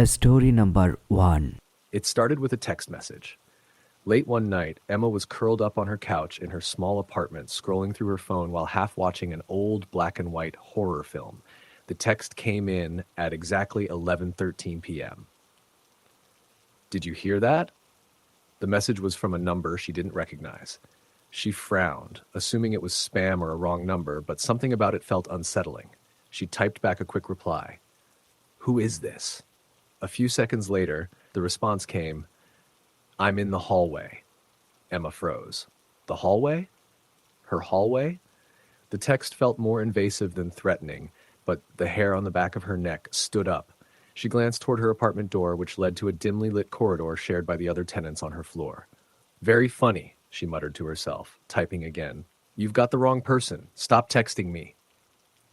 Story number 1. It started with a text message. Late one night, Emma was curled up on her couch in her small apartment, scrolling through her phone while half watching an old black and white horror film. The text came in at exactly 11:13 p.m. Did you hear that? The message was from a number she didn't recognize. She frowned, assuming it was spam or a wrong number, but something about it felt unsettling. She typed back a quick reply. Who is this? A few seconds later, the response came, I'm in the hallway. Emma froze. The hallway? Her hallway? The text felt more invasive than threatening, but the hair on the back of her neck stood up. She glanced toward her apartment door, which led to a dimly lit corridor shared by the other tenants on her floor. Very funny, she muttered to herself, typing again. You've got the wrong person. Stop texting me.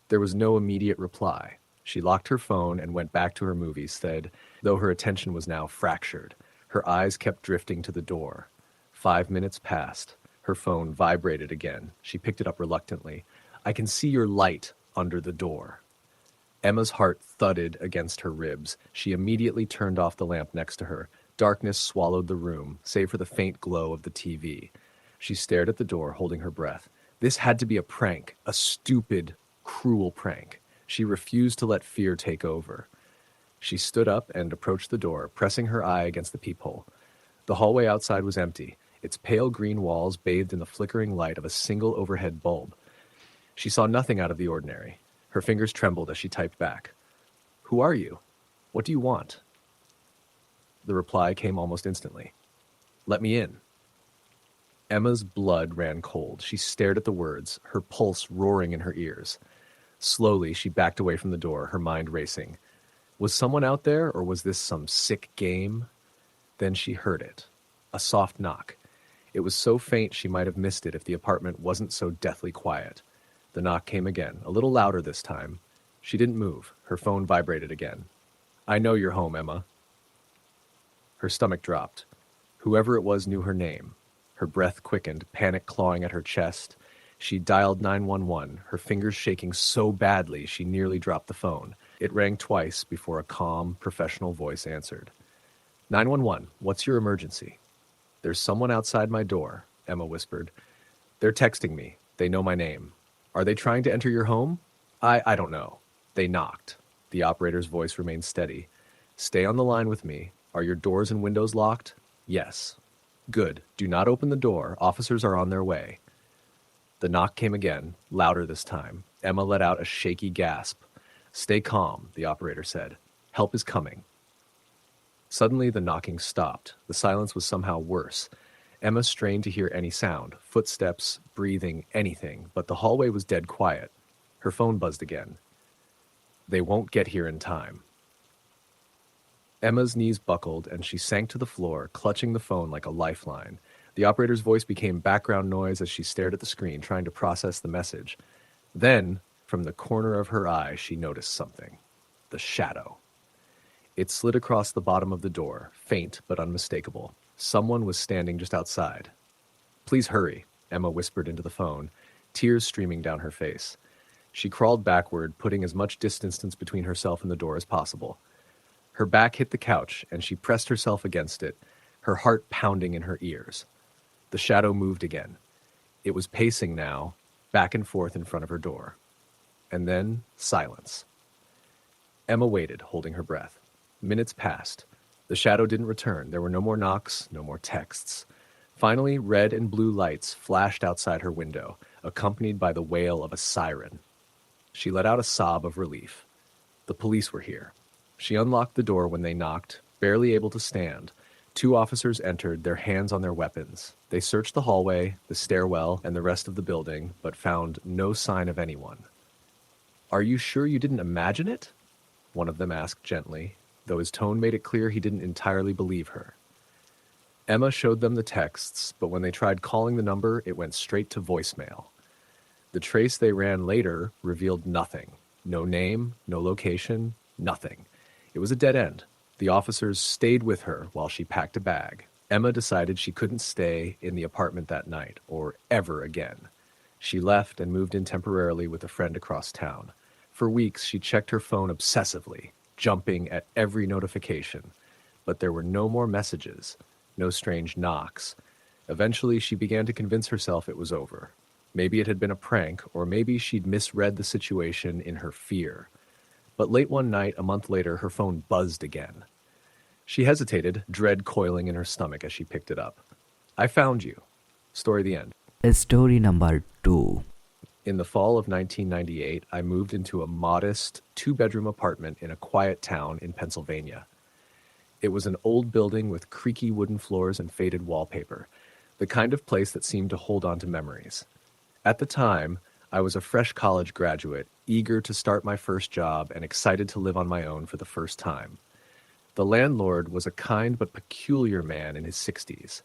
There was no immediate reply. She locked her phone and went back to her movie, though her attention was now fractured. Her eyes kept drifting to the door. 5 minutes passed. Her phone vibrated again. She picked it up reluctantly. I can see your light under the door. Emma's heart thudded against her ribs. She immediately turned off the lamp next to her. Darkness swallowed the room, save for the faint glow of the TV. She stared at the door, holding her breath. This had to be a prank, a stupid, cruel prank. She refused to let fear take over. She stood up and approached the door, pressing her eye against the peephole. The hallway outside was empty, its pale green walls bathed in the flickering light of a single overhead bulb. She saw nothing out of the ordinary. Her fingers trembled as she typed back. Who are you? What do you want? The reply came almost instantly. Let me in. Emma's blood ran cold. She stared at the words, her pulse roaring in her ears. Slowly, she backed away from the door, her mind racing. Was someone out there, or was this some sick game? Then she heard it. A soft knock. It was so faint she might have missed it if the apartment wasn't so deathly quiet. The knock came again, a little louder this time. She didn't move. Her phone vibrated again. I know you're home, Emma. Her stomach dropped. Whoever it was knew her name. Her breath quickened, panic clawing at her chest. She dialed 911, her fingers shaking so badly she nearly dropped the phone. It rang twice before a calm, professional voice answered. 911, what's your emergency? There's someone outside my door, Emma whispered. They're texting me. They know my name. Are they trying to enter your home? I don't know. They knocked. The operator's voice remained steady. Stay on the line with me. Are your doors and windows locked? Yes. Good. Do not open the door. Officers are on their way. The knock came again, louder this time. Emma let out a shaky gasp. Stay calm, the operator said. Help is coming. Suddenly, the knocking stopped. The silence was somehow worse. Emma strained to hear any sound, footsteps, breathing, anything, but the hallway was dead quiet. Her phone buzzed again. They won't get here in time. Emma's knees buckled, and she sank to the floor, clutching the phone like a lifeline. The operator's voice became background noise as she stared at the screen, trying to process the message. Then, from the corner of her eye, she noticed something. The shadow. It slid across the bottom of the door, faint but unmistakable. Someone was standing just outside. Please hurry, Emma whispered into the phone, tears streaming down her face. She crawled backward, putting as much distance between herself and the door as possible. Her back hit the couch, and she pressed herself against it, her heart pounding in her ears. The shadow moved again. It was pacing now, back and forth in front of her door. And then, silence. Emma waited, holding her breath. Minutes passed. The shadow didn't return. There were no more knocks, no more texts. Finally, red and blue lights flashed outside her window, accompanied by the wail of a siren. She let out a sob of relief. The police were here. She unlocked the door when they knocked, barely able to stand. 2 officers entered, their hands on their weapons. They searched the hallway, the stairwell, and the rest of the building, but found no sign of anyone. Are you sure you didn't imagine it? One of them asked gently, though his tone made it clear he didn't entirely believe her. Emma showed them the texts, but when they tried calling the number, it went straight to voicemail. The trace they ran later revealed nothing. No name, no location, nothing. It was a dead end. The officers stayed with her while she packed a bag. Emma decided she couldn't stay in the apartment that night, or ever again. She left and moved in temporarily with a friend across town. For weeks, she checked her phone obsessively. jumping at every notification. But there were no more messages, no strange knocks. Eventually, she began to convince herself it was over. Maybe it had been a prank, or maybe she'd misread the situation in her fear. But late one night, a month later, her phone buzzed again. She hesitated, dread coiling in her stomach as she picked it up. I found you. Story the end. Story number 2. In the fall of 1998, I moved into a modest two-bedroom apartment in a quiet town in Pennsylvania. It was an old building with creaky wooden floors and faded wallpaper, the kind of place that seemed to hold on to memories. At the time, I was a fresh college graduate, eager to start my first job and excited to live on my own for the first time. The landlord was a kind but peculiar man in his 60s.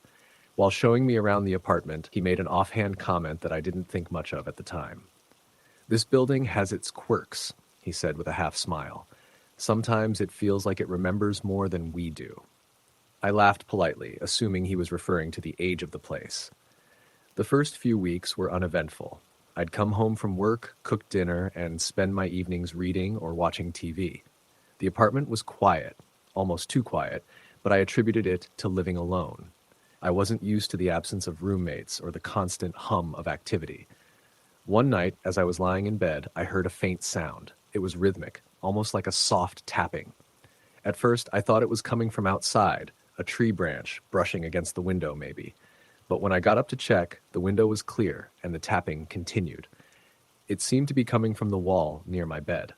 While showing me around the apartment, he made an offhand comment that I didn't think much of at the time. "This building has its quirks," he said with a half smile. "Sometimes it feels like it remembers more than we do." I laughed politely, assuming he was referring to the age of the place. The first few weeks were uneventful. I'd come home from work, cook dinner, and spend my evenings reading or watching TV. The apartment was quiet, almost too quiet, but I attributed it to living alone. I wasn't used to the absence of roommates or the constant hum of activity. One night, as I was lying in bed, I heard a faint sound. It was rhythmic, almost like a soft tapping. At first, I thought it was coming from outside, a tree branch brushing against the window maybe. But when I got up to check, the window was clear and the tapping continued. It seemed to be coming from the wall near my bed.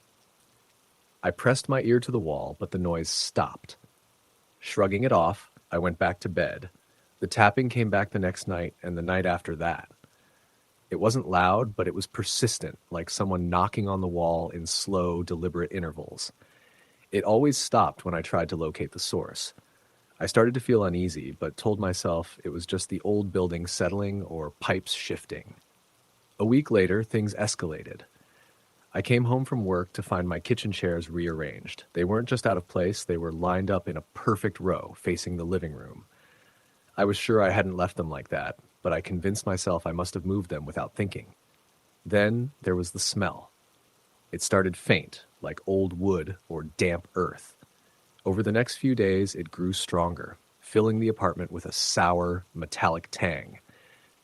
I pressed my ear to the wall, but the noise stopped. Shrugging it off, I went back to bed. The tapping came back the next night and the night after that. It wasn't loud, but it was persistent, like someone knocking on the wall in slow, deliberate intervals. It always stopped when I tried to locate the source. I started to feel uneasy, but told myself it was just the old building settling or pipes shifting. A week later, things escalated. I came home from work to find my kitchen chairs rearranged. They weren't just out of place, they were lined up in a perfect row facing the living room. I was sure I hadn't left them like that, but I convinced myself I must have moved them without thinking. Then there was the smell. It started faint, like old wood or damp earth. Over the next few days, it grew stronger, filling the apartment with a sour, metallic tang.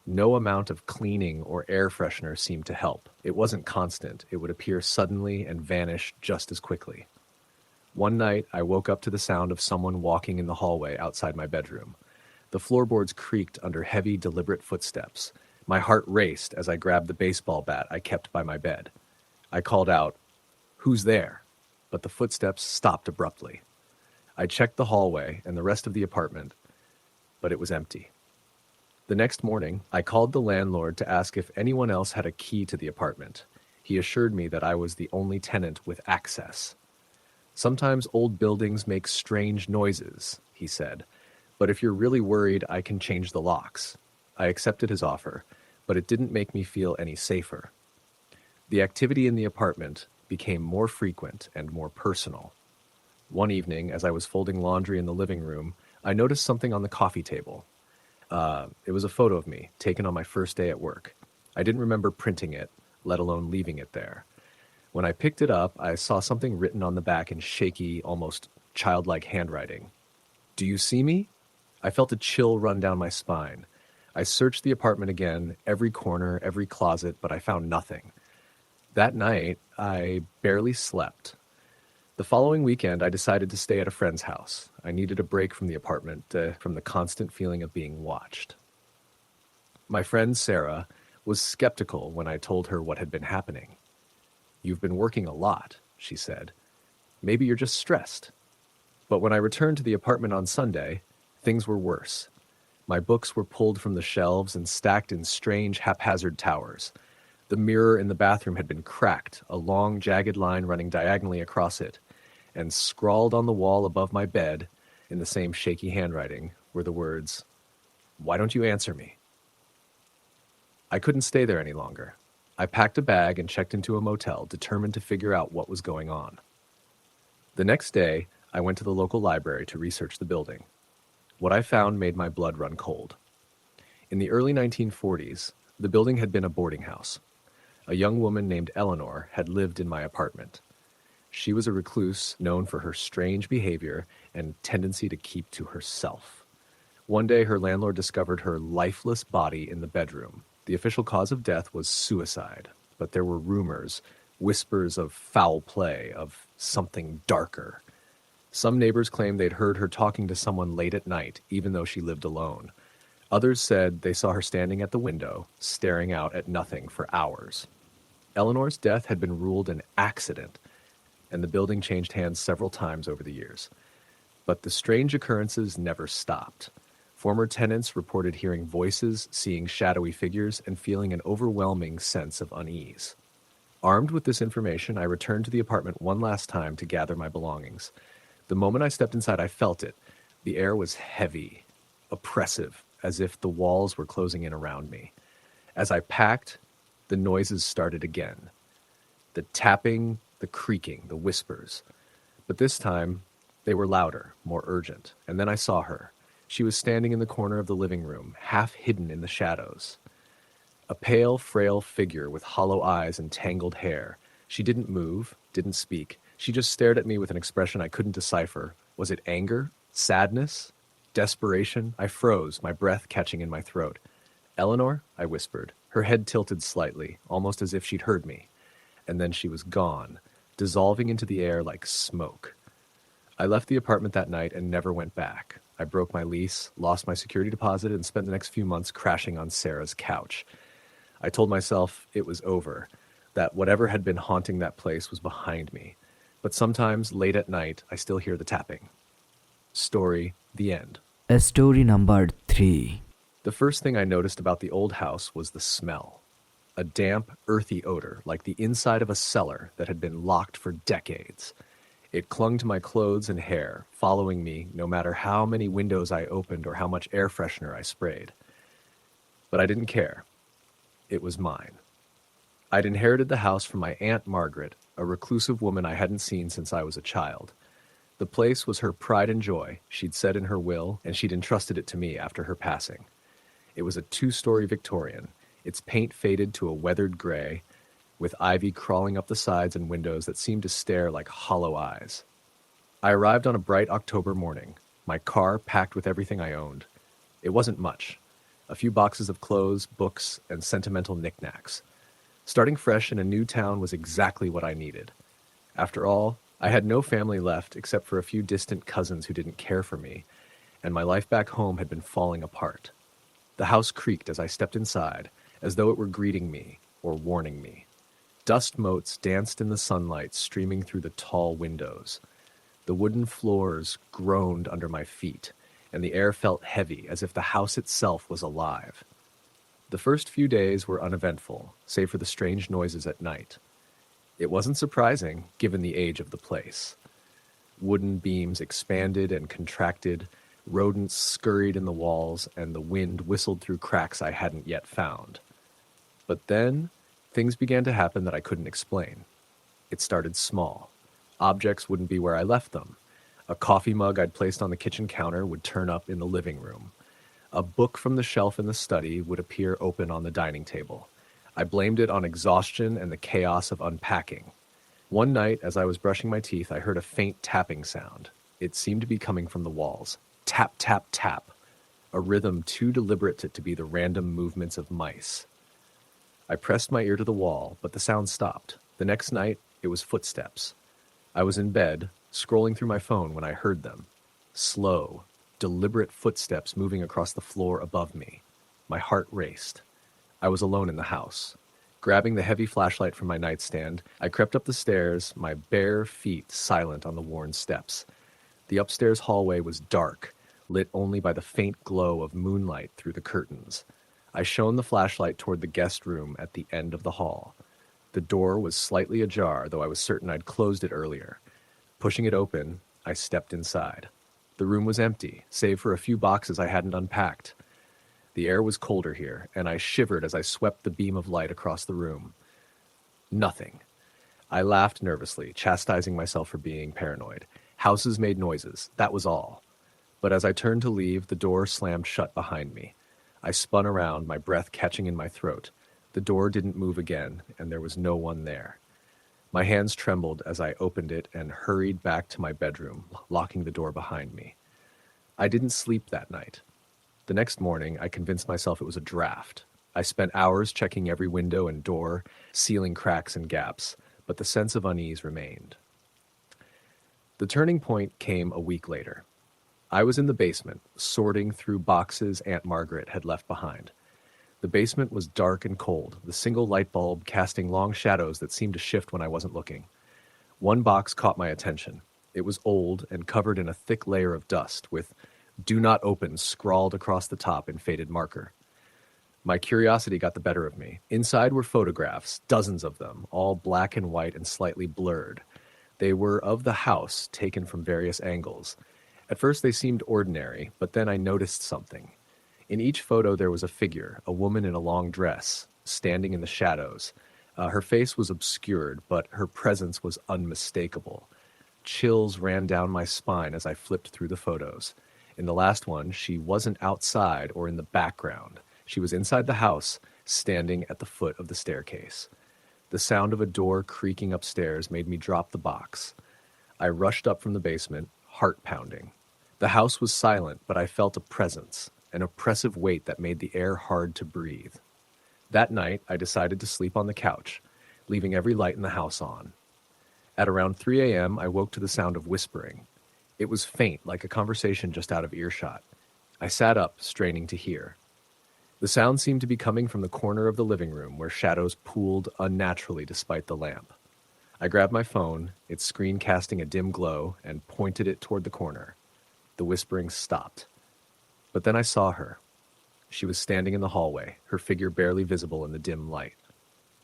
No amount of cleaning or air freshener seemed to help. It wasn't constant. It would appear suddenly and vanish just as quickly. One night, I woke up to the sound of someone walking in the hallway outside my bedroom. The floorboards creaked under heavy, deliberate footsteps. My heart raced as I grabbed the baseball bat I kept by my bed. I called out, "Who's there?" But the footsteps stopped abruptly. I checked the hallway and the rest of the apartment, but it was empty. The next morning, I called the landlord to ask if anyone else had a key to the apartment. He assured me that I was the only tenant with access. "Sometimes old buildings make strange noises," he said, "but if you're really worried, I can change the locks." I accepted his offer, but it didn't make me feel any safer. The activity in the apartment became more frequent and more personal. One evening, as I was folding laundry in the living room, I noticed something on the coffee table. It was a photo of me, taken on my first day at work. I didn't remember printing it, let alone leaving it there. When I picked it up, I saw something written on the back in shaky, almost childlike handwriting. "Do you see me?" I felt a chill run down my spine. I searched the apartment again, every corner, every closet, but I found nothing. That night, I barely slept. The following weekend, I decided to stay at a friend's house. I needed a break from the apartment, from the constant feeling of being watched. My friend Sarah was skeptical when I told her what had been happening. "You've been working a lot," she said. "Maybe you're just stressed." But when I returned to the apartment on Sunday, things were worse. My books were pulled from the shelves and stacked in strange, haphazard towers. The mirror in the bathroom had been cracked, a long, jagged line running diagonally across it. And scrawled on the wall above my bed, in the same shaky handwriting, were the words, "Why don't you answer me?" I couldn't stay there any longer. I packed a bag and checked into a motel, determined to figure out what was going on. The next day, I went to the local library to research the building. What I found made my blood run cold. In the early 1940s, the building had been a boarding house. A young woman named Eleanor had lived in my apartment. She was a recluse known for her strange behavior and tendency to keep to herself. One day, her landlord discovered her lifeless body in the bedroom. The official cause of death was suicide, but there were rumors, whispers of foul play, of something darker. Some neighbors claimed they'd heard her talking to someone late at night, even though she lived alone. Others said they saw her standing at the window, staring out at nothing for hours. Eleanor's death had been ruled an accident, and the building changed hands several times over the years. But the strange occurrences never stopped. Former tenants reported hearing voices, seeing shadowy figures, and feeling an overwhelming sense of unease. Armed with this information, I returned to the apartment one last time to gather my belongings. The moment I stepped inside, I felt it. The air was heavy, oppressive, as if the walls were closing in around me. As I packed, the noises started again. The tapping, the creaking, the whispers. But this time, they were louder, more urgent. And then I saw her. She was standing in the corner of the living room, half hidden in the shadows. A pale, frail figure with hollow eyes and tangled hair. She didn't move, didn't speak. She just stared at me with an expression I couldn't decipher. Was it anger? Sadness? Desperation? I froze, my breath catching in my throat. "Eleanor?" I whispered. Her head tilted slightly, almost as if she'd heard me. And then she was gone, dissolving into the air like smoke. I left the apartment that night and never went back. I broke my lease, lost my security deposit, and spent the next few months crashing on Sarah's couch. I told myself it was over, that whatever had been haunting that place was behind me. But sometimes, late at night, I still hear the tapping. Story, the end. Story number 3. The first thing I noticed about the old house was the smell. A damp, earthy odor, like the inside of a cellar that had been locked for decades. It clung to my clothes and hair, following me no matter how many windows I opened or how much air freshener I sprayed. But I didn't care. It was mine. I'd inherited the house from my Aunt Margaret, a reclusive woman I hadn't seen since I was a child. The place was her pride and joy, she'd said in her will, and she'd entrusted it to me after her passing. It was a 2-story Victorian, its paint faded to a weathered gray, with ivy crawling up the sides and windows that seemed to stare like hollow eyes. I arrived on a bright October morning, my car packed with everything I owned. It wasn't much. A few boxes of clothes, books, and sentimental knickknacks. Starting fresh in a new town was exactly what I needed. After all, I had no family left except for a few distant cousins who didn't care for me, and my life back home had been falling apart. The house creaked as I stepped inside, as though it were greeting me or warning me. Dust motes danced in the sunlight streaming through the tall windows. The wooden floors groaned under my feet, and the air felt heavy as if the house itself was alive. The first few days were uneventful, save for the strange noises at night. It wasn't surprising, given the age of the place. Wooden beams expanded and contracted, rodents scurried in the walls, and the wind whistled through cracks I hadn't yet found. But then, things began to happen that I couldn't explain. It started small. Objects wouldn't be where I left them. A coffee mug I'd placed on the kitchen counter would turn up in the living room. A book from the shelf in the study would appear open on the dining table. I blamed it on exhaustion and the chaos of unpacking. One night, as I was brushing my teeth, I heard a faint tapping sound. It seemed to be coming from the walls. Tap, tap, tap. A rhythm too deliberate to be the random movements of mice. I pressed my ear to the wall, but the sound stopped. The next night, it was footsteps. I was in bed, scrolling through my phone when I heard them. Slow, deliberate footsteps moving across the floor above me. My heart raced. I was alone in the house. Grabbing the heavy flashlight from my nightstand, I crept up the stairs, my bare feet silent on the worn steps. The upstairs hallway was dark, lit only by the faint glow of moonlight through the curtains. I shone the flashlight toward the guest room at the end of the hall. The door was slightly ajar, though I was certain I'd closed it earlier. Pushing it open, I stepped inside. The room was empty, save for a few boxes I hadn't unpacked. The air was colder here, and I shivered as I swept the beam of light across the room. Nothing. I laughed nervously, chastising myself for being paranoid. Houses made noises, that was all. But as I turned to leave, the door slammed shut behind me. I spun around, my breath catching in my throat. The door didn't move again, and there was no one there. My hands trembled as I opened it and hurried back to my bedroom, locking the door behind me. I didn't sleep that night. The next morning, I convinced myself it was a draft. I spent hours checking every window and door, sealing cracks and gaps, but the sense of unease remained. The turning point came a week later. I was in the basement, sorting through boxes Aunt Margaret had left behind. The basement was dark and cold, the single light bulb casting long shadows that seemed to shift when I wasn't looking. One box caught my attention. It was old and covered in a thick layer of dust, with "Do Not Open" scrawled across the top in faded marker. My curiosity got the better of me. Inside were photographs, dozens of them, all black and white and slightly blurred. They were of the house, taken from various angles. At first they seemed ordinary, but then I noticed something. In each photo there was a figure, a woman in a long dress, standing in the shadows. Her face was obscured, but her presence was unmistakable. Chills ran down my spine as I flipped through the photos. In the last one, she wasn't outside or in the background. She was inside the house, standing at the foot of the staircase. The sound of a door creaking upstairs made me drop the box. I rushed up from the basement, heart pounding. The house was silent, but I felt a presence, an oppressive weight that made the air hard to breathe. That night, I decided to sleep on the couch, leaving every light in the house on. At around 3 a.m., I woke to the sound of whispering. It was faint, like a conversation just out of earshot. I sat up, straining to hear. The sound seemed to be coming from the corner of the living room, where shadows pooled unnaturally despite the lamp. I grabbed my phone, its screen casting a dim glow, and pointed it toward the corner. The whispering stopped. But then I saw her. She was standing in the hallway, her figure barely visible in the dim light.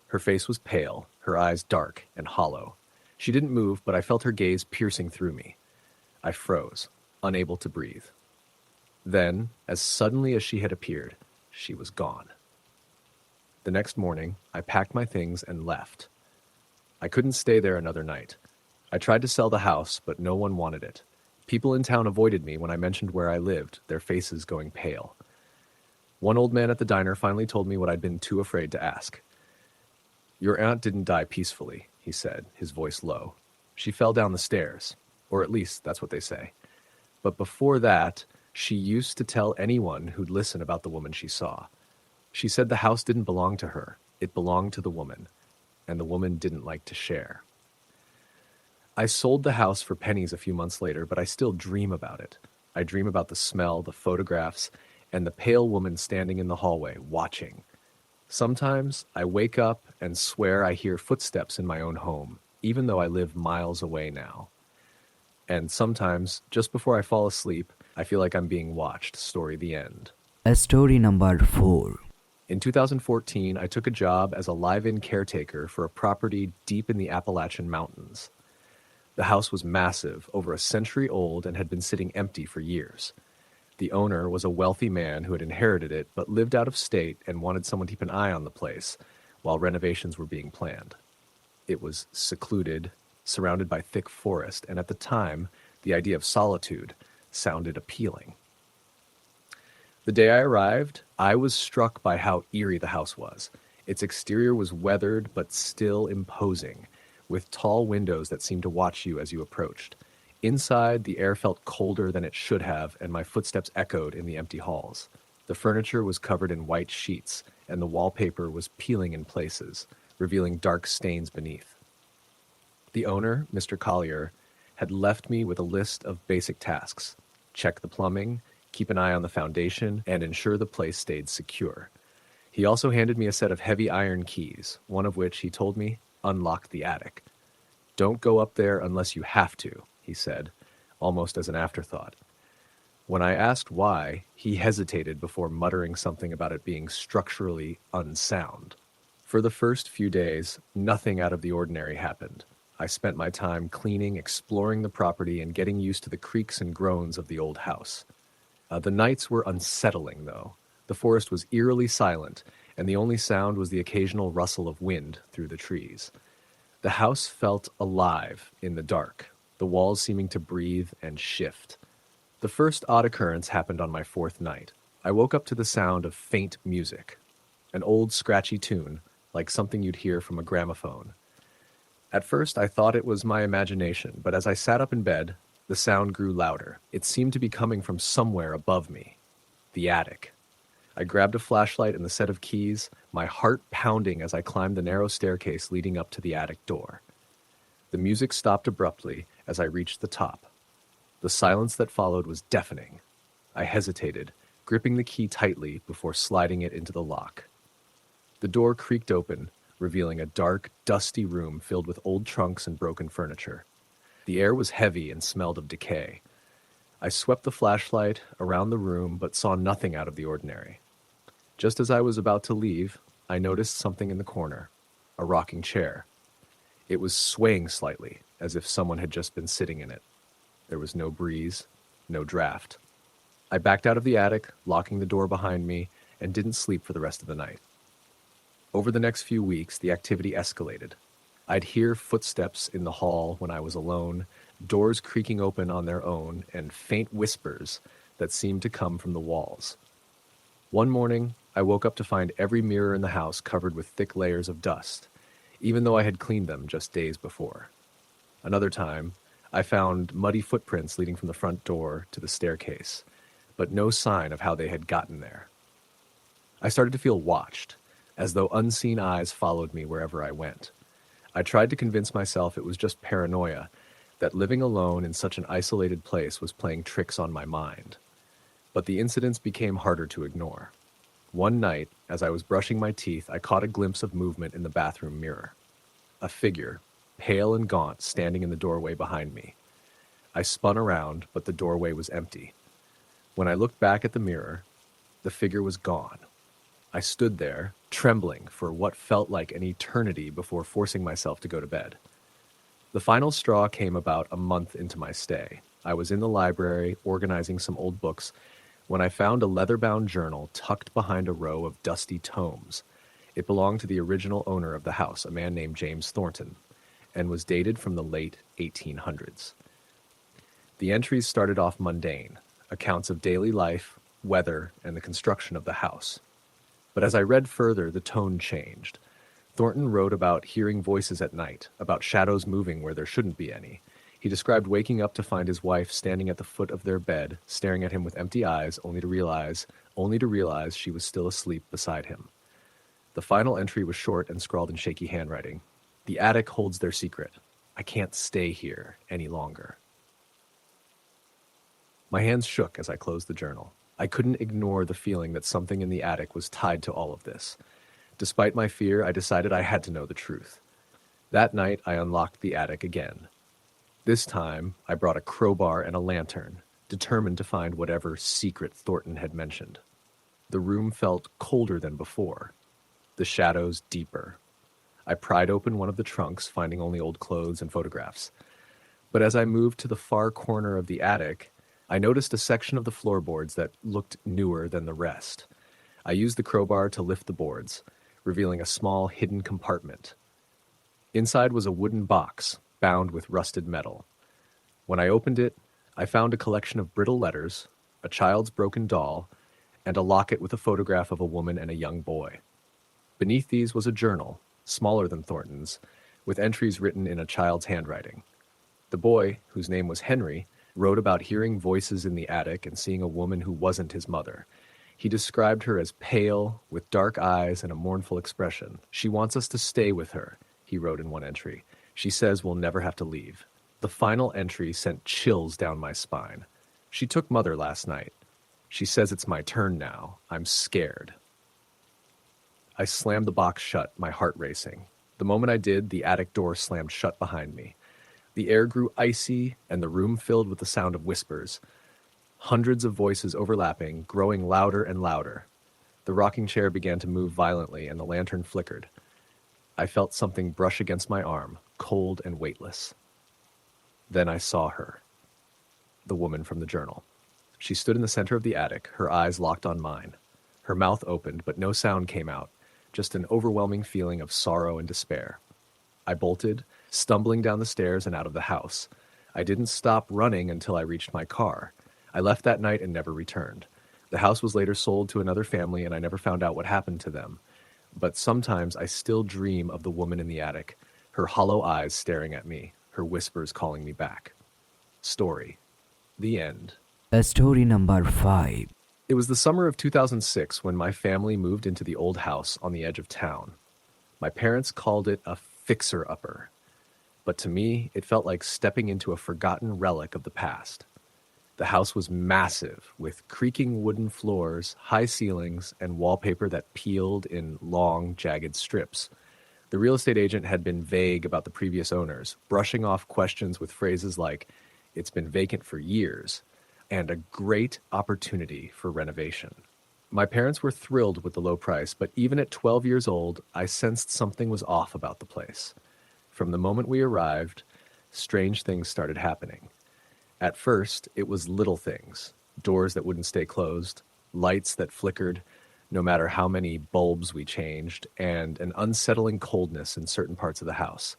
Her face was pale, her eyes dark and hollow. She didn't move, but I felt her gaze piercing through me. I froze, unable to breathe. Then, as suddenly as she had appeared, she was gone. The next morning, I packed my things and left. I couldn't stay there another night. I tried to sell the house, but no one wanted it. People in town avoided me when I mentioned where I lived, their faces going pale. One old man at the diner finally told me what I'd been too afraid to ask. "Your aunt didn't die peacefully," he said, his voice low. "She fell down the stairs, or at least that's what they say. But before that, she used to tell anyone who'd listen about the woman she saw. She said the house didn't belong to her, it belonged to the woman, and the woman didn't like to share." I sold the house for pennies a few months later, but I still dream about it. I dream about the smell, the photographs, and the pale woman standing in the hallway, watching. Sometimes I wake up and swear I hear footsteps in my own home, even though I live miles away now. And sometimes, just before I fall asleep, I feel like I'm being watched. Story the end. Story number 4. In 2014, I took a job as a live-in caretaker for a property deep in the Appalachian Mountains. The house was massive, over a century old, and had been sitting empty for years. The owner was a wealthy man who had inherited it, but lived out of state and wanted someone to keep an eye on the place while renovations were being planned. It was secluded, surrounded by thick forest, and at the time, the idea of solitude sounded appealing. The day I arrived, I was struck by how eerie the house was. Its exterior was weathered but still imposing, with tall windows that seemed to watch you as you approached. Inside, the air felt colder than it should have, and my footsteps echoed in the empty halls. The furniture was covered in white sheets, and the wallpaper was peeling in places, revealing dark stains beneath. The owner, Mr. Collier, had left me with a list of basic tasks: check the plumbing, keep an eye on the foundation, and ensure the place stayed secure. He also handed me a set of heavy iron keys, one of which, he told me, unlocked the attic. "Don't go up there unless you have to," he said, almost as an afterthought. When I asked why, he hesitated before muttering something about it being structurally unsound. For the first few days, nothing out of the ordinary happened. I spent my time cleaning, exploring the property, and getting used to the creaks and groans of the old house. The nights were unsettling, though. The forest was eerily silent, and the only sound was the occasional rustle of wind through the trees. The house felt alive in the dark, the walls seeming to breathe and shift. The first odd occurrence happened on my 4th night. I woke up to the sound of faint music, an old scratchy tune, like something you'd hear from a gramophone. At first, I thought it was my imagination, but as I sat up in bed, the sound grew louder. It seemed to be coming from somewhere above me. The attic. I grabbed a flashlight and the set of keys, my heart pounding as I climbed the narrow staircase leading up to the attic door. The music stopped abruptly as I reached the top. The silence that followed was deafening. I hesitated, gripping the key tightly before sliding it into the lock. The door creaked open, revealing a dark, dusty room filled with old trunks and broken furniture. The air was heavy and smelled of decay. I swept the flashlight around the room but saw nothing out of the ordinary. Just as I was about to leave, I noticed something in the corner, a rocking chair. It was swaying slightly, as if someone had just been sitting in it. There was no breeze, no draft. I backed out of the attic, locking the door behind me, and didn't sleep for the rest of the night. Over the next few weeks, the activity escalated. I'd hear footsteps in the hall when I was alone, doors creaking open on their own, and faint whispers that seemed to come from the walls. One morning, I woke up to find every mirror in the house covered with thick layers of dust, even though I had cleaned them just days before. Another time, I found muddy footprints leading from the front door to the staircase, but no sign of how they had gotten there. I started to feel watched, as though unseen eyes followed me wherever I went. I tried to convince myself it was just paranoia, that living alone in such an isolated place was playing tricks on my mind. But the incidents became harder to ignore. One night, as I was brushing my teeth, I caught a glimpse of movement in the bathroom mirror. A figure, pale and gaunt, standing in the doorway behind me. I spun around, but the doorway was empty. When I looked back at the mirror, the figure was gone. I stood there, trembling for what felt like an eternity before forcing myself to go to bed. The final straw came about a month into my stay. I was in the library, organizing some old books, when I found a leather-bound journal tucked behind a row of dusty tomes. It belonged to the original owner of the house, a man named James Thornton, and was dated from the late 1800s. The entries started off mundane, accounts of daily life, weather, and the construction of the house. But as I read further, the tone changed. Thornton wrote about hearing voices at night, about shadows moving where there shouldn't be any. He described waking up to find his wife standing at the foot of their bed, staring at him with empty eyes, only to realize she was still asleep beside him. The final entry was short and scrawled in shaky handwriting. The attic holds their secret. I can't stay here any longer. My hands shook as I closed the journal. I couldn't ignore the feeling that something in the attic was tied to all of this. Despite my fear, I decided I had to know the truth. That night, I unlocked the attic again. This time, I brought a crowbar and a lantern, determined to find whatever secret Thornton had mentioned. The room felt colder than before, the shadows deeper. I pried open one of the trunks, finding only old clothes and photographs. But as I moved to the far corner of the attic, I noticed a section of the floorboards that looked newer than the rest. I used the crowbar to lift the boards, revealing a small hidden compartment. Inside was a wooden box, bound with rusted metal. When I opened it, I found a collection of brittle letters, a child's broken doll, and a locket with a photograph of a woman and a young boy. Beneath these was a journal, smaller than Thornton's, with entries written in a child's handwriting. The boy, whose name was Henry, wrote about hearing voices in the attic and seeing a woman who wasn't his mother. He described her as pale, with dark eyes and a mournful expression. "She wants us to stay with her," he wrote in one entry. "She says we'll never have to leave." The final entry sent chills down my spine. "She took Mother last night. She says it's my turn now. I'm scared." I slammed the box shut, my heart racing. The moment I did, the attic door slammed shut behind me. The air grew icy, and the room filled with the sound of whispers. Hundreds of voices overlapping, growing louder and louder. The rocking chair began to move violently, and the lantern flickered. I felt something brush against my arm, cold and weightless. Then I saw her. The woman from the journal. She stood in the center of the attic, her eyes locked on mine. Her mouth opened, but no sound came out, just an overwhelming feeling of sorrow and despair. I bolted, stumbling down the stairs and out of the house. I didn't stop running until I reached my car. I left that night and never returned. The house was later sold to another family, and I never found out what happened to them. But sometimes I still dream of the woman in the attic, her hollow eyes staring at me, her whispers calling me back. Story. The end. Story number 5. It was the summer of 2006 when my family moved into the old house on the edge of town. My parents called it a fixer-upper, but to me, it felt like stepping into a forgotten relic of the past. The house was massive, with creaking wooden floors, high ceilings, and wallpaper that peeled in long, jagged strips. The real estate agent had been vague about the previous owners, brushing off questions with phrases like, "It's been vacant for years," and "a great opportunity for renovation." My parents were thrilled with the low price, but even at 12 years old, I sensed something was off about the place. From the moment we arrived, strange things started happening. At first, it was little things: doors that wouldn't stay closed, lights that flickered no matter how many bulbs we changed, and an unsettling coldness in certain parts of the house.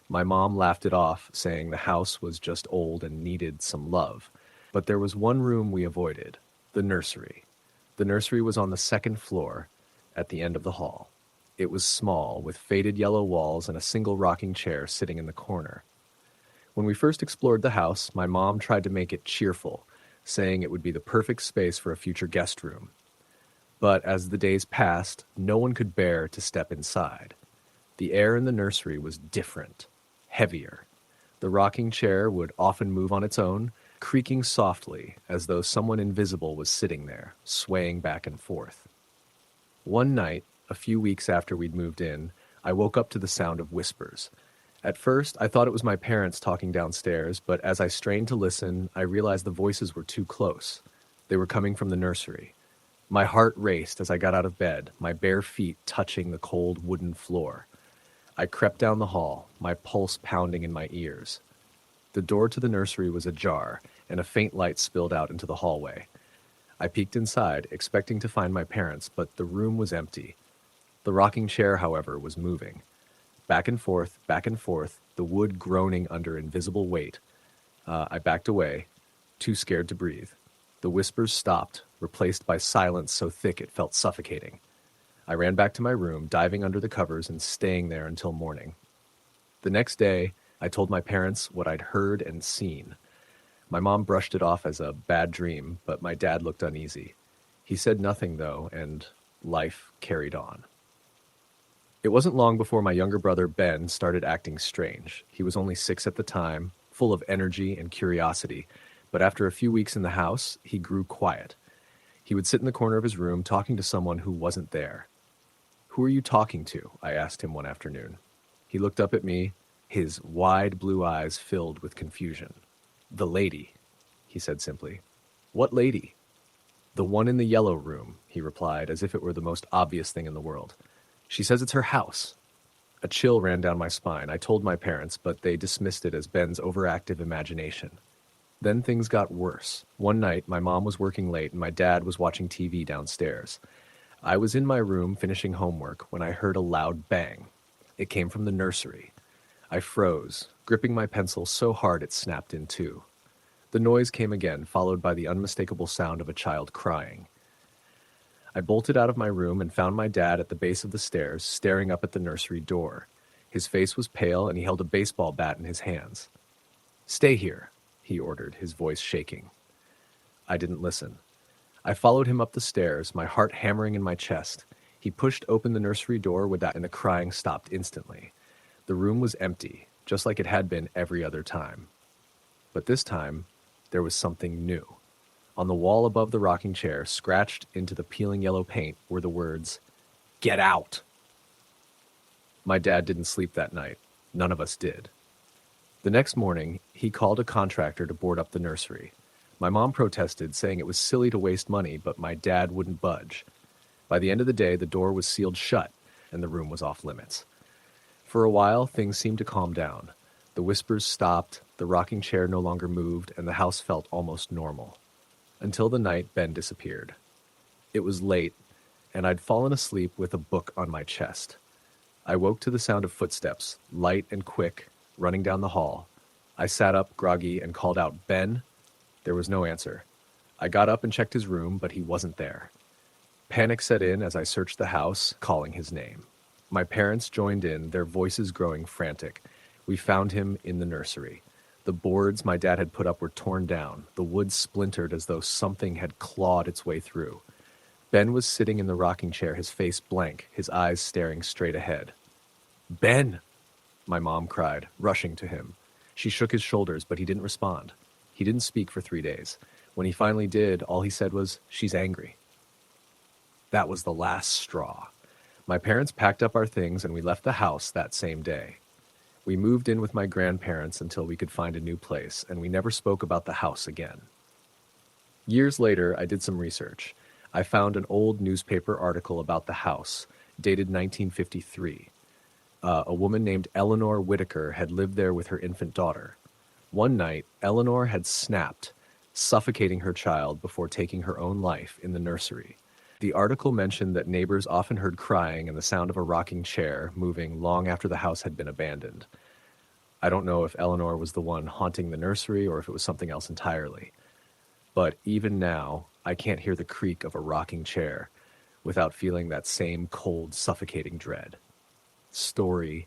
My mom laughed it off, saying the house was just old and needed some love. But there was one room we avoided: the nursery. The nursery was on the second floor, at the end of the hall. It was small, with faded yellow walls and a single rocking chair sitting in the corner. When we first explored the house, my mom tried to make it cheerful, saying it would be the perfect space for a future guest room. But as the days passed, no one could bear to step inside. The air in the nursery was different, heavier. The rocking chair would often move on its own, creaking softly as though someone invisible was sitting there, swaying back and forth. One night, a few weeks after we'd moved in, I woke up to the sound of whispers. At first, I thought it was my parents talking downstairs, but as I strained to listen, I realized the voices were too close. They were coming from the nursery. My heart raced as I got out of bed, my bare feet touching the cold wooden floor. I crept down the hall, my pulse pounding in my ears. The door to the nursery was ajar, and a faint light spilled out into the hallway. I peeked inside, expecting to find my parents, but the room was empty. The rocking chair, however, was moving. Back and forth, the wood groaning under invisible weight. I backed away, too scared to breathe. The whispers stopped, replaced by silence so thick it felt suffocating. I ran back to my room, diving under the covers and staying there until morning. The next day, I told my parents what I'd heard and seen. My mom brushed it off as a bad dream, but my dad looked uneasy. He said nothing, though, and life carried on. It wasn't long before my younger brother, Ben, started acting strange. He was only 6 at the time, full of energy and curiosity, but after a few weeks in the house, he grew quiet. He would sit in the corner of his room talking to someone who wasn't there. "Who are you talking to?" I asked him one afternoon. He looked up at me, his wide blue eyes filled with confusion. "The lady," he said simply. "What lady?" "The one in the yellow room," he replied, as if it were the most obvious thing in the world. "She says it's her house." A chill ran down my spine. I told my parents, but they dismissed it as Ben's overactive imagination. Then things got worse. One night, my mom was working late and my dad was watching TV downstairs. I was in my room finishing homework when I heard a loud bang. It came from the nursery. I froze, gripping my pencil so hard it snapped in two. The noise came again, followed by the unmistakable sound of a child crying. I bolted out of my room and found my dad at the base of the stairs, staring up at the nursery door. His face was pale and he held a baseball bat in his hands. "Stay here," he ordered, his voice shaking. I didn't listen. I followed him up the stairs, my heart hammering in my chest. He pushed open the nursery door with that, and the crying stopped instantly. The room was empty, just like it had been every other time. But this time, there was something new. On the wall above the rocking chair, scratched into the peeling yellow paint, were the words, "Get out!" My dad didn't sleep that night. None of us did. The next morning, he called a contractor to board up the nursery. My mom protested, saying it was silly to waste money, but my dad wouldn't budge. By the end of the day, the door was sealed shut, and the room was off limits. For a while, things seemed to calm down. The whispers stopped, the rocking chair no longer moved, and the house felt almost normal. Until the night Ben disappeared. It was late, and I'd fallen asleep with a book on my chest. I woke to the sound of footsteps, light and quick, running down the hall. I sat up, groggy, and called out, "Ben?" There was no answer. I got up and checked his room, but he wasn't there. Panic set in as I searched the house, calling his name. My parents joined in, their voices growing frantic. We found him in the nursery. The boards my dad had put up were torn down, the wood splintered as though something had clawed its way through. Ben was sitting in the rocking chair, his face blank, his eyes staring straight ahead. "Ben!" my mom cried, rushing to him. She shook his shoulders, but he didn't respond. He didn't speak for 3 days. When he finally did, all he said was, "She's angry." That was the last straw. My parents packed up our things and we left the house that same day. We moved in with my grandparents until we could find a new place, and we never spoke about the house again. Years later, I did some research. I found an old newspaper article about the house, dated 1953. A woman named Eleanor Whitaker had lived there with her infant daughter. One night, Eleanor had snapped, suffocating her child before taking her own life in the nursery. The article mentioned that neighbors often heard crying and the sound of a rocking chair moving long after the house had been abandoned. I don't know if Eleanor was the one haunting the nursery or if it was something else entirely. But even now, I can't hear the creak of a rocking chair without feeling that same cold, suffocating dread. Story,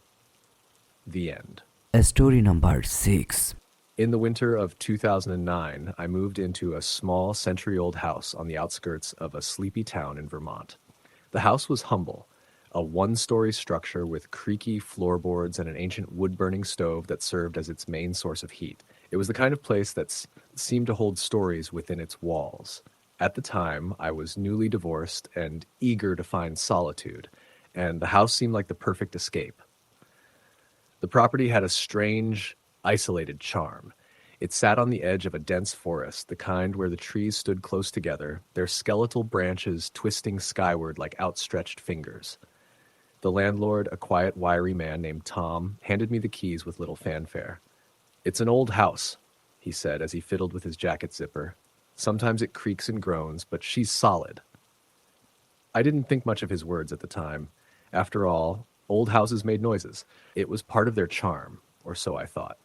the end. Story number 6. In the winter of 2009, I moved into a small century-old house on the outskirts of a sleepy town in Vermont. The house was humble, a one-story structure with creaky floorboards and an ancient wood-burning stove that served as its main source of heat. It was the kind of place that seemed to hold stories within its walls. At the time, I was newly divorced and eager to find solitude, and the house seemed like the perfect escape. The property had a strange, isolated charm. It sat on the edge of a dense forest, the kind where the trees stood close together, their skeletal branches twisting skyward like outstretched fingers. The landlord, a quiet, wiry man named Tom, handed me the keys with little fanfare. "It's an old house," he said as he fiddled with his jacket zipper. "Sometimes it creaks and groans, but she's solid." I didn't think much of his words at the time. After all, old houses made noises. It was part of their charm, or so I thought.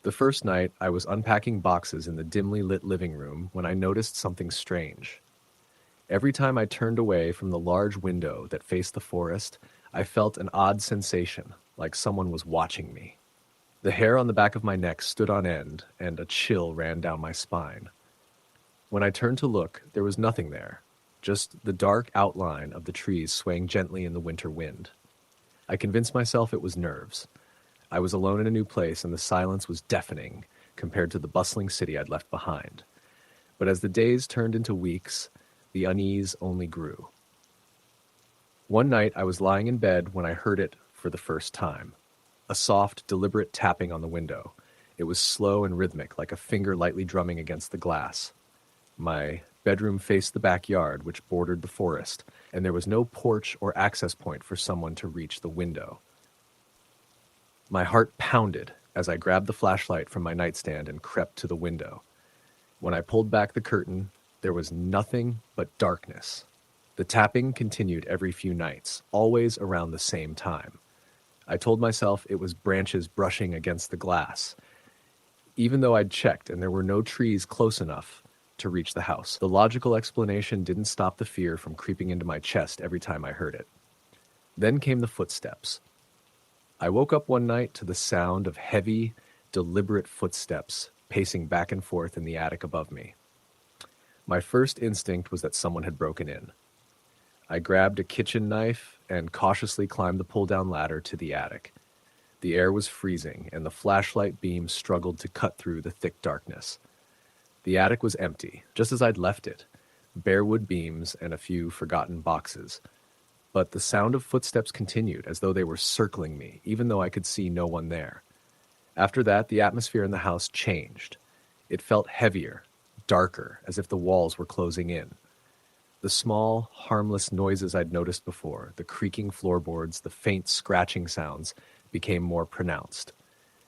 The first night, I was unpacking boxes in the dimly lit living room when I noticed something strange. Every time I turned away from the large window that faced the forest, I felt an odd sensation, like someone was watching me. The hair on the back of my neck stood on end, and a chill ran down my spine. When I turned to look, there was nothing there, just the dark outline of the trees swaying gently in the winter wind. I convinced myself it was nerves. I was alone in a new place, and the silence was deafening compared to the bustling city I'd left behind. But as the days turned into weeks, the unease only grew. One night I was lying in bed when I heard it for the first time. A soft, deliberate tapping on the window. It was slow and rhythmic, like a finger lightly drumming against the glass. My bedroom faced the backyard, which bordered the forest, and there was no porch or access point for someone to reach the window. My heart pounded as I grabbed the flashlight from my nightstand and crept to the window. When I pulled back the curtain, there was nothing but darkness. The tapping continued every few nights, always around the same time. I told myself it was branches brushing against the glass. Even though I'd checked and there were no trees close enough to reach the house, the logical explanation didn't stop the fear from creeping into my chest every time I heard it. Then came the footsteps. I woke up one night to the sound of heavy, deliberate footsteps pacing back and forth in the attic above me. My first instinct was that someone had broken in. I grabbed a kitchen knife and cautiously climbed the pull-down ladder to the attic. The air was freezing, and the flashlight beam struggled to cut through the thick darkness. The attic was empty, just as I'd left it, bare wood beams and a few forgotten boxes. But the sound of footsteps continued, as though they were circling me, even though I could see no one there. After that, the atmosphere in the house changed. It felt heavier, darker, as if the walls were closing in. The small, harmless noises I'd noticed before, the creaking floorboards, the faint scratching sounds, became more pronounced.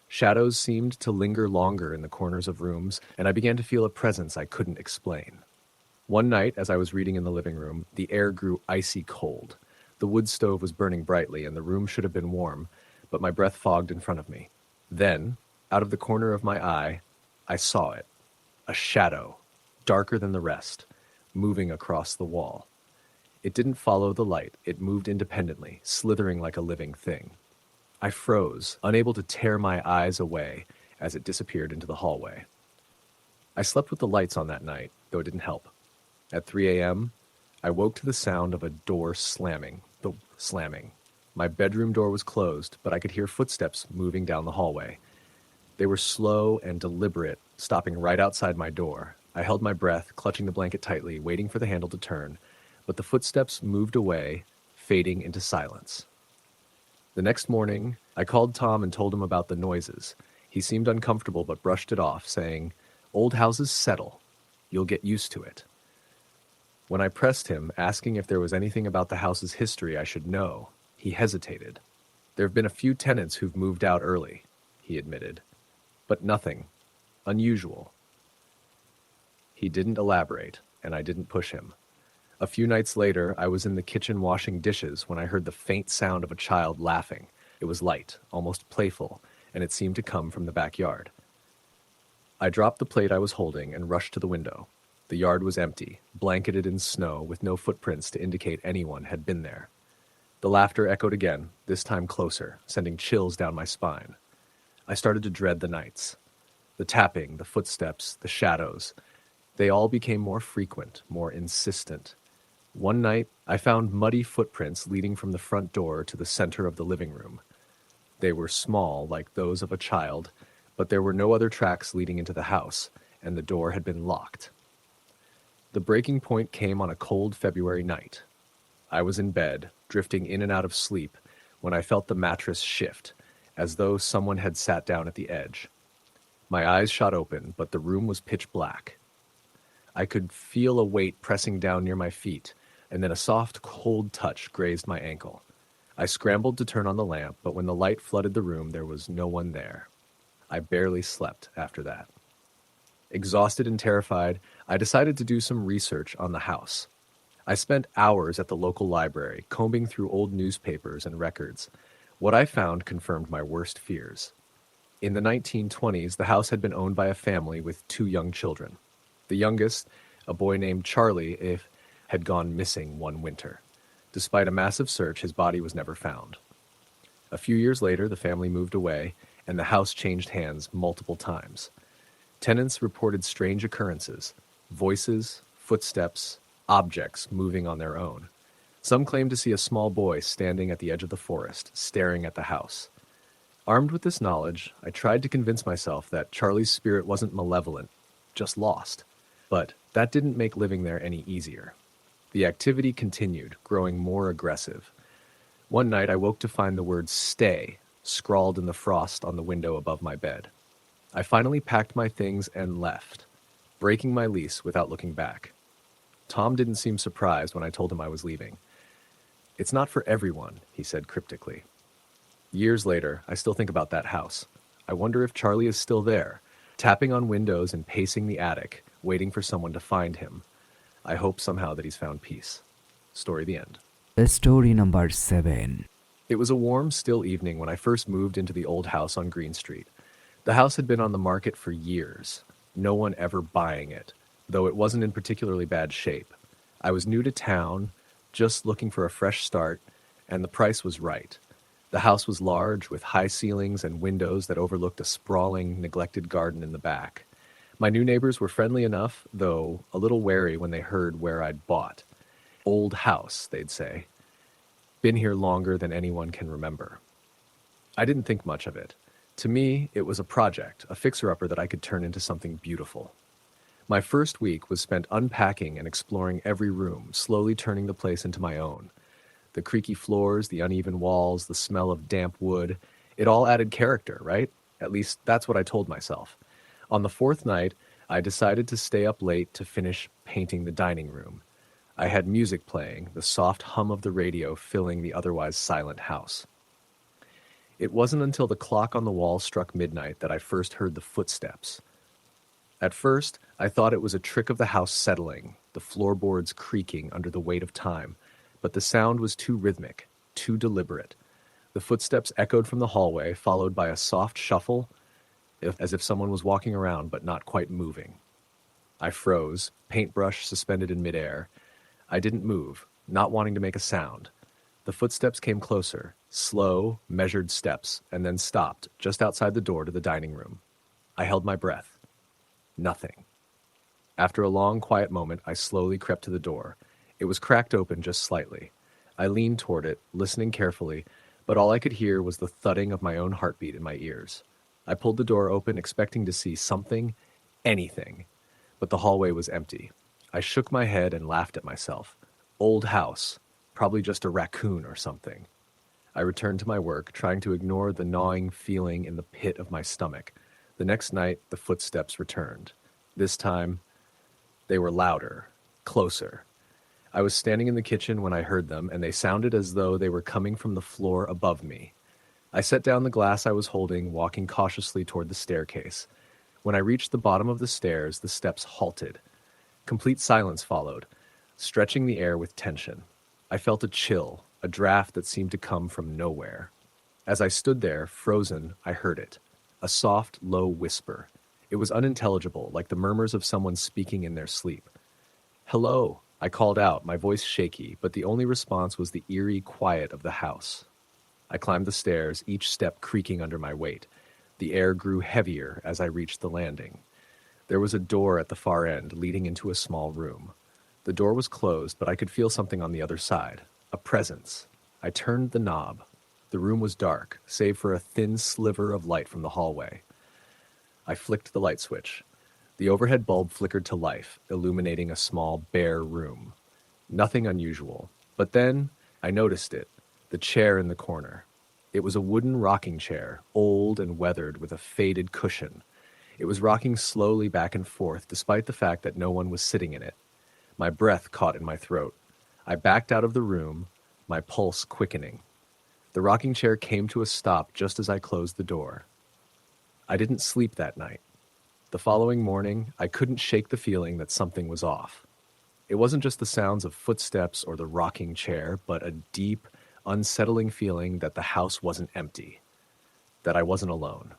Shadows seemed to linger longer in the corners of rooms, and I began to feel a presence I couldn't explain. One night, as I was reading in the living room, the air grew icy cold. The wood stove was burning brightly, and the room should have been warm, but my breath fogged in front of me. Then, out of the corner of my eye, I saw it. A shadow, darker than the rest, moving across the wall. It didn't follow the light. It moved independently, slithering like a living thing. I froze, unable to tear my eyes away as it disappeared into the hallway. I slept with the lights on that night, though it didn't help. At 3 a.m., I woke to the sound of a door slamming. My bedroom door was closed, but I could hear footsteps moving down the hallway. They were slow and deliberate, stopping right outside my door. I held my breath, clutching the blanket tightly, waiting for the handle to turn, but the footsteps moved away, fading into silence. The next morning, I called Tom and told him about the noises. He seemed uncomfortable but brushed it off, saying, "Old houses settle. You'll get used to it." When I pressed him, asking if there was anything about the house's history I should know, he hesitated. "There have been a few tenants who've moved out early," he admitted, "but nothing unusual." He didn't elaborate, and I didn't push him. A few nights later, I was in the kitchen washing dishes when I heard the faint sound of a child laughing. It was light, almost playful, and it seemed to come from the backyard. I dropped the plate I was holding and rushed to the window. The yard was empty, blanketed in snow, with no footprints to indicate anyone had been there. The laughter echoed again, this time closer, sending chills down my spine. I started to dread the nights. The tapping, the footsteps, the shadows, they all became more frequent, more insistent. One night, I found muddy footprints leading from the front door to the center of the living room. They were small, like those of a child, but there were no other tracks leading into the house, and the door had been locked. The breaking point came on a cold February night. I was in bed, drifting in and out of sleep, when I felt the mattress shift, as though someone had sat down at the edge. My eyes shot open, but the room was pitch black. I could feel a weight pressing down near my feet, and then a soft, cold touch grazed my ankle. I scrambled to turn on the lamp, but when the light flooded the room, there was no one there. I barely slept after that. Exhausted and terrified, I decided to do some research on the house. I spent hours at the local library, combing through old newspapers and records. What I found confirmed my worst fears. In the 1920s, the house had been owned by a family with 2 young children. The youngest, a boy named Charlie, had gone missing one winter. Despite a massive search, his body was never found. A few years later, the family moved away, and the house changed hands multiple times. Tenants reported strange occurrences, voices, footsteps, objects moving on their own. Some claimed to see a small boy standing at the edge of the forest, staring at the house. Armed with this knowledge, I tried to convince myself that Charlie's spirit wasn't malevolent, just lost. But that didn't make living there any easier. The activity continued, growing more aggressive. One night I woke to find the word "stay" scrawled in the frost on the window above my bed. I finally packed my things and left, breaking my lease without looking back. Tom didn't seem surprised when I told him I was leaving. "It's not for everyone," he said cryptically. Years later, I still think about that house. I wonder if Charlie is still there, tapping on windows and pacing the attic, waiting for someone to find him. I hope somehow that he's found peace. Story the end. Story number 7. It was a warm, still evening when I first moved into the old house on Green Street. The house had been on the market for years, no one ever buying it, though it wasn't in particularly bad shape. I was new to town, just looking for a fresh start, and the price was right. The house was large, with high ceilings and windows that overlooked a sprawling, neglected garden in the back. My new neighbors were friendly enough, though a little wary when they heard where I'd bought. "Old house," they'd say. "Been here longer than anyone can remember." I didn't think much of it. To me, it was a project, a fixer-upper that I could turn into something beautiful. My first week was spent unpacking and exploring every room, slowly turning the place into my own. The creaky floors, the uneven walls, the smell of damp wood, it all added character, right? At least that's what I told myself. On the 4th night, I decided to stay up late to finish painting the dining room. I had music playing, the soft hum of the radio filling the otherwise silent house. It wasn't until the clock on the wall struck midnight that I first heard the footsteps. At first, I thought it was a trick of the house settling, the floorboards creaking under the weight of time, but the sound was too rhythmic, too deliberate. The footsteps echoed from the hallway, followed by a soft shuffle, as if someone was walking around but not quite moving. I froze, paintbrush suspended in midair. I didn't move, not wanting to make a sound. The footsteps came closer, slow, measured steps, and then stopped just outside the door to the dining room. I held my breath. Nothing. After a long, quiet moment, I slowly crept to the door. It was cracked open just slightly. I leaned toward it, listening carefully, but all I could hear was the thudding of my own heartbeat in my ears. I pulled the door open, expecting to see something, anything, but the hallway was empty. I shook my head and laughed at myself. Old house, probably just a raccoon or something. I returned to my work, trying to ignore the gnawing feeling in the pit of my stomach. The next night, the footsteps returned. This time, they were louder, closer. I was standing in the kitchen when I heard them, and they sounded as though they were coming from the floor above me. I set down the glass I was holding, walking cautiously toward the staircase. When I reached the bottom of the stairs, the steps halted. Complete silence followed, stretching the air with tension. I felt a chill, a draft that seemed to come from nowhere. As I stood there, frozen, I heard it. A soft, low whisper. It was unintelligible, like the murmurs of someone speaking in their sleep. "Hello," I called out, my voice shaky, but the only response was the eerie quiet of the house. I climbed the stairs, each step creaking under my weight. The air grew heavier as I reached the landing. There was a door at the far end, leading into a small room. The door was closed, but I could feel something on the other side. A presence. I turned the knob. The room was dark, save for a thin sliver of light from the hallway. I flicked the light switch. The overhead bulb flickered to life, illuminating a small, bare room. Nothing unusual. But then I noticed it, the chair in the corner. It was a wooden rocking chair, old and weathered with a faded cushion. It was rocking slowly back and forth, despite the fact that no one was sitting in it. My breath caught in my throat. I backed out of the room, my pulse quickening. The rocking chair came to a stop just as I closed the door. I didn't sleep that night. The following morning, I couldn't shake the feeling that something was off. It wasn't just the sounds of footsteps or the rocking chair, but a deep, unsettling feeling that the house wasn't empty, that I wasn't alone.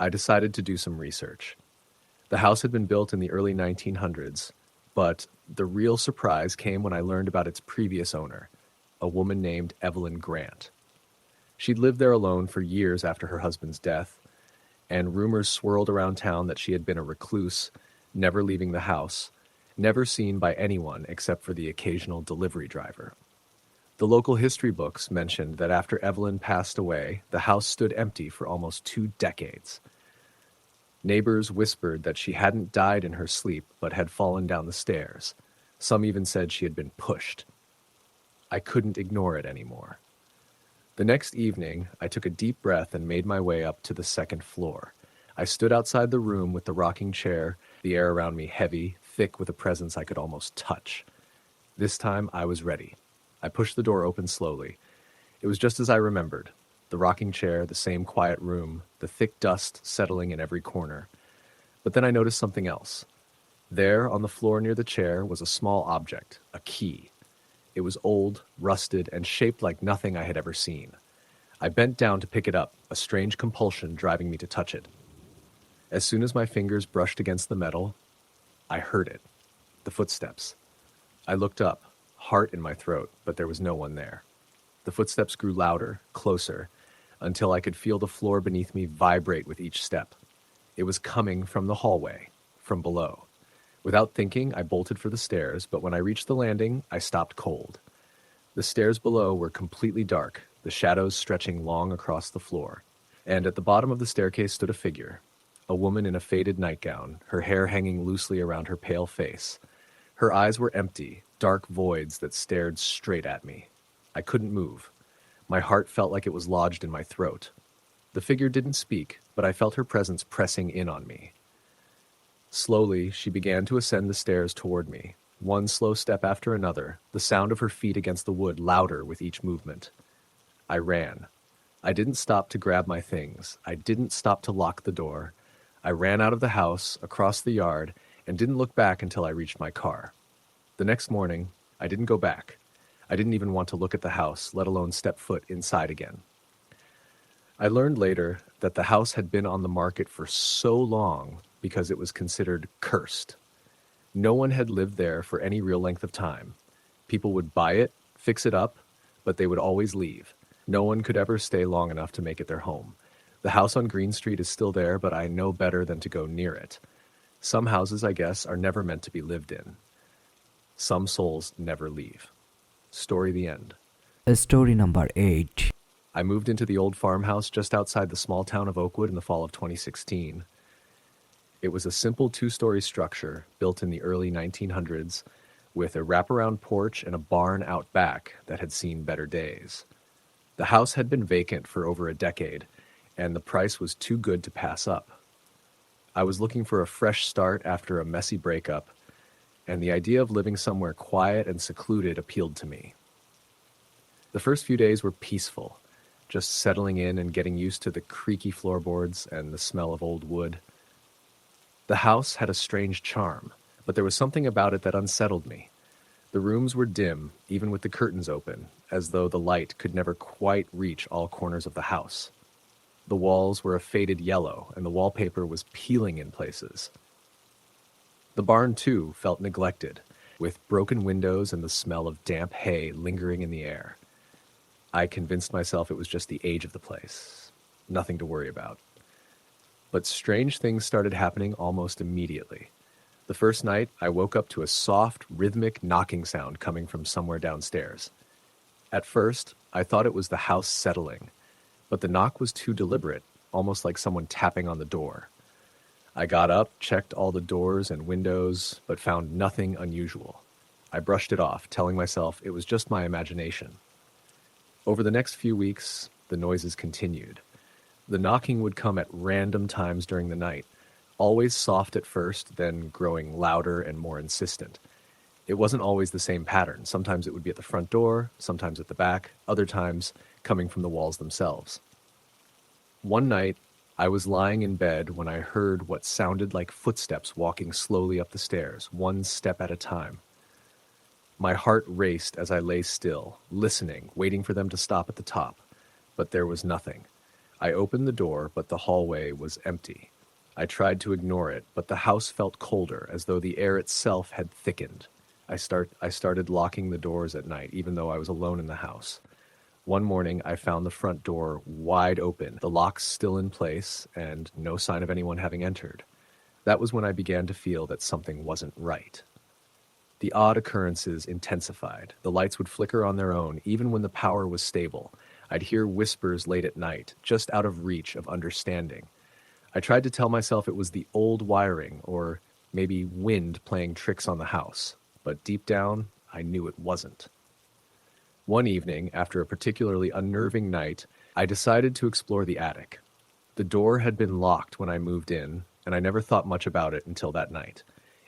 I decided to do some research. The house had been built in the early 1900s, but the real surprise came when I learned about its previous owner, a woman named Evelyn Grant. She'd lived there alone for years after her husband's death, and rumors swirled around town that she had been a recluse, never leaving the house, never seen by anyone except for the occasional delivery driver. The local history books mentioned that after Evelyn passed away, the house stood empty for almost 2 decades. Neighbors whispered that she hadn't died in her sleep, but had fallen down the stairs. Some even said she had been pushed. I couldn't ignore it anymore. The next evening, I took a deep breath and made my way up to the second floor. I stood outside the room with the rocking chair, the air around me heavy, thick with a presence I could almost touch. This time, I was ready. I pushed the door open slowly. It was just as I remembered. The rocking chair, the same quiet room, the thick dust settling in every corner. But then I noticed something else. There, on the floor near the chair, was a small object, a key. It was old, rusted, and shaped like nothing I had ever seen. I bent down to pick it up, a strange compulsion driving me to touch it. As soon as my fingers brushed against the metal, I heard it. The footsteps. I looked up, heart in my throat, but there was no one there. The footsteps grew louder, closer, until I could feel the floor beneath me vibrate with each step. It was coming from the hallway, from below. Without thinking, I bolted for the stairs, but when I reached the landing, I stopped cold. The stairs below were completely dark, the shadows stretching long across the floor. And at the bottom of the staircase stood a figure, a woman in a faded nightgown, her hair hanging loosely around her pale face. Her eyes were empty, dark voids that stared straight at me. I couldn't move. My heart felt like it was lodged in my throat. The figure didn't speak, but I felt her presence pressing in on me. Slowly, she began to ascend the stairs toward me, one slow step after another, the sound of her feet against the wood louder with each movement. I ran. I didn't stop to grab my things. I didn't stop to lock the door. I ran out of the house, across the yard, and didn't look back until I reached my car. The next morning, I didn't go back. I didn't even want to look at the house, let alone step foot inside again. I learned later that the house had been on the market for so long because it was considered cursed. No one had lived there for any real length of time. People would buy it, fix it up, but they would always leave. No one could ever stay long enough to make it their home. The house on Green Street is still there, but I know better than to go near it. Some houses, I guess, are never meant to be lived in. Some souls never leave. Story the end. Story number 8. I moved into the old farmhouse just outside the small town of Oakwood in the fall of 2016. It was a simple 2-story structure built in the early 1900s with a wraparound porch and a barn out back that had seen better days. The house had been vacant for over a decade, and the price was too good to pass up. I was looking for a fresh start after a messy breakup, and the idea of living somewhere quiet and secluded appealed to me. The first few days were peaceful, just settling in and getting used to the creaky floorboards and the smell of old wood. The house had a strange charm, but there was something about it that unsettled me. The rooms were dim, even with the curtains open, as though the light could never quite reach all corners of the house. The walls were a faded yellow, and the wallpaper was peeling in places. The barn, too, felt neglected, with broken windows and the smell of damp hay lingering in the air. I convinced myself it was just the age of the place. Nothing to worry about. But strange things started happening almost immediately. The first night, I woke up to a soft, rhythmic knocking sound coming from somewhere downstairs. At first, I thought it was the house settling, but the knock was too deliberate, almost like someone tapping on the door. I got up, checked all the doors and windows, but found nothing unusual. I brushed it off, telling myself it was just my imagination. Over the next few weeks, the noises continued. The knocking would come at random times during the night, always soft at first, then growing louder and more insistent. It wasn't always the same pattern. Sometimes it would be at the front door, sometimes at the back, other times coming from the walls themselves. One night, I was lying in bed when I heard what sounded like footsteps walking slowly up the stairs, one step at a time. My heart raced as I lay still, listening, waiting for them to stop at the top, but there was nothing. I opened the door, but the hallway was empty. I tried to ignore it, but the house felt colder, as though the air itself had thickened. I started locking the doors at night, even though I was alone in the house. One morning, I found the front door wide open, the locks still in place, and no sign of anyone having entered. That was when I began to feel that something wasn't right. The odd occurrences intensified. The lights would flicker on their own, even when the power was stable. I'd hear whispers late at night, just out of reach of understanding. I tried to tell myself it was the old wiring, or maybe wind playing tricks on the house, but deep down, I knew it wasn't. One evening, after a particularly unnerving night, I decided to explore the attic. The door had been locked when I moved in, and I never thought much about it until that night.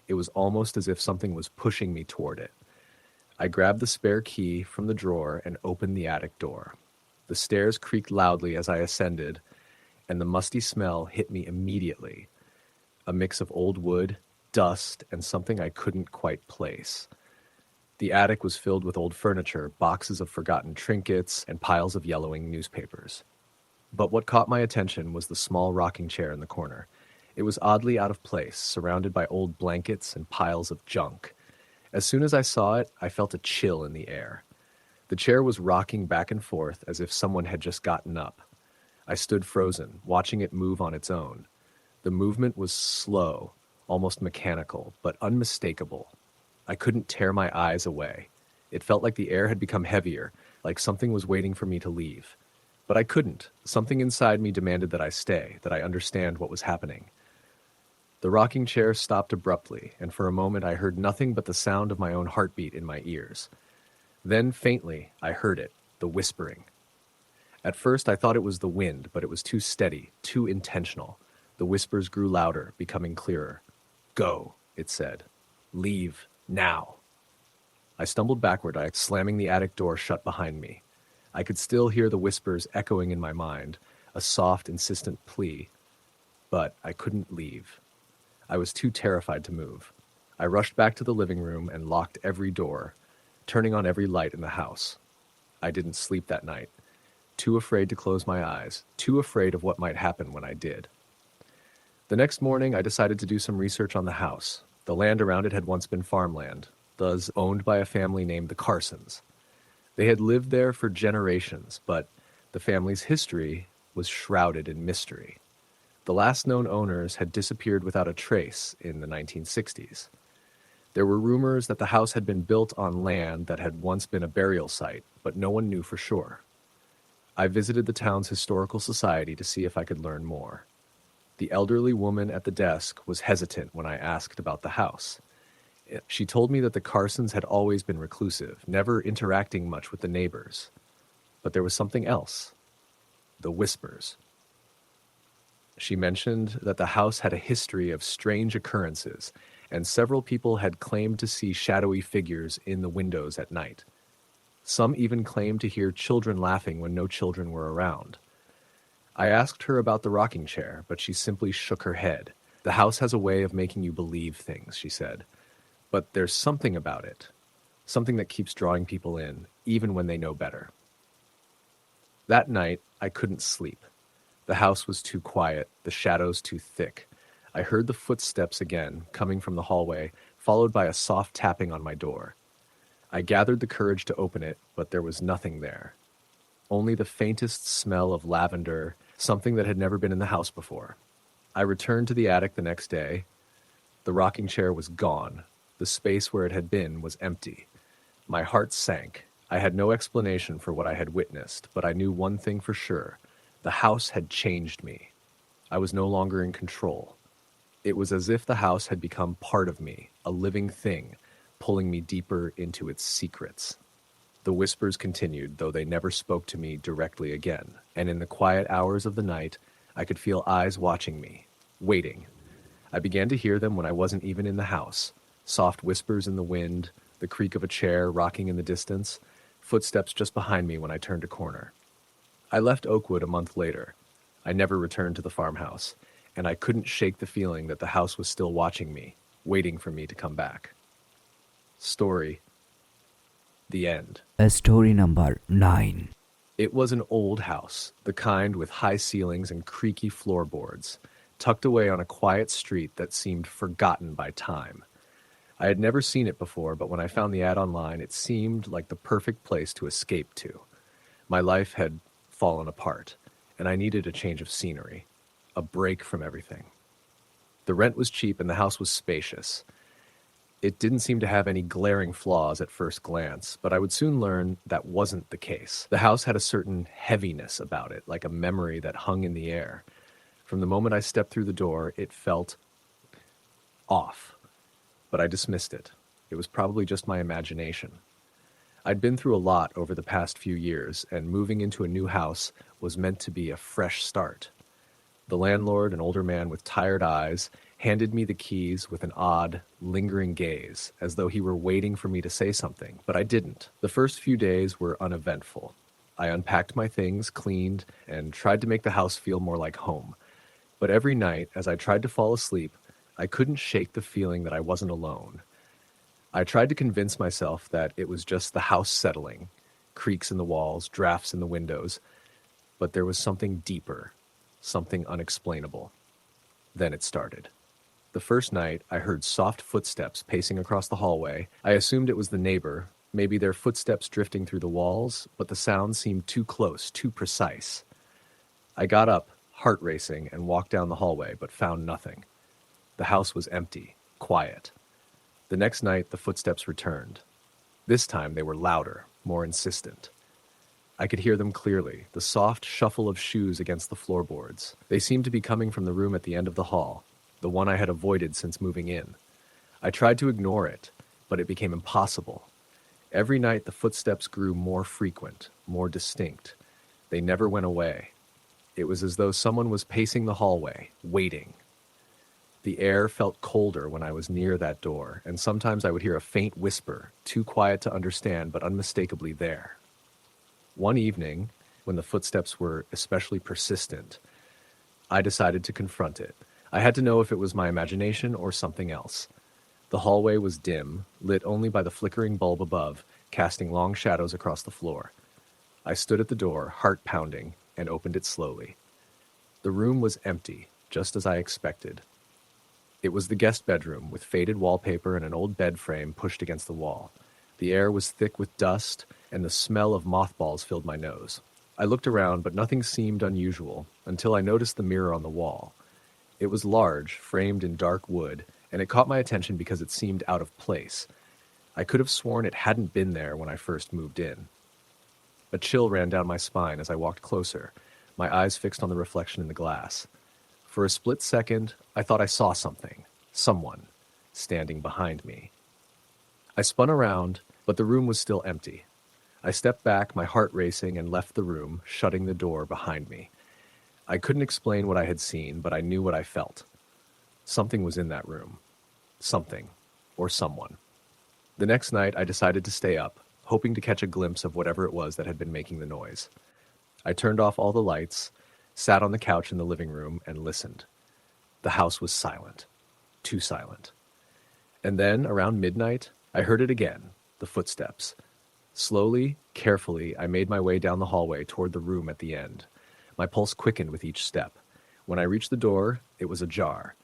It was almost as if something was pushing me toward it. I grabbed the spare key from the drawer and opened the attic door. The stairs creaked loudly as I ascended, and the musty smell hit me immediately. A mix of old wood, dust, and something I couldn't quite place. The attic was filled with old furniture, boxes of forgotten trinkets, and piles of yellowing newspapers. But what caught my attention was the small rocking chair in the corner. It was oddly out of place, surrounded by old blankets and piles of junk. As soon as I saw it, I felt a chill in the air. The chair was rocking back and forth as if someone had just gotten up. I stood frozen, watching it move on its own. The movement was slow, almost mechanical, but unmistakable. I couldn't tear my eyes away. It felt like the air had become heavier, like something was waiting for me to leave. But I couldn't. Something inside me demanded that I stay, that I understand what was happening. The rocking chair stopped abruptly, and for a moment I heard nothing but the sound of my own heartbeat in my ears. Then, faintly, I heard it, the whispering. At first I thought it was the wind, but it was too steady, too intentional. The whispers grew louder, becoming clearer. "Go," it said. "Leave, now." I stumbled backward, slamming the attic door shut behind me. I could still hear the whispers echoing in my mind, a soft, insistent plea. But I couldn't leave. I was too terrified to move. I rushed back to the living room and locked every door, turning on every light in the house. I didn't sleep that night, too afraid to close my eyes, too afraid of what might happen when I did. The next morning, I decided to do some research on the house. The land around it had once been farmland. thus owned by a family named the Carsons. They had lived there for generations, but the family's history was shrouded in mystery. The last known owners had disappeared without a trace in the 1960s. There were rumors that the house had been built on land that had once been a burial site, but no one knew for sure. I visited the town's historical society to see if I could learn more. The elderly woman at the desk was hesitant when I asked about the house. She told me that the Carsons had always been reclusive, never interacting much with the neighbors. But there was something else. The whispers. She mentioned that the house had a history of strange occurrences, and several people had claimed to see shadowy figures in the windows at night. Some even claimed to hear children laughing when no children were around. I asked her about the rocking chair, but she simply shook her head. The house has a way of making you believe things, she said. But there's something about it. Something that keeps drawing people in, even when they know better. That night, I couldn't sleep. The house was too quiet, the shadows too thick. I heard the footsteps again, coming from the hallway, followed by a soft tapping on my door. I gathered the courage to open it, but there was nothing there. Only the faintest smell of lavender, something that had never been in the house before. I returned to the attic the next day. The rocking chair was gone. The space where it had been was empty. My heart sank. I had no explanation for what I had witnessed, but I knew one thing for sure. The house had changed me. I was no longer in control. It was as if the house had become part of me, a living thing, pulling me deeper into its secrets. The whispers continued, though they never spoke to me directly again, and in the quiet hours of the night, I could feel eyes watching me, waiting. I began to hear them when I wasn't even in the house. Soft whispers in the wind, the creak of a chair rocking in the distance, footsteps just behind me when I turned a corner. I left Oakwood a month later. I never returned to the farmhouse, and I couldn't shake the feeling that the house was still watching me, waiting for me to come back. Story. The end. Story number 9. It was an old house, the kind with high ceilings and creaky floorboards, tucked away on a quiet street that seemed forgotten by time. I had never seen it before, but when I found the ad online, it seemed like the perfect place to escape to. My life had fallen apart, and I needed a change of scenery, a break from everything. The rent was cheap and the house was spacious. It didn't seem to have any glaring flaws at first glance, but I would soon learn that wasn't the case. The house had a certain heaviness about it, like a memory that hung in the air. From the moment I stepped through the door, it felt off. But I dismissed it. It was probably just my imagination. I'd been through a lot over the past few years, and moving into a new house was meant to be a fresh start. The landlord, an older man with tired eyes, handed me the keys with an odd, lingering gaze, as though he were waiting for me to say something, but I didn't. The first few days were uneventful. I unpacked my things, cleaned, and tried to make the house feel more like home. But every night, as I tried to fall asleep, I couldn't shake the feeling that I wasn't alone. I tried to convince myself that it was just the house settling, creaks in the walls, drafts in the windows, but there was something deeper, something unexplainable. Then it started. The first night, I heard soft footsteps pacing across the hallway. I assumed it was the neighbor, maybe their footsteps drifting through the walls, but the sound seemed too close, too precise. I got up, heart racing, and walked down the hallway, but found nothing. The house was empty, quiet. The next night, the footsteps returned. This time, they were louder, more insistent. I could hear them clearly, the soft shuffle of shoes against the floorboards. They seemed to be coming from the room at the end of the hall, the one I had avoided since moving in. I tried to ignore it, but it became impossible. Every night, the footsteps grew more frequent, more distinct. They never went away. It was as though someone was pacing the hallway, waiting. The air felt colder when I was near that door, and sometimes I would hear a faint whisper, too quiet to understand but unmistakably there. One evening, when the footsteps were especially persistent, I decided to confront it. I had to know if it was my imagination or something else. The hallway was dim, lit only by the flickering bulb above, casting long shadows across the floor. I stood at the door, heart pounding, and opened it slowly. The room was empty, just as I expected. It was the guest bedroom, with faded wallpaper and an old bed frame pushed against the wall. The air was thick with dust, and the smell of mothballs filled my nose. I looked around, but nothing seemed unusual until I noticed the mirror on the wall. It was large, framed in dark wood, and it caught my attention because it seemed out of place. I could have sworn it hadn't been there when I first moved in. A chill ran down my spine as I walked closer, my eyes fixed on the reflection in the glass. For a split second, I thought I saw something, someone, standing behind me. I spun around, but the room was still empty. I stepped back, my heart racing, and left the room, shutting the door behind me. I couldn't explain what I had seen, but I knew what I felt. Something was in that room. Something, or someone. The next night, I decided to stay up, hoping to catch a glimpse of whatever it was that had been making the noise. I turned off all the lights, sat on the couch in the living room, and listened. The house was silent. Too silent. And then, around midnight, I heard it again, the footsteps. Slowly, carefully, I made my way down the hallway toward the room at the end. My pulse quickened with each step. When I reached the door, it was ajar.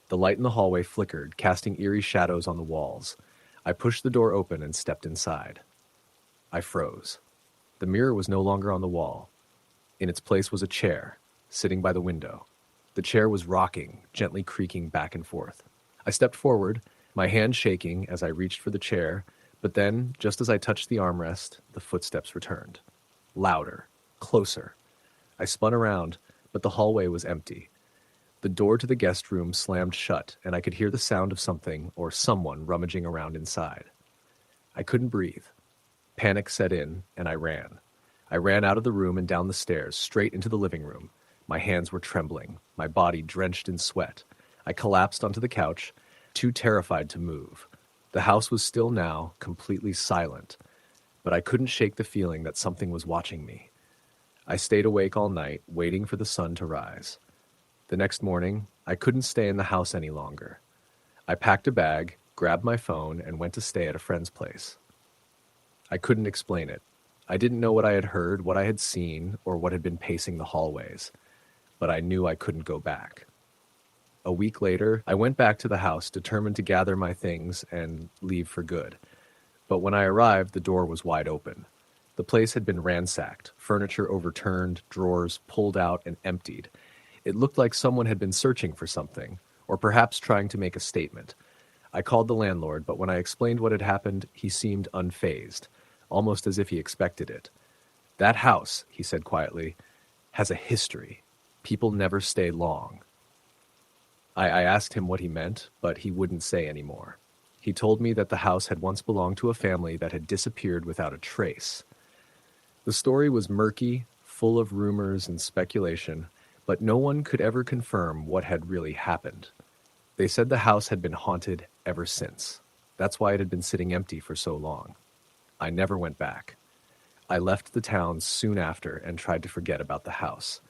The light in the hallway flickered, casting eerie shadows on the walls. I pushed the door open and stepped inside. I froze. The mirror was no longer on the wall. In its place was a chair, sitting by the window. The chair was rocking, gently creaking back and forth. I stepped forward, my hand shaking as I reached for the chair, but then, just as I touched the armrest, the footsteps returned. Louder, closer. I spun around, but the hallway was empty. The door to the guest room slammed shut, and I could hear the sound of something or someone rummaging around inside. I couldn't breathe. Panic set in, and I ran. I ran out of the room and down the stairs, straight into the living room. My hands were trembling, my body drenched in sweat. I collapsed onto the couch, too terrified to move. The house was still now, completely silent, but I couldn't shake the feeling that something was watching me. I stayed awake all night, waiting for the sun to rise. The next morning, I couldn't stay in the house any longer. I packed a bag, grabbed my phone, and went to stay at a friend's place. I couldn't explain it. I didn't know what I had heard, what I had seen, or what had been pacing the hallways, but I knew I couldn't go back. A week later, I went back to the house, determined to gather my things and leave for good. But when I arrived, the door was wide open. The place had been ransacked, furniture overturned, drawers pulled out and emptied. It looked like someone had been searching for something, or perhaps trying to make a statement. I called the landlord, but when I explained what had happened, he seemed unfazed, almost as if he expected it. "That house," he said quietly, "has a history. People never stay long." I asked him what he meant, but he wouldn't say any more. He told me that the house had once belonged to a family that had disappeared without a trace. The story was murky, full of rumors and speculation, but no one could ever confirm what had really happened. They said the house had been haunted ever since. That's why it had been sitting empty for so long. I never went back. I left the town soon after and tried to forget about the house.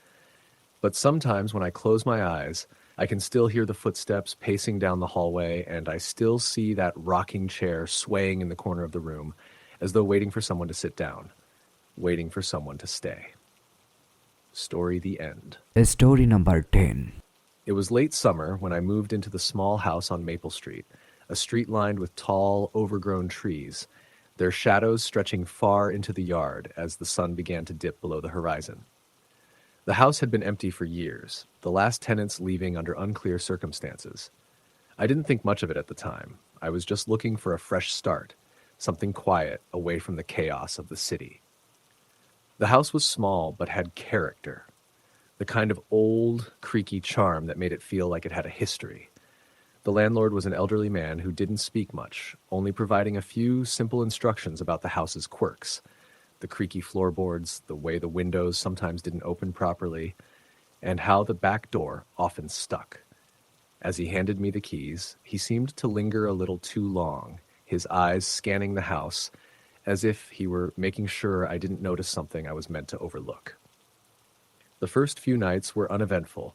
But sometimes when I close my eyes, I can still hear the footsteps pacing down the hallway, and I still see that rocking chair swaying in the corner of the room, as though waiting for someone to sit down, waiting for someone to stay. Story the end. Story number 10. It was late summer when I moved into the small house on Maple Street, a street lined with tall, overgrown trees, their shadows stretching far into the yard as the sun began to dip below the horizon. The house had been empty for years, the last tenants leaving under unclear circumstances. I didn't think much of it at the time. I was just looking for a fresh start, something quiet away from the chaos of the city. The house was small but had character, the kind of old, creaky charm that made it feel like it had a history. The landlord was an elderly man who didn't speak much, only providing a few simple instructions about the house's quirks. The creaky floorboards, the way the windows sometimes didn't open properly, and how the back door often stuck. As he handed me the keys, he seemed to linger a little too long, his eyes scanning the house, as if he were making sure I didn't notice something I was meant to overlook. The first few nights were uneventful.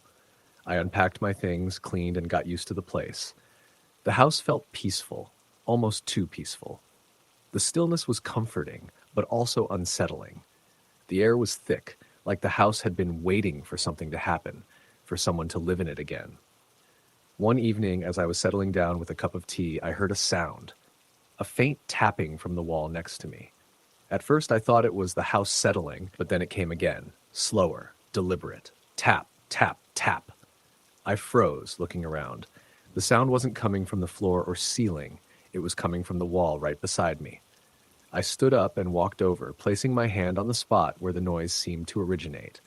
I unpacked my things, cleaned, and got used to the place. The house felt peaceful, almost too peaceful. The stillness was comforting, but also unsettling. The air was thick, like the house had been waiting for something to happen, for someone to live in it again. One evening, as I was settling down with a cup of tea, I heard a sound, a faint tapping from the wall next to me. At first, I thought it was the house settling, but then it came again, slower, deliberate. Tap, tap, tap. I froze, looking around. The sound wasn't coming from the floor or ceiling. It was coming from the wall right beside me. I stood up and walked over, placing my hand on the spot where the noise seemed to originate.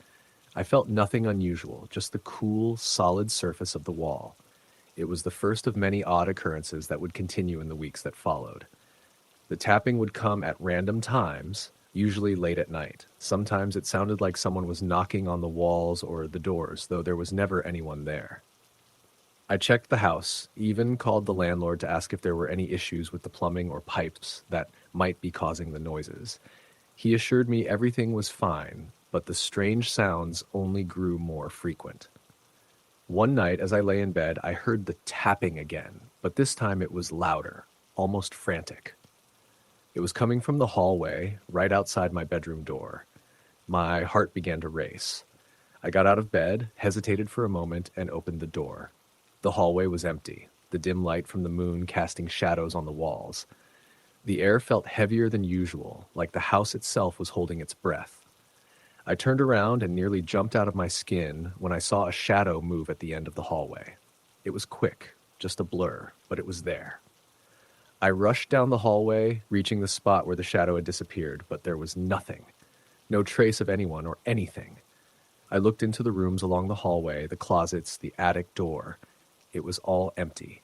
I felt nothing unusual, just the cool, solid surface of the wall. It was the first of many odd occurrences that would continue in the weeks that followed. The tapping would come at random times, usually late at night. Sometimes it sounded like someone was knocking on the walls or the doors, though there was never anyone there. I checked the house, even called the landlord to ask if there were any issues with the plumbing or pipes that might be causing the noises. He assured me everything was fine, but the strange sounds only grew more frequent. One night, as I lay in bed, I heard the tapping again, but this time it was louder, almost frantic. It was coming from the hallway, right outside my bedroom door. My heart began to race. I got out of bed, hesitated for a moment, and opened the door. The hallway was empty, the dim light from the moon casting shadows on the walls. The air felt heavier than usual, like the house itself was holding its breath. I turned around and nearly jumped out of my skin when I saw a shadow move at the end of the hallway. It was quick, just a blur, but it was there. I rushed down the hallway, reaching the spot where the shadow had disappeared, but there was nothing. No trace of anyone or anything. I looked into the rooms along the hallway, the closets, the attic door. It was all empty.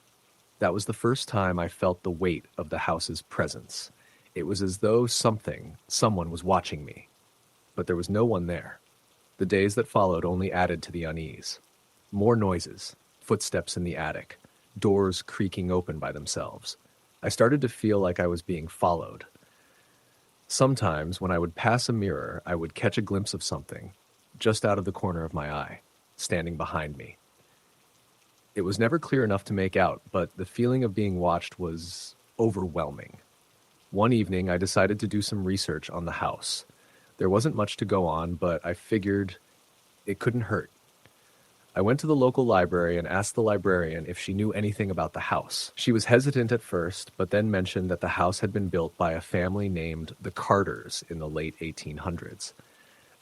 That was the first time I felt the weight of the house's presence. It was as though someone was watching me. But there was no one there. The days that followed only added to the unease. More noises, footsteps in the attic, doors creaking open by themselves. I started to feel like I was being followed. Sometimes, when I would pass a mirror, I would catch a glimpse of something, just out of the corner of my eye, standing behind me. It was never clear enough to make out, but the feeling of being watched was overwhelming. One evening, I decided to do some research on the house. There wasn't much to go on, but I figured it couldn't hurt. I went to the local library and asked the librarian if she knew anything about the house. She was hesitant at first, but then mentioned that the house had been built by a family named the Carters in the late 1800s.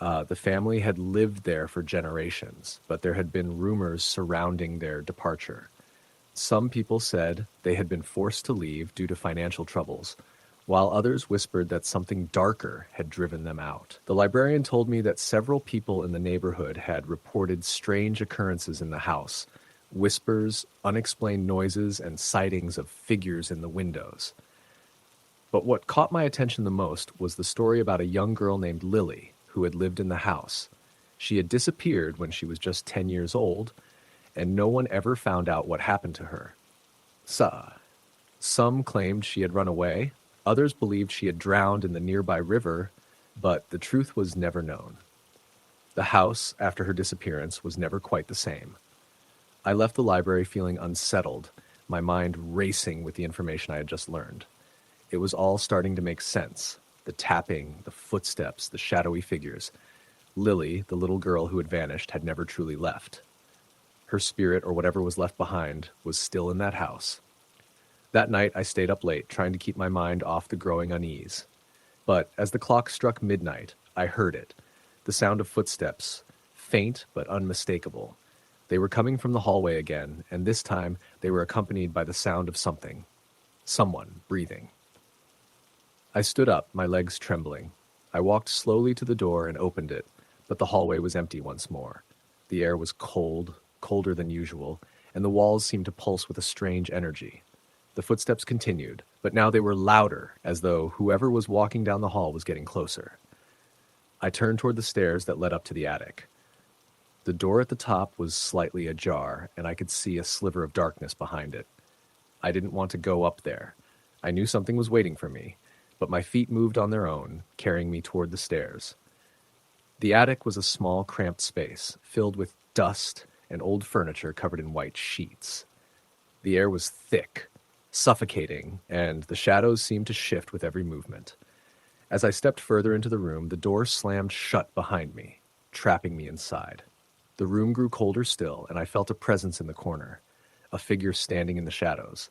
The family had lived there for generations, but there had been rumors surrounding their departure. Some people said they had been forced to leave due to financial troubles, while others whispered that something darker had driven them out. The librarian told me that several people in the neighborhood had reported strange occurrences in the house, whispers, unexplained noises, and sightings of figures in the windows. But what caught my attention the most was the story about a young girl named Lily who had lived in the house. She had disappeared when she was just 10 years old, and no one ever found out what happened to her. Some claimed she had run away. Others believed she had drowned in the nearby river, but the truth was never known. The house, after her disappearance, was never quite the same. I left the library feeling unsettled, my mind racing with the information I had just learned. It was all starting to make sense. The tapping, the footsteps, the shadowy figures. Lily, the little girl who had vanished, had never truly left. Her spirit, or whatever was left behind, was still in that house. That night, I stayed up late, trying to keep my mind off the growing unease. But as the clock struck midnight, I heard it. The sound of footsteps, faint but unmistakable. They were coming from the hallway again, and this time they were accompanied by the sound of someone breathing. I stood up, my legs trembling. I walked slowly to the door and opened it, but the hallway was empty once more. The air was cold, colder than usual, and the walls seemed to pulse with a strange energy. The footsteps continued, but now they were louder, as though whoever was walking down the hall was getting closer. I turned toward the stairs that led up to the attic. The door at the top was slightly ajar, and I could see a sliver of darkness behind it. I didn't want to go up there. I knew something was waiting for me, but my feet moved on their own, carrying me toward the stairs. The attic was a small, cramped space, filled with dust and old furniture covered in white sheets. The air was thick, suffocating, and the shadows seemed to shift with every movement. As I stepped further into the room, the door slammed shut behind me, trapping me inside. The room grew colder still, and I felt a presence in the corner. a figure standing in the shadows.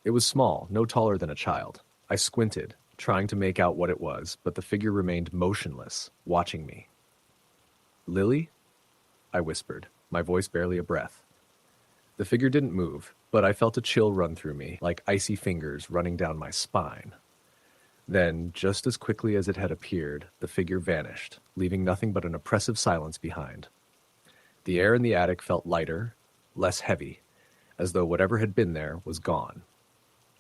It was small, no taller than a child. I squinted, trying to make out what it was, but the figure remained motionless, watching me. "Lily?" I whispered, my voice barely a breath. The figure didn't move, but I felt a chill run through me, like icy fingers running down my spine. Then, just as quickly as it had appeared, the figure vanished, leaving nothing but an oppressive silence behind. The air in the attic felt lighter, less heavy, as though whatever had been there was gone.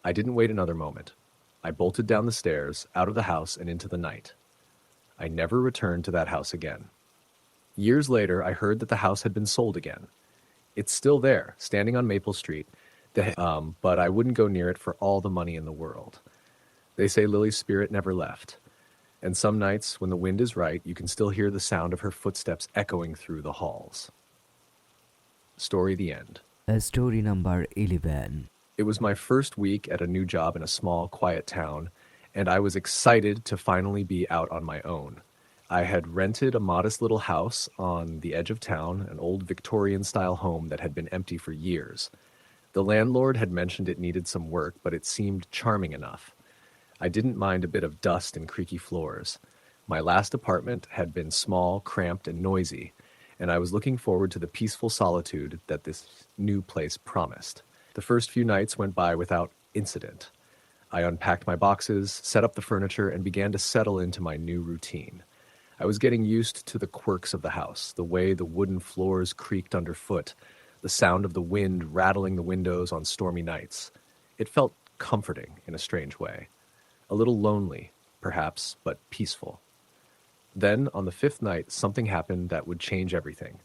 I didn't wait another moment. I bolted down the stairs, out of the house, and into the night. I never returned to that house again. Years later, I heard that the house had been sold again. It's still there, standing on Maple Street, but I wouldn't go near it for all the money in the world. They say Lily's spirit never left, and some nights, when the wind is right, you can still hear the sound of her footsteps echoing through the halls. Story the end. Story number 11. It was my first week at a new job in a small, quiet town, and I was excited to finally be out on my own. I had rented a modest little house on the edge of town, an old Victorian-style home that had been empty for years. The landlord had mentioned it needed some work, but it seemed charming enough. I didn't mind a bit of dust and creaky floors. My last apartment had been small, cramped, and noisy, and I was looking forward to the peaceful solitude that this new place promised. The first few nights went by without incident. I unpacked my boxes, set up the furniture, and began to settle into my new routine. I was getting used to the quirks of the house, the way the wooden floors creaked underfoot, the sound of the wind rattling the windows on stormy nights. It felt comforting in a strange way. A little lonely, perhaps, but peaceful. Then, on the fifth night, something happened that would change everything.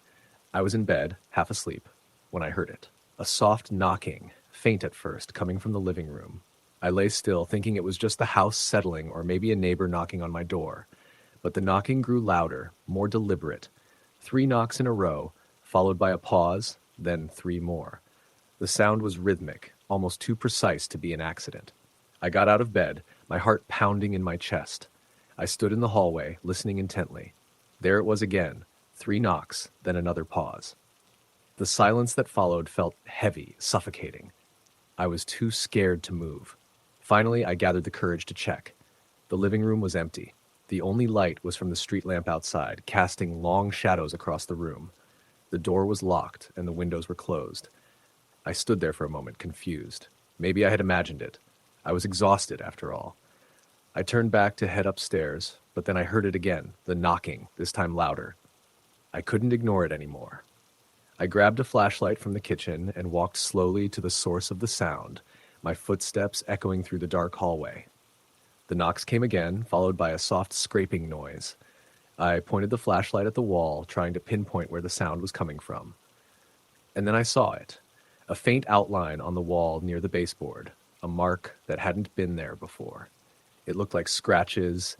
I was in bed, half asleep, when I heard it. A soft knocking, faint at first, coming from the living room. I lay still, thinking it was just the house settling or maybe a neighbor knocking on my door. But the knocking grew louder, more deliberate. 3 knocks in a row, followed by a pause, then 3 more. The sound was rhythmic, almost too precise to be an accident. I got out of bed, my heart pounding in my chest. I stood in the hallway, listening intently. There it was again, 3 knocks, then another pause. The silence that followed felt heavy, suffocating. I was too scared to move. Finally, I gathered the courage to check. The living room was empty. The only light was from the street lamp outside, casting long shadows across the room. The door was locked, and the windows were closed. I stood there for a moment, confused. Maybe I had imagined it. I was exhausted, after all. I turned back to head upstairs, but then I heard it again, the knocking, this time louder. I couldn't ignore it anymore. I grabbed a flashlight from the kitchen and walked slowly to the source of the sound, my footsteps echoing through the dark hallway. The knocks came again, followed by a soft scraping noise. I pointed the flashlight at the wall, trying to pinpoint where the sound was coming from. And then I saw it, a faint outline on the wall near the baseboard, a mark that hadn't been there before. It looked like scratches,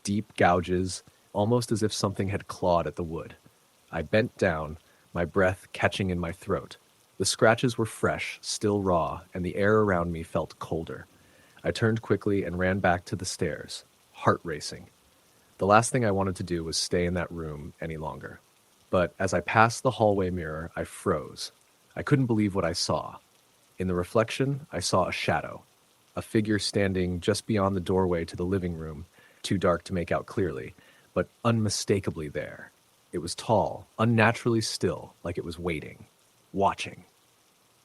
deep gouges, almost as if something had clawed at the wood. I bent down, my breath catching in my throat. The scratches were fresh, still raw, and the air around me felt colder. I turned quickly and ran back to the stairs, heart racing. The last thing I wanted to do was stay in that room any longer. But as I passed the hallway mirror, I froze. I couldn't believe what I saw. In the reflection, I saw a shadow, a figure standing just beyond the doorway to the living room, too dark to make out clearly, but unmistakably there. It was tall, unnaturally still, like it was waiting, watching.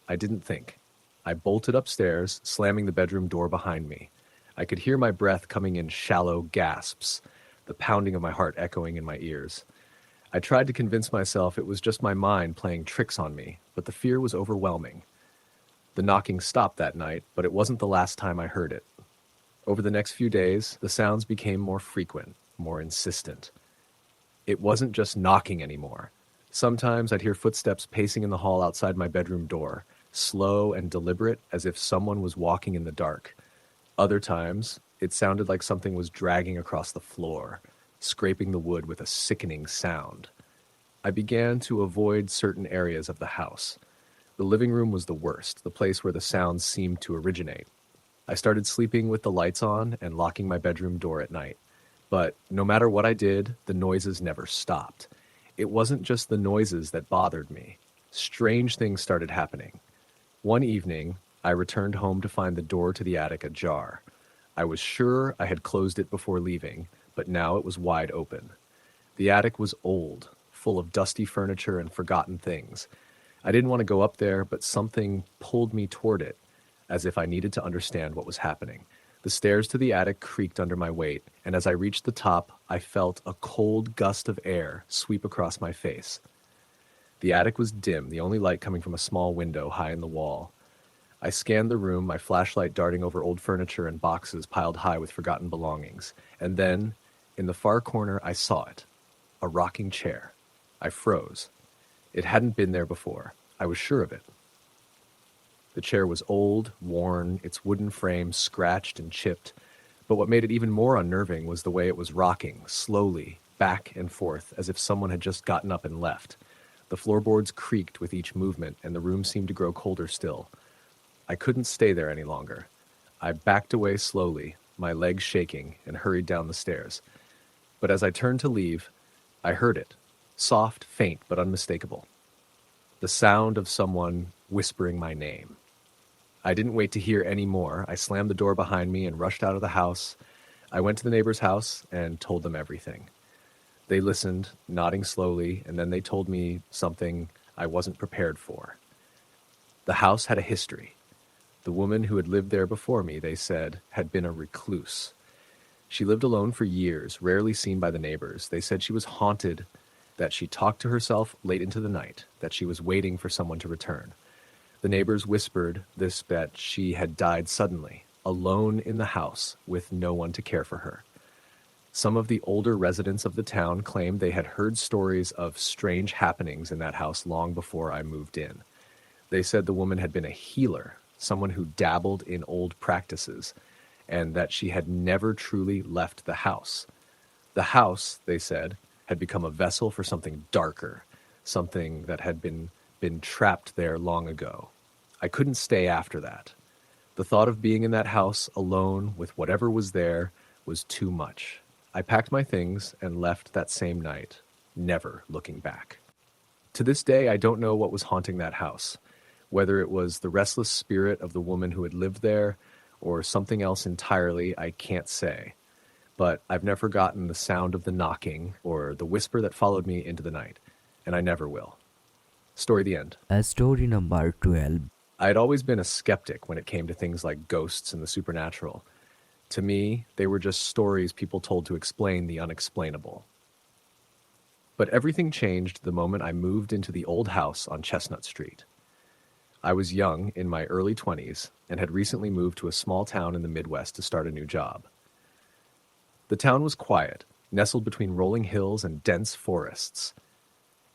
I didn't think. I bolted upstairs, slamming the bedroom door behind me. I could hear my breath coming in shallow gasps, the pounding of my heart echoing in my ears. I tried to convince myself it was just my mind playing tricks on me, but the fear was overwhelming. The knocking stopped that night, but it wasn't the last time I heard it. Over the next few days, the sounds became more frequent, more insistent. It wasn't just knocking anymore. Sometimes I'd hear footsteps pacing in the hall outside my bedroom door, slow and deliberate, as if someone was walking in the dark. Other times, it sounded like something was dragging across the floor, scraping the wood with a sickening sound. I began to avoid certain areas of the house. The living room was the worst, the place where the sounds seemed to originate. I started sleeping with the lights on and locking my bedroom door at night. But no matter what I did, the noises never stopped. It wasn't just the noises that bothered me. Strange things started happening. One evening, I returned home to find the door to the attic ajar. I was sure I had closed it before leaving, but now it was wide open. The attic was old, full of dusty furniture and forgotten things. I didn't want to go up there, but something pulled me toward it, as if I needed to understand what was happening. The stairs to the attic creaked under my weight, and as I reached the top, I felt a cold gust of air sweep across my face. The attic was dim, the only light coming from a small window high in the wall. I scanned the room, my flashlight darting over old furniture and boxes piled high with forgotten belongings. And then, in the far corner, I saw it. A rocking chair. I froze. It hadn't been there before. I was sure of it. The chair was old, worn, its wooden frame scratched and chipped, but what made it even more unnerving was the way it was rocking, slowly, back and forth, as if someone had just gotten up and left. The floorboards creaked with each movement, and the room seemed to grow colder still. I couldn't stay there any longer. I backed away slowly, my legs shaking, and hurried down the stairs. But as I turned to leave, I heard it, soft, faint, but unmistakable. The sound of someone whispering my name. I didn't wait to hear any more. I slammed the door behind me and rushed out of the house. I went to the neighbor's house and told them everything. They listened, nodding slowly, and then they told me something I wasn't prepared for. The house had a history. The woman who had lived there before me, they said, had been a recluse. She lived alone for years, rarely seen by the neighbors. They said she was haunted, that she talked to herself late into the night, that she was waiting for someone to return. The neighbors whispered that she had died suddenly, alone in the house, with no one to care for her. Some of the older residents of the town claimed they had heard stories of strange happenings in that house long before I moved in. They said the woman had been a healer, someone who dabbled in old practices, and that she had never truly left the house. The house, they said, had become a vessel for something darker, something that had been trapped there long ago. I couldn't stay after that. The thought of being in that house alone with whatever was there was too much. I packed my things and left that same night, never looking back. To this day, I don't know what was haunting that house, whether it was the restless spirit of the woman who had lived there or something else entirely. I can't say. But I've never forgotten the sound of the knocking or the whisper that followed me into the night, and I never will. Story the end. Story number 12. I had always been a skeptic when it came to things like ghosts and the supernatural. To me, they were just stories people told to explain the unexplainable. But everything changed the moment I moved into the old house on Chestnut Street. I was young, in my early 20s, and had recently moved to a small town in the Midwest to start a new job. The town was quiet, nestled between rolling hills and dense forests.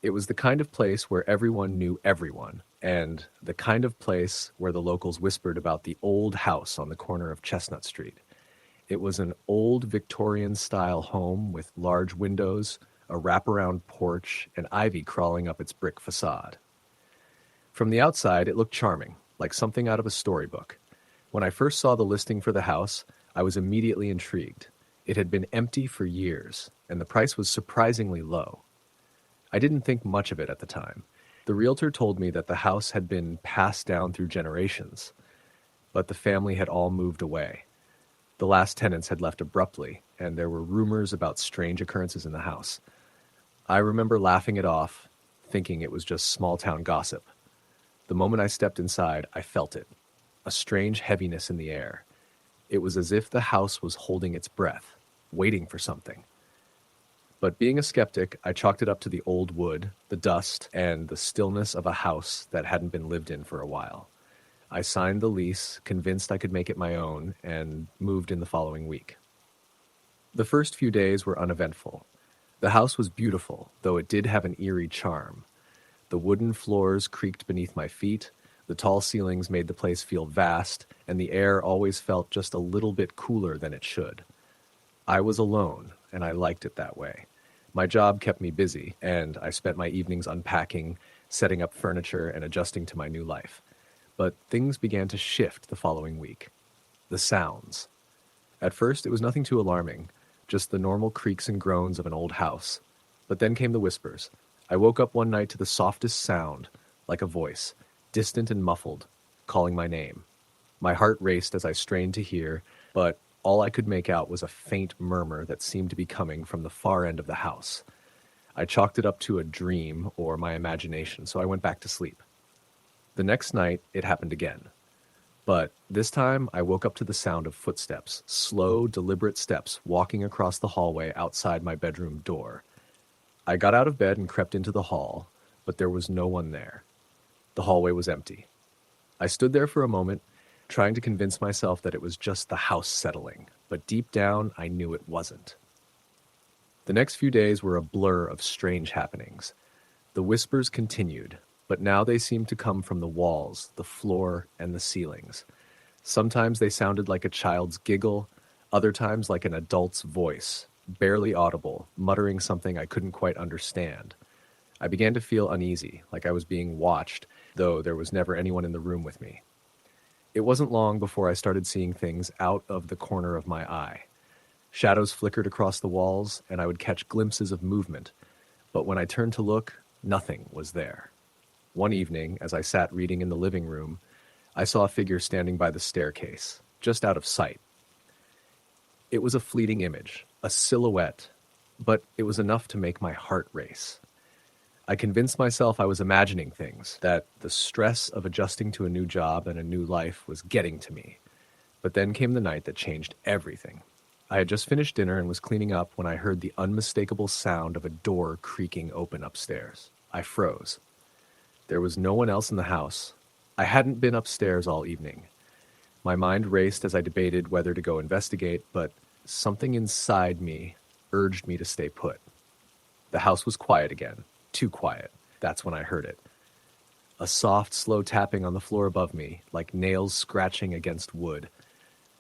It was the kind of place where everyone knew everyone, and the kind of place where the locals whispered about the old house on the corner of Chestnut Street. It was an old Victorian-style home with large windows, a wraparound porch, and ivy crawling up its brick facade. From the outside, it looked charming, like something out of a storybook. When I first saw the listing for the house, I was immediately intrigued. It had been empty for years, and the price was surprisingly low. I didn't think much of it at the time. The realtor told me that the house had been passed down through generations, but the family had all moved away. The last tenants had left abruptly, and there were rumors about strange occurrences in the house. I remember laughing it off, thinking it was just small-town gossip. The moment I stepped inside, I felt it, a strange heaviness in the air. It was as if the house was holding its breath, waiting for something. But being a skeptic, I chalked it up to the old wood, the dust, and the stillness of a house that hadn't been lived in for a while. I signed the lease, convinced I could make it my own, and moved in the following week. The first few days were uneventful. The house was beautiful, though it did have an eerie charm. The wooden floors creaked beneath my feet, the tall ceilings made the place feel vast, and the air always felt just a little bit cooler than it should. I was alone, and I liked it that way. My job kept me busy, and I spent my evenings unpacking, setting up furniture, and adjusting to my new life. But things began to shift the following week. The sounds. At first, it was nothing too alarming, just the normal creaks and groans of an old house. But then came the whispers. I woke up one night to the softest sound, like a voice, distant and muffled. calling my name. My heart raced as I strained to hear, but all I could make out was a faint murmur that seemed to be coming from the far end of the house. I chalked it up to a dream or my imagination, so I went back to sleep. The next night, it happened again. But this time, I woke up to the sound of footsteps, slow, deliberate steps walking across the hallway outside my bedroom door. I got out of bed and crept into the hall, but there was no one there. The hallway was empty. I stood there for a moment, trying to convince myself that it was just the house settling, but deep down, I knew it wasn't. The next few days were a blur of strange happenings. The whispers continued, but now they seemed to come from the walls, the floor, and the ceilings. Sometimes they sounded like a child's giggle, other times like an adult's voice, barely audible, muttering something I couldn't quite understand. I began to feel uneasy, like I was being watched, though there was never anyone in the room with me. It wasn't long before I started seeing things out of the corner of my eye. Shadows flickered across the walls, and I would catch glimpses of movement, but when I turned to look, nothing was there. One evening, as I sat reading in the living room, I saw a figure standing by the staircase, just out of sight. It was a fleeting image, a silhouette, but it was enough to make my heart race. I convinced myself I was imagining things, that the stress of adjusting to a new job and a new life was getting to me. But then came the night that changed everything. I had just finished dinner and was cleaning up when I heard the unmistakable sound of a door creaking open upstairs. I froze. There was no one else in the house. I hadn't been upstairs all evening. My mind raced as I debated whether to go investigate, but something inside me urged me to stay put. The house was quiet again, too quiet. That's when I heard it. A soft, slow tapping on the floor above me, like nails scratching against wood.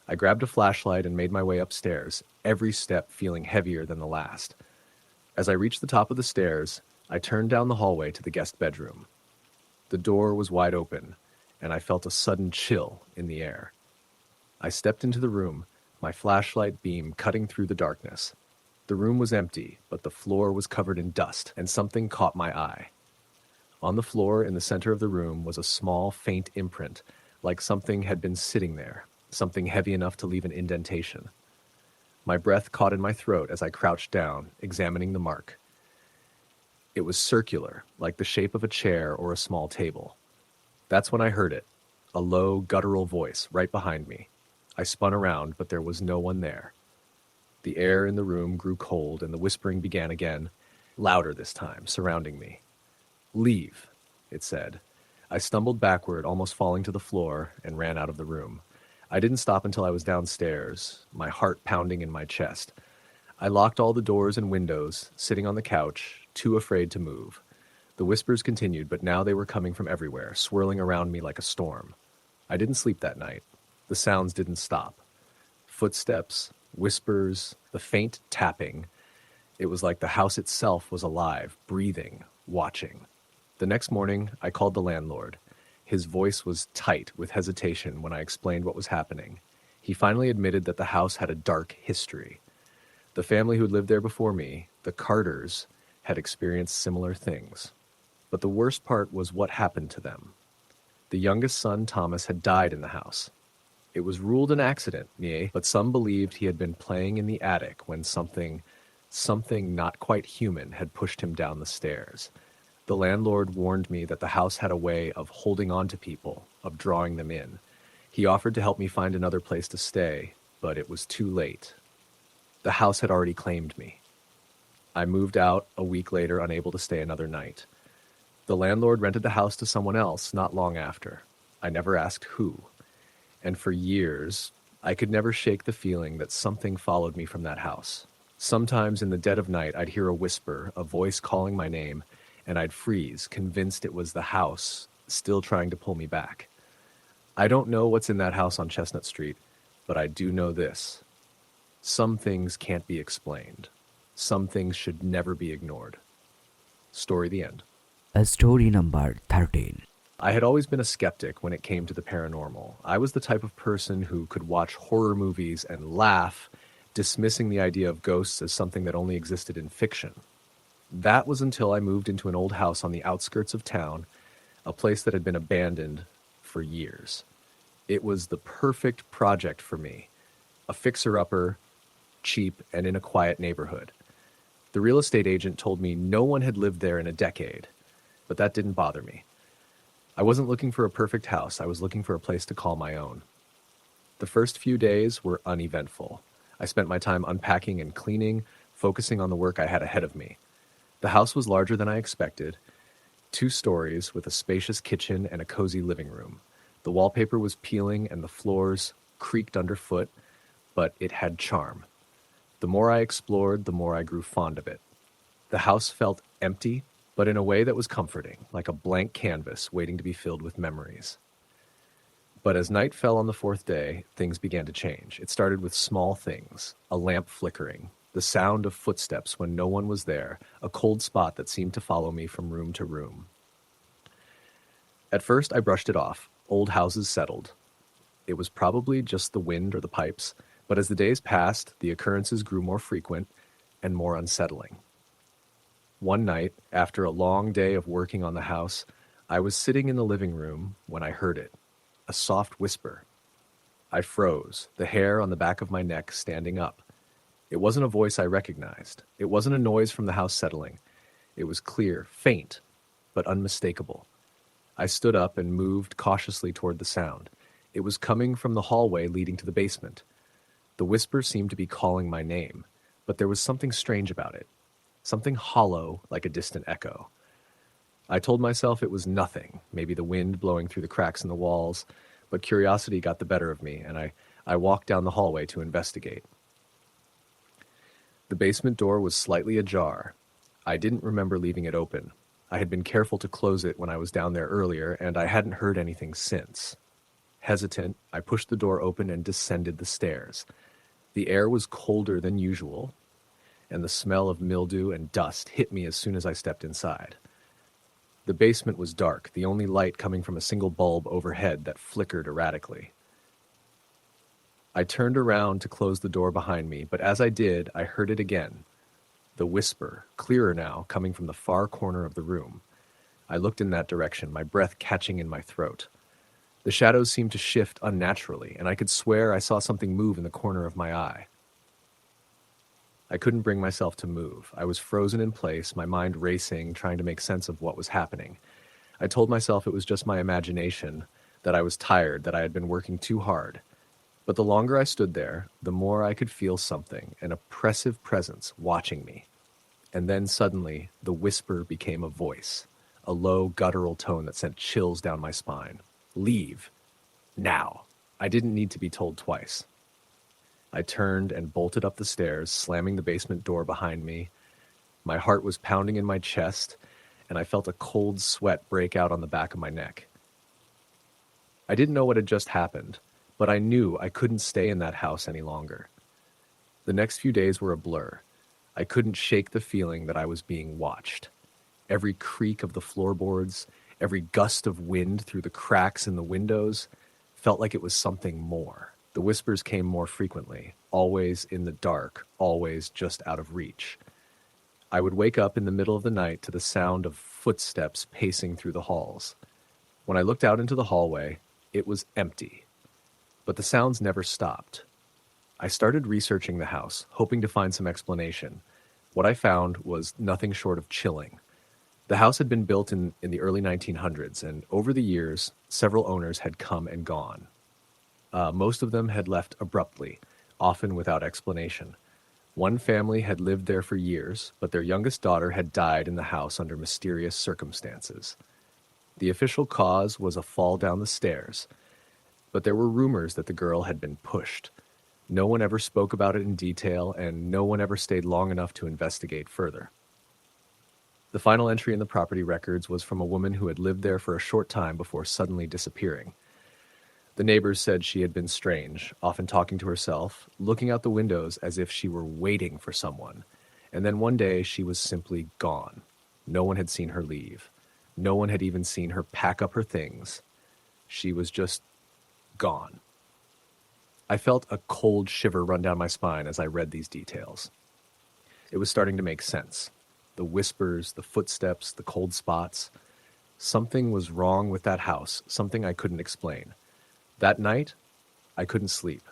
I grabbed a flashlight and made my way upstairs, every step feeling heavier than the last. As I reached the top of the stairs, I turned down the hallway to the guest bedroom. The door was wide open, and I felt a sudden chill in the air. I stepped into the room, my flashlight beam cutting through the darkness. The room was empty, but the floor was covered in dust, and something caught my eye. On the floor in the center of the room was a small, faint imprint, like something had been sitting there, something heavy enough to leave an indentation. My breath caught in my throat as I crouched down, examining the mark. It was circular, like the shape of a chair or a small table. That's when I heard it, a low, guttural voice right behind me. I spun around, but there was no one there. The air in the room grew cold, and the whispering began again, louder this time, surrounding me. "Leave," it said. I stumbled backward, almost falling to the floor, and ran out of the room. I didn't stop until I was downstairs, my heart pounding in my chest. I locked all the doors and windows, sitting on the couch, too afraid to move. The whispers continued, but now they were coming from everywhere, swirling around me like a storm. I didn't sleep that night. The sounds didn't stop. Footsteps, whispers, the faint tapping. It was like the house itself was alive, breathing, watching. The next morning, I called the landlord. His voice was tight with hesitation when I explained what was happening. He finally admitted that the house had a dark history. The family who'd lived there before me, the Carters, had experienced similar things. But the worst part was what happened to them. The youngest son, Thomas, had died in the house. It was ruled an accident, but some believed he had been playing in the attic when something not quite human had pushed him down the stairs. The landlord warned me that the house had a way of holding on to people, of drawing them in. He offered to help me find another place to stay, but it was too late. The house had already claimed me. I moved out a week later, unable to stay another night. The landlord rented the house to someone else not long after. I never asked who. And for years, I could never shake the feeling that something followed me from that house. Sometimes in the dead of night, I'd hear a whisper, a voice calling my name, and I'd freeze, convinced it was the house, still trying to pull me back. I don't know what's in that house on Chestnut Street, but I do know this. Some things can't be explained. Some things should never be ignored. Story the end. Story number 13. I had always been a skeptic when it came to the paranormal. I was the type of person who could watch horror movies and laugh, dismissing the idea of ghosts as something that only existed in fiction. That was until I moved into an old house on the outskirts of town, a place that had been abandoned for years. It was the perfect project for me, a fixer-upper, cheap, and in a quiet neighborhood. The real estate agent told me no one had lived there in a decade, but that didn't bother me. I wasn't looking for a perfect house, I was looking for a place to call my own. The first few days were uneventful. I spent my time unpacking and cleaning, focusing on the work I had ahead of me. The house was larger than I expected, 2 stories with a spacious kitchen and a cozy living room. The wallpaper was peeling and the floors creaked underfoot, but it had charm. The more I explored, the more I grew fond of it. The house felt empty, but in a way that was comforting, like a blank canvas waiting to be filled with memories. But as night fell on the 4th day, things began to change. It started with small things, a lamp flickering, the sound of footsteps when no one was there, a cold spot that seemed to follow me from room to room. At first, I brushed it off. Old houses settled. It was probably just the wind or the pipes, but as the days passed, the occurrences grew more frequent and more unsettling. One night, after a long day of working on the house, I was sitting in the living room when I heard it, a soft whisper. I froze, the hair on the back of my neck standing up. It wasn't a voice I recognized. It wasn't a noise from the house settling. It was clear, faint, but unmistakable. I stood up and moved cautiously toward the sound. It was coming from the hallway leading to the basement. The whisper seemed to be calling my name, but there was something strange about it, something hollow like a distant echo. I told myself it was nothing, maybe the wind blowing through the cracks in the walls, but curiosity got the better of me, and I walked down the hallway to investigate. The basement door was slightly ajar. I didn't remember leaving it open. I had been careful to close it when I was down there earlier, and I hadn't heard anything since. Hesitant, I pushed the door open and descended the stairs. The air was colder than usual, and the smell of mildew and dust hit me as soon as I stepped inside. The basement was dark, the only light coming from a single bulb overhead that flickered erratically. I turned around to close the door behind me, but as I did, I heard it again. The whisper, clearer now, coming from the far corner of the room. I looked in that direction, my breath catching in my throat. The shadows seemed to shift unnaturally, and I could swear I saw something move in the corner of my eye. I couldn't bring myself to move. I was frozen in place, my mind racing, trying to make sense of what was happening. I told myself it was just my imagination, that I was tired, that I had been working too hard. But the longer I stood there, the more I could feel something, an oppressive presence watching me. And then suddenly, the whisper became a voice, a low, guttural tone that sent chills down my spine. Leave. Now. I didn't need to be told twice. I turned and bolted up the stairs, slamming the basement door behind me. My heart was pounding in my chest, and I felt a cold sweat break out on the back of my neck. I didn't know what had just happened, but I knew I couldn't stay in that house any longer. The next few days were a blur. I couldn't shake the feeling that I was being watched. Every creak of the floorboards, every gust of wind through the cracks in the windows felt like it was something more. The whispers came more frequently, always in the dark, always just out of reach. I would wake up in the middle of the night to the sound of footsteps pacing through the halls. When I looked out into the hallway, it was empty. But the sounds never stopped. I started researching the house, hoping to find some explanation. What I found was nothing short of chilling. The house had been built in the early 1900s, and over the years, several owners had come and gone. Most of them had left abruptly, often without explanation. One family had lived there for years, but their youngest daughter had died in the house under mysterious circumstances. The official cause was a fall down the stairs, but there were rumors that the girl had been pushed. No one ever spoke about it in detail, and no one ever stayed long enough to investigate further. The final entry in the property records was from a woman who had lived there for a short time before suddenly disappearing. The neighbors said she had been strange, often talking to herself, looking out the windows as if she were waiting for someone. And then one day she was simply gone. No one had seen her leave. No one had even seen her pack up her things. She was just gone. I felt a cold shiver run down my spine as I read these details. It was starting to make sense. The whispers, the footsteps, the cold spots. Something was wrong with that house, something I couldn't explain. That night, I couldn't sleep.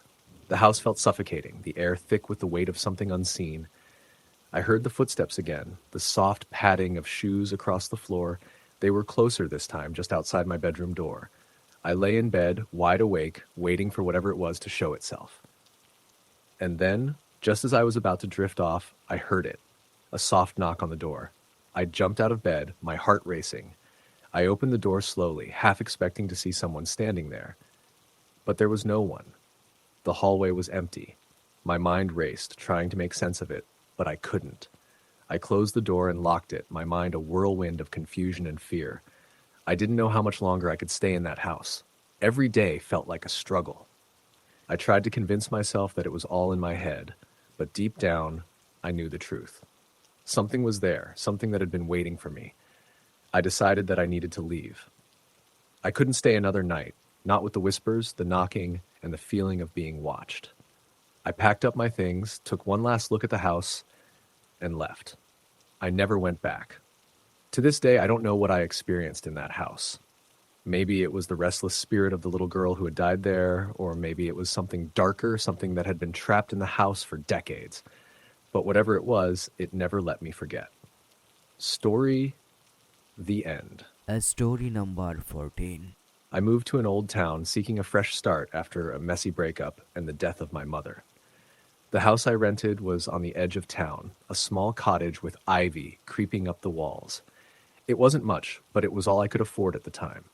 The house felt suffocating, the air thick with the weight of something unseen. I heard the footsteps again, the soft padding of shoes across the floor. They were closer this time, just outside my bedroom door. I lay in bed, wide awake, waiting for whatever it was to show itself. And then, just as I was about to drift off, I heard it. A soft knock on the door. I jumped out of bed, my heart racing. I opened the door slowly, half expecting to see someone standing there. But there was no one. The hallway was empty. My mind raced, trying to make sense of it, but I couldn't. I closed the door and locked it, my mind a whirlwind of confusion and fear. I didn't know how much longer I could stay in that house. Every day felt like a struggle. I tried to convince myself that it was all in my head, but deep down, I knew the truth. Something was there, something that had been waiting for me. I decided that I needed to leave. I couldn't stay another night, not with the whispers, the knocking, and the feeling of being watched. I packed up my things, took one last look at the house, and left. I never went back. To this day, I don't know what I experienced in that house. Maybe it was the restless spirit of the little girl who had died there, or maybe it was something darker, something that had been trapped in the house for decades. But whatever it was, it never let me forget. Story, the end. Story number 14. I moved to an old town seeking a fresh start after a messy breakup and the death of my mother. The house I rented was on the edge of town, a small cottage with ivy creeping up the walls. It wasn't much, but it was all I could afford at the time.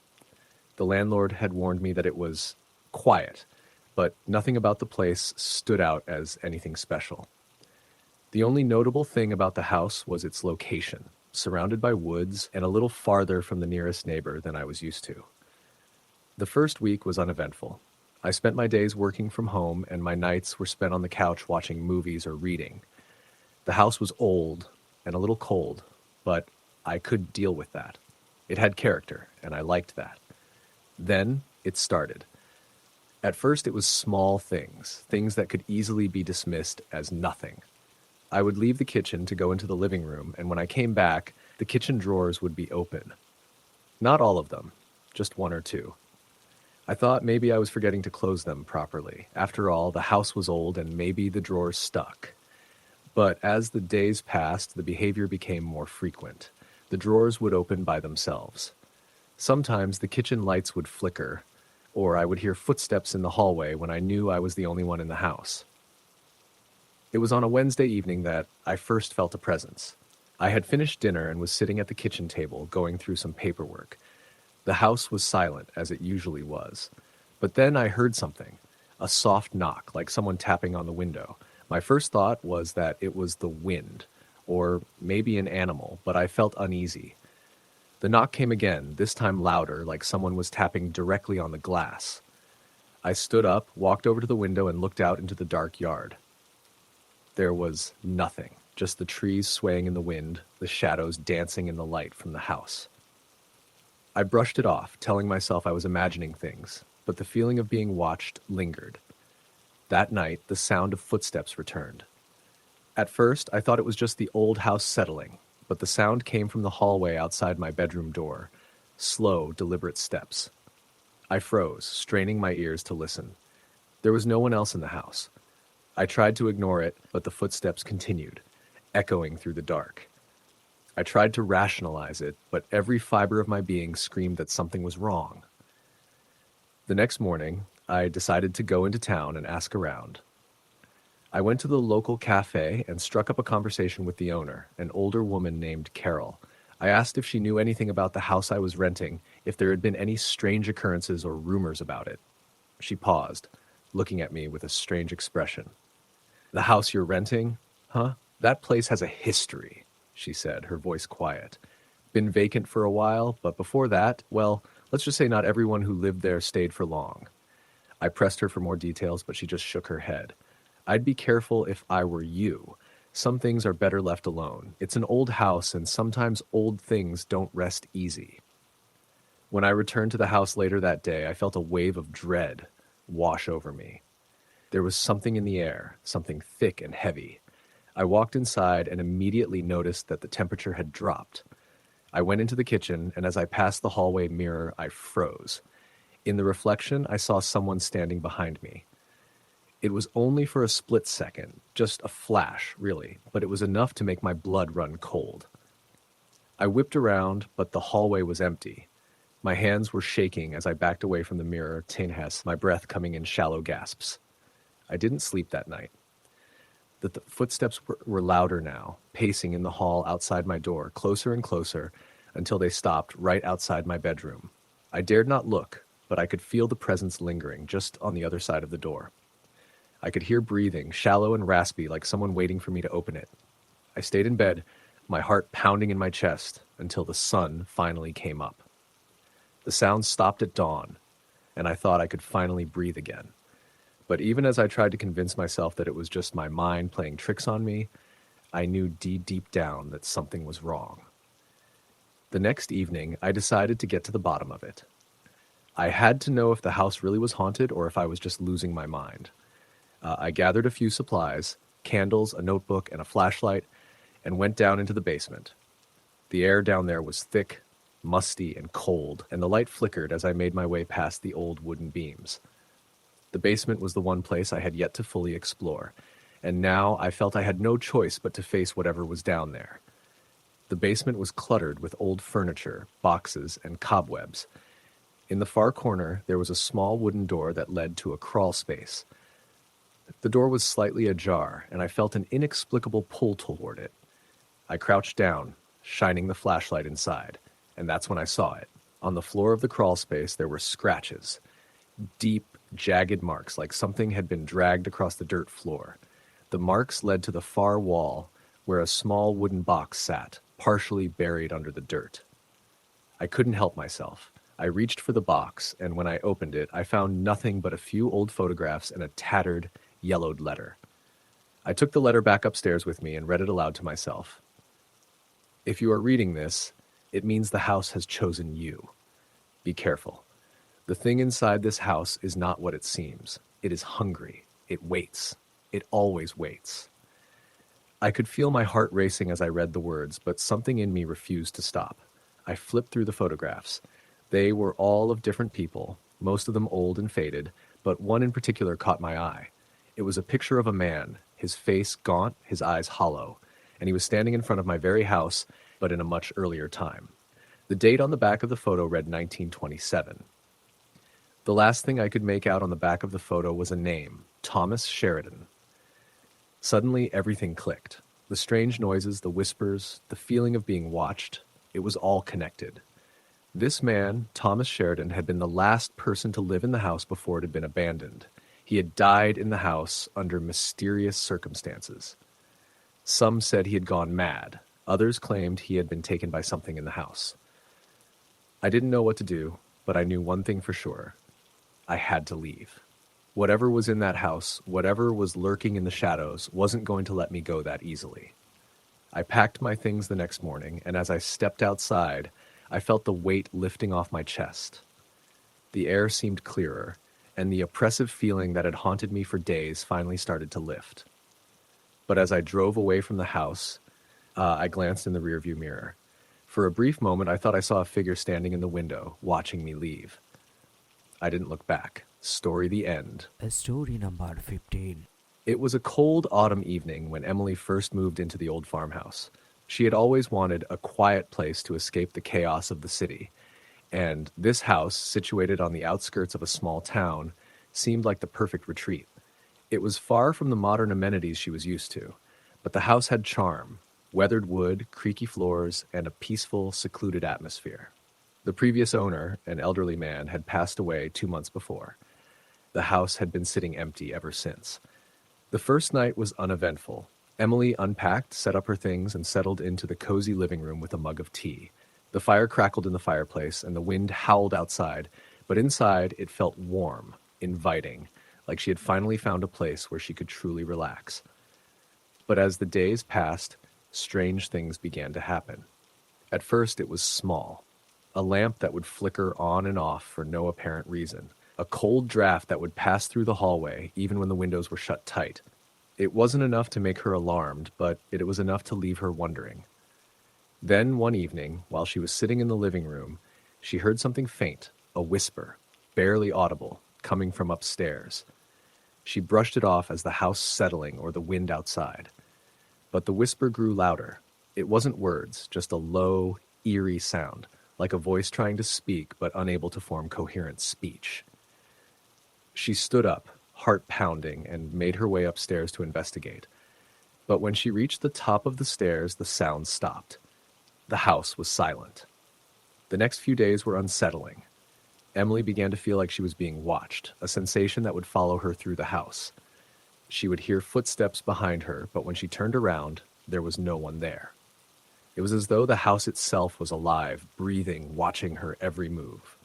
The landlord had warned me that it was quiet, but nothing about the place stood out as anything special. The only notable thing about the house was its location, surrounded by woods and a little farther from the nearest neighbor than I was used to. The first week was uneventful. I spent my days working from home, and my nights were spent on the couch watching movies or reading. The house was old and a little cold, but I could deal with that. It had character, and I liked that. Then it started. At first it was small things that could easily be dismissed as nothing. I would leave the kitchen to go into the living room, and when I came back, the kitchen drawers would be open. Not all of them, just one or two. I thought maybe I was forgetting to close them properly. After all, the house was old and maybe the drawers stuck. But as the days passed, the behavior became more frequent. The drawers would open by themselves. Sometimes the kitchen lights would flicker, or I would hear footsteps in the hallway when I knew I was the only one in the house. It was on a Wednesday evening that I first felt a presence. I had finished dinner and was sitting at the kitchen table going through some paperwork. The house was silent, as it usually was. But then I heard something, a soft knock, like someone tapping on the window. My first thought was that it was the wind, or maybe an animal, but I felt uneasy. The knock came again, this time louder, like someone was tapping directly on the glass. I stood up, walked over to the window, and looked out into the dark yard. There was nothing, just the trees swaying in the wind, the shadows dancing in the light from the house. I brushed it off, telling myself I was imagining things, but the feeling of being watched lingered. That night, the sound of footsteps returned. At first, I thought it was just the old house settling, but the sound came from the hallway outside my bedroom door. Slow, deliberate steps. I froze, straining my ears to listen. There was no one else in the house. I tried to ignore it, but the footsteps continued, echoing through the dark. I tried to rationalize it, but every fiber of my being screamed that something was wrong. The next morning, I decided to go into town and ask around. I went to the local cafe and struck up a conversation with the owner, an older woman named Carol. I asked if she knew anything about the house I was renting, if there had been any strange occurrences or rumors about it. She paused, looking at me with a strange expression. "The house you're renting? Huh? That place has a history," she said, her voice quiet. "Been vacant for a while, but before that, well, let's just say not everyone who lived there stayed for long." I pressed her for more details, but she just shook her head. "I'd be careful if I were you. Some things are better left alone. It's an old house, and sometimes old things don't rest easy." When I returned to the house later that day, I felt a wave of dread wash over me. There was something in the air, something thick and heavy. I walked inside and immediately noticed that the temperature had dropped. I went into the kitchen, and as I passed the hallway mirror, I froze. In the reflection, I saw someone standing behind me. It was only for a split second, just a flash, really, but it was enough to make my blood run cold. I whipped around, but the hallway was empty. My hands were shaking as I backed away from the mirror, tinhas, my breath coming in shallow gasps. I didn't sleep that night. The footsteps were louder now, pacing in the hall outside my door, closer and closer, until they stopped right outside my bedroom. I dared not look, but I could feel the presence lingering just on the other side of the door. I could hear breathing, shallow and raspy, like someone waiting for me to open it. I stayed in bed, my heart pounding in my chest, until the sun finally came up. The sound stopped at dawn, and I thought I could finally breathe again. But even as I tried to convince myself that it was just my mind playing tricks on me, I knew deep down that something was wrong. The next evening, I decided to get to the bottom of it. I had to know if the house really was haunted or if I was just losing my mind. I gathered a few supplies, candles, a notebook, and a flashlight, and went down into the basement. The air down there was thick, musty, and cold, and the light flickered as I made my way past the old wooden beams. The basement was the one place I had yet to fully explore, and now I felt I had no choice but to face whatever was down there. The basement was cluttered with old furniture, boxes, and cobwebs. In the far corner, there was a small wooden door that led to a crawl space. The door was slightly ajar, and I felt an inexplicable pull toward it. I crouched down, shining the flashlight inside, and that's when I saw it. On the floor of the crawl space, there were scratches, deep, jagged marks like something had been dragged across the dirt floor. The marks led to the far wall, where a small wooden box sat, partially buried under the dirt. I couldn't help myself. I reached for the box, and when I opened it, I found nothing but a few old photographs and a tattered, yellowed letter. I took the letter back upstairs with me and read it aloud to myself. If you are reading this, it means the house has chosen you. Be careful. The thing inside this house is not what it seems. It is hungry. It waits. It always waits. I could feel my heart racing as I read the words, but something in me refused to stop. I flipped through the photographs. They were all of different people, most of them old and faded, but one in particular caught my eye. It was a picture of a man, his face gaunt, his eyes hollow, and he was standing in front of my very house, but in a much earlier time. The date on the back of the photo read 1927. The last thing I could make out on the back of the photo was a name, Thomas Sheridan. Suddenly, everything clicked. The strange noises, the whispers, the feeling of being watched, it was all connected. This man, Thomas Sheridan, had been the last person to live in the house before it had been abandoned. He had died in the house under mysterious circumstances. Some said he had gone mad. Others claimed he had been taken by something in the house. I didn't know what to do, but I knew one thing for sure. I had to leave. Whatever was in that house, whatever was lurking in the shadows, wasn't going to let me go that easily. I packed my things the next morning, and as I stepped outside, I felt the weight lifting off my chest. The air seemed clearer, and the oppressive feeling that had haunted me for days finally started to lift. But as I drove away from the house, I glanced in the rearview mirror. For a brief moment, I thought I saw a figure standing in the window, watching me leave. I didn't look back. Story the end. Story number 15. It was a cold autumn evening when Emily first moved into the old farmhouse. She had always wanted a quiet place to escape the chaos of the city, and this house, situated on the outskirts of a small town, seemed like the perfect retreat. It was far from the modern amenities she was used to, but the house had charm, weathered wood, creaky floors, and a peaceful, secluded atmosphere. The previous owner, an elderly man, had passed away 2 months before. The house had been sitting empty ever since. The first night was uneventful. Emily unpacked, set up her things, and settled into the cozy living room with a mug of tea. The fire crackled in the fireplace, and the wind howled outside, but inside it felt warm, inviting, like she had finally found a place where she could truly relax. But as the days passed, strange things began to happen. At first it was small. A lamp that would flicker on and off for no apparent reason. A cold draft that would pass through the hallway, even when the windows were shut tight. It wasn't enough to make her alarmed, but it was enough to leave her wondering. Then, one evening, while she was sitting in the living room, she heard something faint, a whisper, barely audible, coming from upstairs. She brushed it off as the house settling or the wind outside. But the whisper grew louder. It wasn't words, just a low, eerie sound, like a voice trying to speak but unable to form coherent speech. She stood up, heart pounding, and made her way upstairs to investigate. But when she reached the top of the stairs, the sound stopped. The house was silent. The next few days were unsettling. Emily began to feel like she was being watched, a sensation that would follow her through the house. She would hear footsteps behind her, but when she turned around, there was no one there. It was as though the house itself was alive, breathing, watching her every move.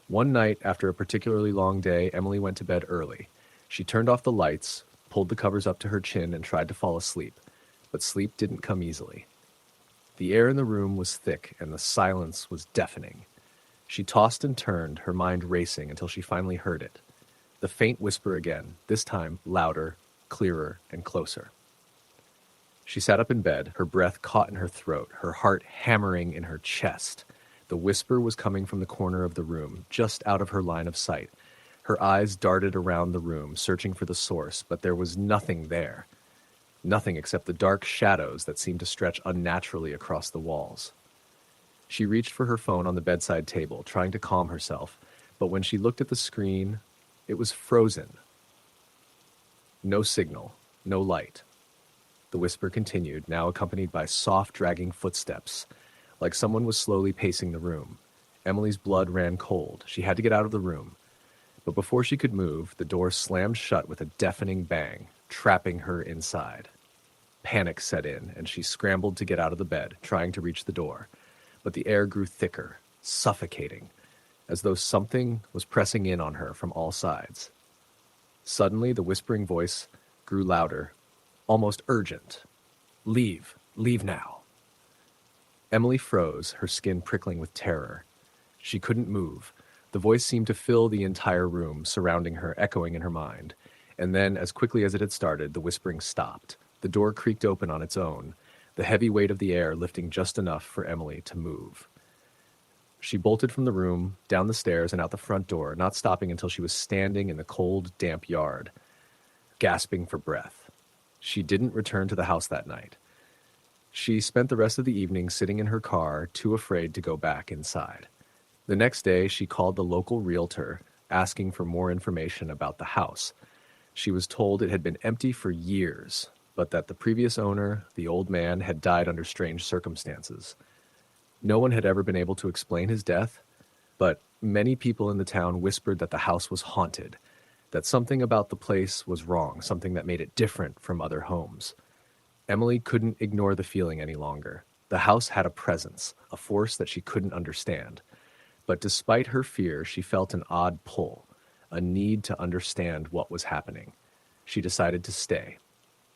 One night, after a particularly long day, Emily went to bed early. She turned off the lights, pulled the covers up to her chin, and tried to fall asleep, but sleep didn't come easily. The air in the room was thick, and the silence was deafening. She tossed and turned, her mind racing until she finally heard it. The faint whisper again, this time louder, clearer, and closer. She sat up in bed, her breath caught in her throat, her heart hammering in her chest. The whisper was coming from the corner of the room, just out of her line of sight. Her eyes darted around the room, searching for the source, but there was nothing there. Nothing except the dark shadows that seemed to stretch unnaturally across the walls. She reached for her phone on the bedside table, trying to calm herself, but when she looked at the screen, it was frozen. No signal, no light. The whisper continued, now accompanied by soft, dragging footsteps, like someone was slowly pacing the room. Emily's blood ran cold. She had to get out of the room. But before she could move, the door slammed shut with a deafening bang, trapping her inside. Panic set in, and she scrambled to get out of the bed, trying to reach the door. But the air grew thicker, suffocating, as though something was pressing in on her from all sides. Suddenly, the whispering voice grew louder, almost urgent. "Leave. Leave now." Emily froze, her skin prickling with terror. She couldn't move. The voice seemed to fill the entire room, surrounding her, echoing in her mind. And then, as quickly as it had started, the whispering stopped. The door creaked open on its own, the heavy weight of the air lifting just enough for Emily to move. She bolted from the room, down the stairs, and out the front door, not stopping until she was standing in the cold, damp yard, gasping for breath. She didn't return to the house that night. She spent the rest of the evening sitting in her car, too afraid to go back inside. The next day, she called the local realtor, asking for more information about the house. She was told it had been empty for years, but that the previous owner, the old man, had died under strange circumstances. No one had ever been able to explain his death, but many people in the town whispered that the house was haunted, that something about the place was wrong, something that made it different from other homes. Emily couldn't ignore the feeling any longer. The house had a presence, a force that she couldn't understand. But despite her fear, she felt an odd pull, a need to understand what was happening. She decided to stay,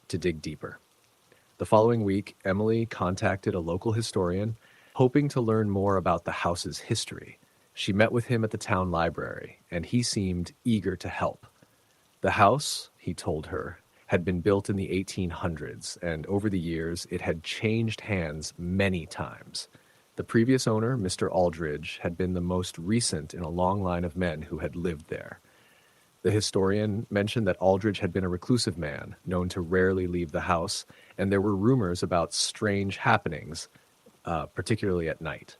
to dig deeper. The following week, Emily contacted a local historian, hoping to learn more about the house's history. She met with him at the town library, and he seemed eager to help. The house, he told her, had been built in the 1800s, and over the years, it had changed hands many times. The previous owner, Mr. Aldridge, had been the most recent in a long line of men who had lived there. The historian mentioned that Aldridge had been a reclusive man, known to rarely leave the house, and there were rumors about strange happenings, particularly at night.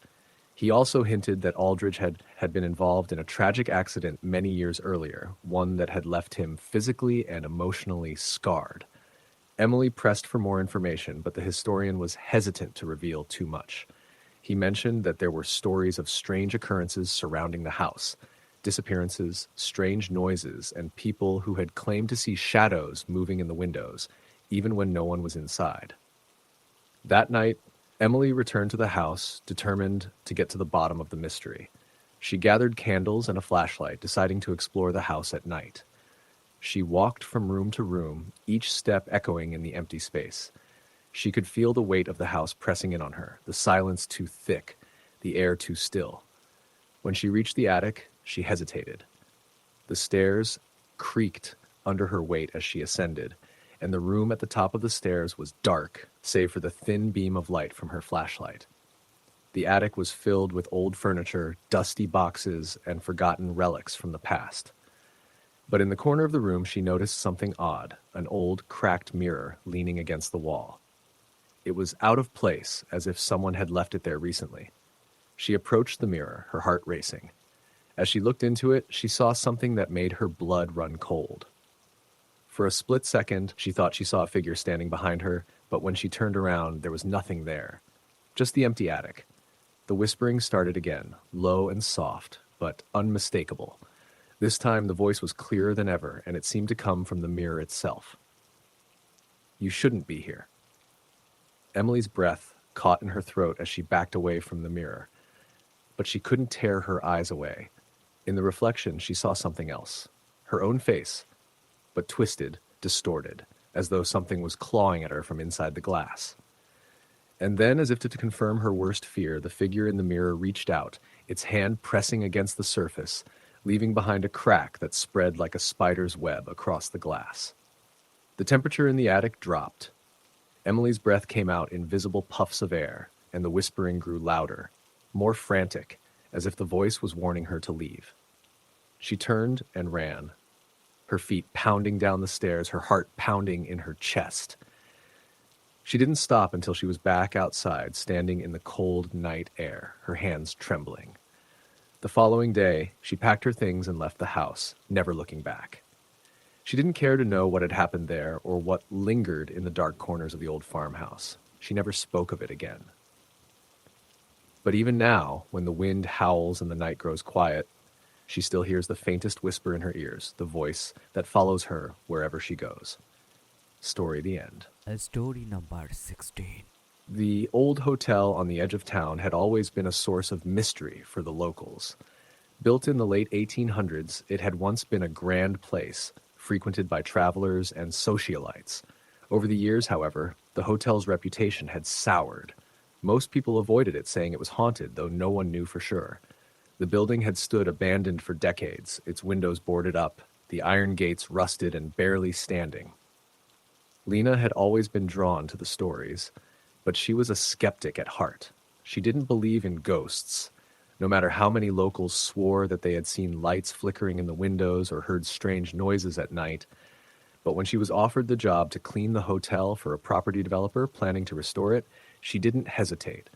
He also hinted that Aldridge had been involved in a tragic accident many years earlier, one that had left him physically and emotionally scarred. Emily pressed for more information, but the historian was hesitant to reveal too much. He mentioned that there were stories of strange occurrences surrounding the house, disappearances, strange noises, and people who had claimed to see shadows moving in the windows, even when no one was inside. That night, Emily returned to the house, determined to get to the bottom of the mystery. She gathered candles and a flashlight, deciding to explore the house at night. She walked from room to room, each step echoing in the empty space. She could feel the weight of the house pressing in on her, the silence too thick, the air too still. When she reached the attic, she hesitated. The stairs creaked under her weight as she ascended, and the room at the top of the stairs was dark, save for the thin beam of light from her flashlight. The attic was filled with old furniture, dusty boxes, and forgotten relics from the past. But in the corner of the room, she noticed something odd, an old, cracked mirror leaning against the wall. It was out of place, as if someone had left it there recently. She approached the mirror, her heart racing. As she looked into it, she saw something that made her blood run cold. For a split second, she thought she saw a figure standing behind her, but when she turned around, there was nothing there. Just the empty attic. The whispering started again, low and soft, but unmistakable. This time the voice was clearer than ever, and it seemed to come from the mirror itself. "You shouldn't be here." Emily's breath caught in her throat as she backed away from the mirror, but she couldn't tear her eyes away. In the reflection, she saw something else. Her own face, but twisted, distorted, as though something was clawing at her from inside the glass. And then, as if to confirm her worst fear, the figure in the mirror reached out, its hand pressing against the surface, leaving behind a crack that spread like a spider's web across the glass. The temperature in the attic dropped. Emily's breath came out in visible puffs of air, and the whispering grew louder, more frantic, as if the voice was warning her to leave. She turned and ran, her feet pounding down the stairs, her heart pounding in her chest. She didn't stop until she was back outside, standing in the cold night air, her hands trembling. The following day, she packed her things and left the house, never looking back. She didn't care to know what had happened there or what lingered in the dark corners of the old farmhouse. She never spoke of it again. But even now, when the wind howls and the night grows quiet, she still hears the faintest whisper in her ears, the voice that follows her wherever she goes. Story the end. Story number 16. The old hotel on the edge of town had always been a source of mystery for the locals. Built in the late 1800s, it had once been a grand place, frequented by travelers and socialites. Over the years, however, the hotel's reputation had soured. Most people avoided it, saying it was haunted, though no one knew for sure. The building had stood abandoned for decades, its windows boarded up, the iron gates rusted and barely standing. Lena had always been drawn to the stories, but she was a skeptic at heart. She didn't believe in ghosts. No matter how many locals swore that they had seen lights flickering in the windows or heard strange noises at night, but when she was offered the job to clean the hotel for a property developer planning to restore it, she didn't hesitate.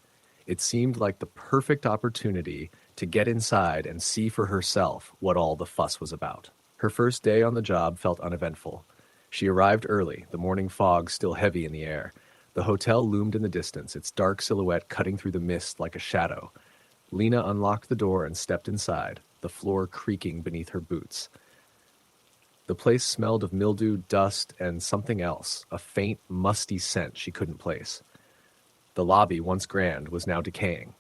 It seemed like the perfect opportunity to get inside and see for herself what all the fuss was about. Her first day on the job felt uneventful. She arrived early, the morning fog still heavy in the air. The hotel loomed in the distance, its dark silhouette cutting through the mist like a shadow. Lena unlocked the door and stepped inside, the floor creaking beneath her boots. The place smelled of mildew, dust, and something else, a faint, musty scent she couldn't place. The lobby, once grand, was now decaying.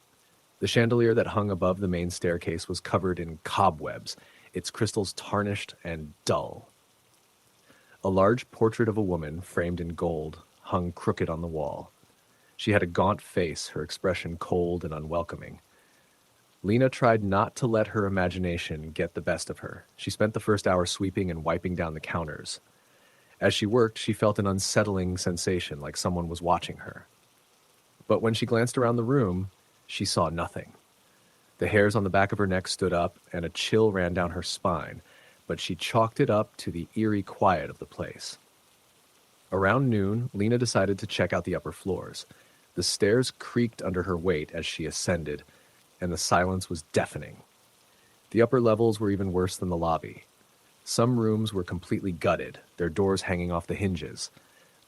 The chandelier that hung above the main staircase was covered in cobwebs, its crystals tarnished and dull. A large portrait of a woman, framed in gold, hung crooked on the wall. She had a gaunt face, her expression cold and unwelcoming. Lena tried not to let her imagination get the best of her. She spent the first hour sweeping and wiping down the counters. As she worked, she felt an unsettling sensation, like someone was watching her. But when she glanced around the room, she saw nothing. The hairs on the back of her neck stood up, and a chill ran down her spine, but she chalked it up to the eerie quiet of the place. Around noon, Lena decided to check out the upper floors. The stairs creaked under her weight as she ascended, and the silence was deafening. The upper levels were even worse than the lobby. Some rooms were completely gutted, their doors hanging off the hinges.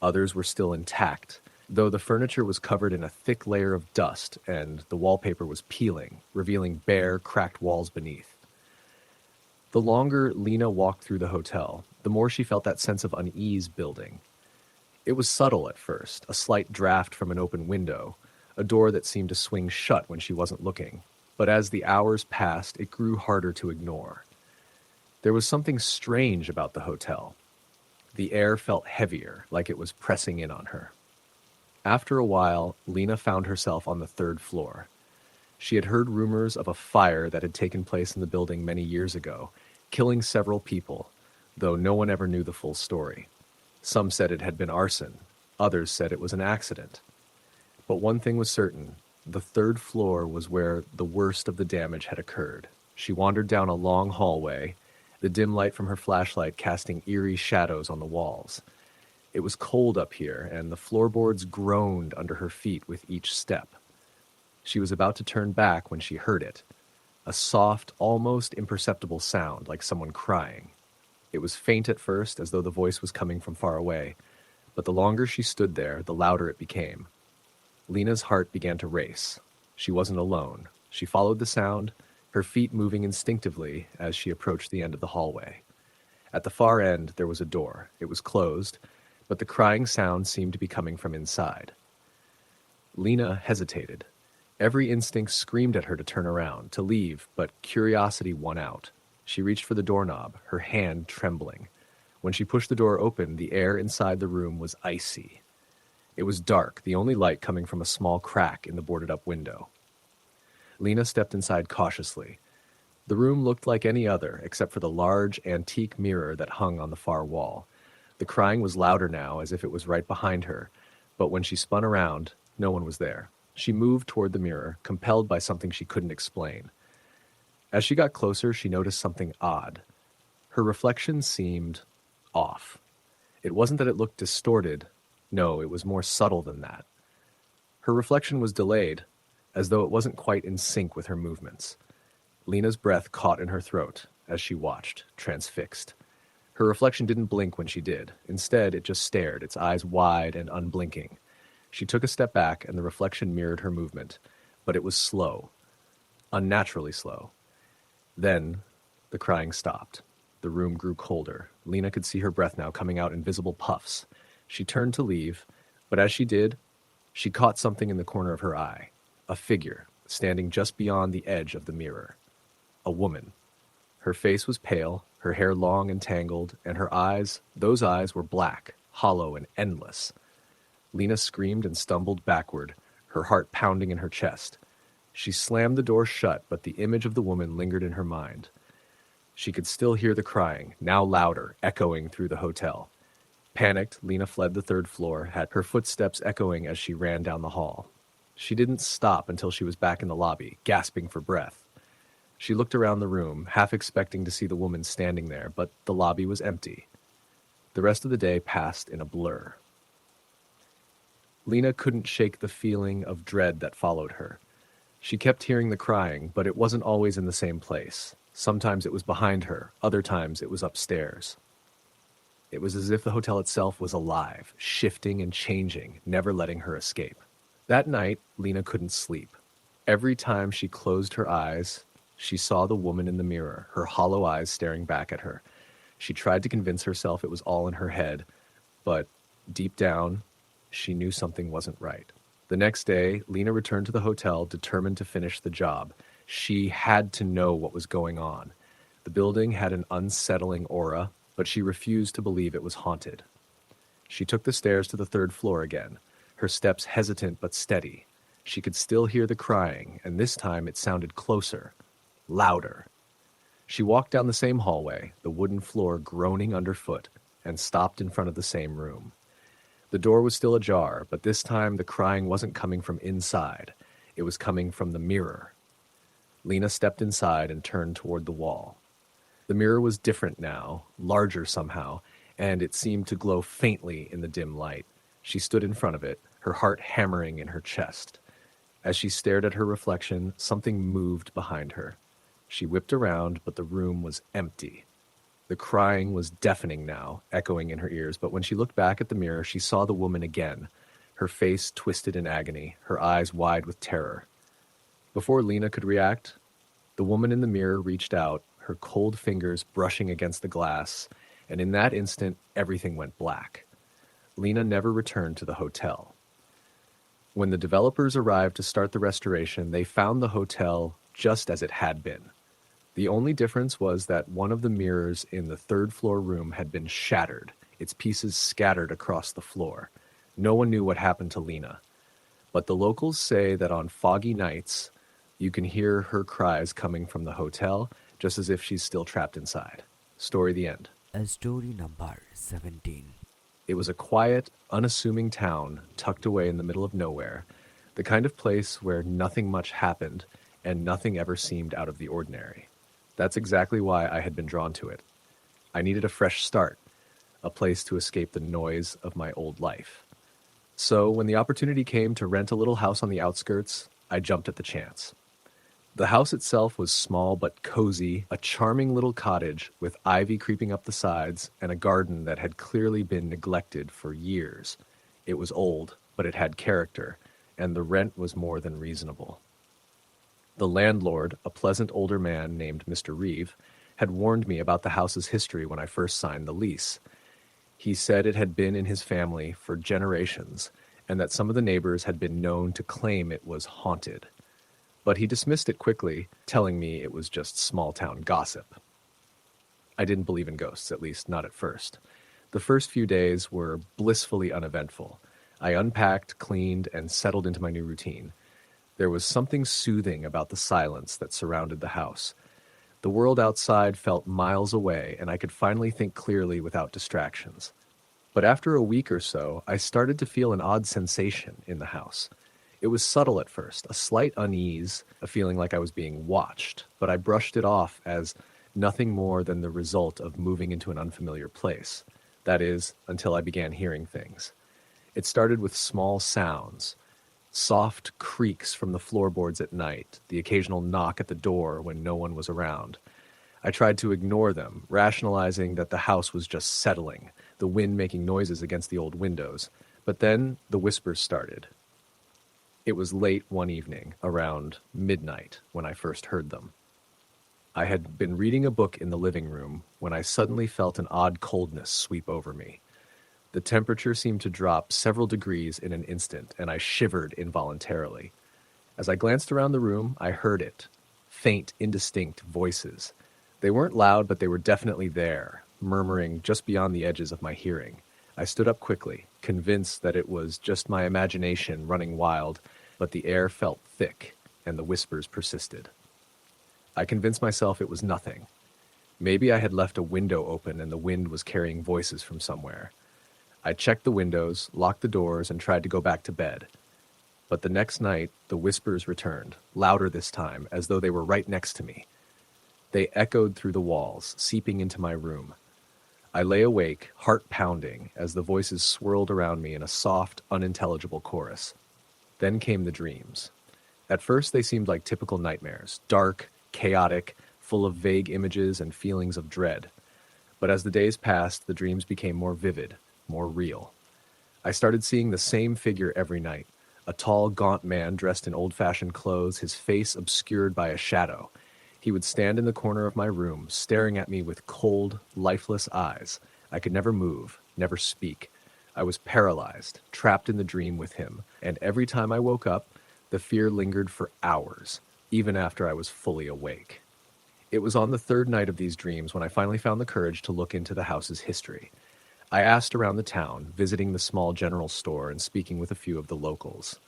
Others were still intact, though the furniture was covered in a thick layer of dust and the wallpaper was peeling, revealing bare, cracked walls beneath. The longer Lena walked through the hotel, the more she felt that sense of unease building. It was subtle at first, a slight draft from an open window, a door that seemed to swing shut when she wasn't looking. But as the hours passed, it grew harder to ignore. There was something strange about the hotel. The air felt heavier, like it was pressing in on her. After a while, Lena found herself on the third floor. She had heard rumors of a fire that had taken place in the building many years ago, killing several people, though no one ever knew the full story. Some said it had been arson, others said it was an accident. But one thing was certain, The third floor was where the worst of the damage had occurred. She wandered down a long hallway, the dim light from her flashlight casting eerie shadows on the walls. It was cold up here, and the floorboards groaned under her feet with each step. She was about to turn back when she heard it, a soft, almost imperceptible sound like someone crying. It was faint at first, as though the voice was coming from far away, but the longer she stood there, the louder it became. Lena's heart began to race. She wasn't alone. She followed the sound, her feet moving instinctively as she approached the end of the hallway. At the far end, there was a door. It was closed, but the crying sound seemed to be coming from inside. Lena hesitated. Every instinct screamed at her to turn around, to leave, but curiosity won out. She reached for the doorknob, her hand trembling. When she pushed the door open, the air inside the room was icy. It was dark, the only light coming from a small crack in the boarded-up window. Lena stepped inside cautiously. The room looked like any other, except for the large, antique mirror that hung on the far wall. The crying was louder now, as if it was right behind her, but when she spun around, no one was there. She moved toward the mirror, compelled by something she couldn't explain. As she got closer, she noticed something odd. Her reflection seemed off. It wasn't that it looked distorted. No, it was more subtle than that. Her reflection was delayed, as though it wasn't quite in sync with her movements. Lena's breath caught in her throat as she watched, transfixed. Her reflection didn't blink when she did. Instead, it just stared, its eyes wide and unblinking. She took a step back, and the reflection mirrored her movement, but it was slow, unnaturally slow. Then, the crying stopped. The room grew colder. Lena could see her breath now coming out in visible puffs. She turned to leave, but as she did, she caught something in the corner of her eye. A figure, standing just beyond the edge of the mirror. A woman. Her face was pale, her hair long and tangled, and her eyes, those eyes were black, hollow, and endless. Lena screamed and stumbled backward, her heart pounding in her chest. She slammed the door shut, but the image of the woman lingered in her mind. She could still hear the crying, now louder, echoing through the hotel. Panicked, Lena fled the third floor, had her footsteps echoing as she ran down the hall. She didn't stop until she was back in the lobby, gasping for breath. She looked around the room, half expecting to see the woman standing there, but the lobby was empty. The rest of the day passed in a blur. Lena couldn't shake the feeling of dread that followed her. She kept hearing the crying, but it wasn't always in the same place. Sometimes it was behind her, other times it was upstairs. It was as if the hotel itself was alive, shifting and changing, never letting her escape. That night, Lena couldn't sleep. Every time she closed her eyes, she saw the woman in the mirror, her hollow eyes staring back at her. She tried to convince herself it was all in her head, but deep down, she knew something wasn't right. The next day, Lena returned to the hotel, determined to finish the job. She had to know what was going on. The building had an unsettling aura, but she refused to believe it was haunted. She took the stairs to the third floor again, her steps hesitant but steady. She could still hear the crying, and this time it sounded closer, louder. She walked down the same hallway, the wooden floor groaning underfoot, and stopped in front of the same room. The door was still ajar, but this time the crying wasn't coming from inside. It was coming from the mirror. Lena stepped inside and turned toward the wall. The mirror was different now, larger somehow, and it seemed to glow faintly in the dim light. She stood in front of it, her heart hammering in her chest. As she stared at her reflection, something moved behind her. She whipped around, but the room was empty. The crying was deafening now, echoing in her ears, but when she looked back at the mirror, she saw the woman again, her face twisted in agony, her eyes wide with terror. Before Lena could react, the woman in the mirror reached out, her cold fingers brushing against the glass, and in that instant, everything went black. Lena never returned to the hotel. When the developers arrived to start the restoration, they found the hotel just as it had been. The only difference was that one of the mirrors in the third floor room had been shattered, its pieces scattered across the floor. No one knew what happened to Lena. But the locals say that on foggy nights, you can hear her cries coming from the hotel, just as if she's still trapped inside. Story the end. Story number 17. It was a quiet, unassuming town tucked away in the middle of nowhere. The kind of place where nothing much happened and nothing ever seemed out of the ordinary. That's exactly why I had been drawn to it. I needed a fresh start, a place to escape the noise of my old life. So when the opportunity came to rent a little house on the outskirts, I jumped at the chance. The house itself was small but cozy, a charming little cottage with ivy creeping up the sides and a garden that had clearly been neglected for years. It was old, but it had character, and the rent was more than reasonable. The landlord, a pleasant older man named Mr. Reeve, had warned me about the house's history when I first signed the lease. He said it had been in his family for generations, and that some of the neighbors had been known to claim it was haunted. But he dismissed it quickly, telling me it was just small-town gossip. I didn't believe in ghosts, at least not at first. The first few days were blissfully uneventful. I unpacked, cleaned, and settled into my new routine. There was something soothing about the silence that surrounded the house. The world outside felt miles away, and I could finally think clearly without distractions. But after a week or so, I started to feel an odd sensation in the house. It was subtle at first, a slight unease, a feeling like I was being watched, but I brushed it off as nothing more than the result of moving into an unfamiliar place. That is, until I began hearing things. It started with small sounds, soft creaks from the floorboards at night, the occasional knock at the door when no one was around. I tried to ignore them, rationalizing that the house was just settling, the wind making noises against the old windows. But then the whispers started. It was late one evening, around midnight, when I first heard them. I had been reading a book in the living room when I suddenly felt an odd coldness sweep over me. The temperature seemed to drop several degrees in an instant, and I shivered involuntarily. As I glanced around the room, I heard it. Faint, indistinct voices. They weren't loud, but they were definitely there, murmuring just beyond the edges of my hearing. I stood up quickly, convinced that it was just my imagination running wild, but the air felt thick, and the whispers persisted. I convinced myself it was nothing. Maybe I had left a window open and the wind was carrying voices from somewhere. I checked the windows, locked the doors, and tried to go back to bed. But the next night, the whispers returned, louder this time, as though they were right next to me. They echoed through the walls, seeping into my room. I lay awake, heart pounding, as the voices swirled around me in a soft, unintelligible chorus. Then came the dreams. At first, they seemed like typical nightmares, dark, chaotic, full of vague images and feelings of dread. But as the days passed, the dreams became more vivid, more real. I started seeing the same figure every night, a tall, gaunt man dressed in old-fashioned clothes, his face obscured by a shadow. He would stand in the corner of my room, staring at me with cold, lifeless eyes. I could never move, never speak. I was paralyzed, trapped in the dream with him, and every time I woke up, the fear lingered for hours, even after I was fully awake. It was on the third night of these dreams when I finally found the courage to look into the house's history. I asked around the town, visiting the small general store and speaking with a few of the locals.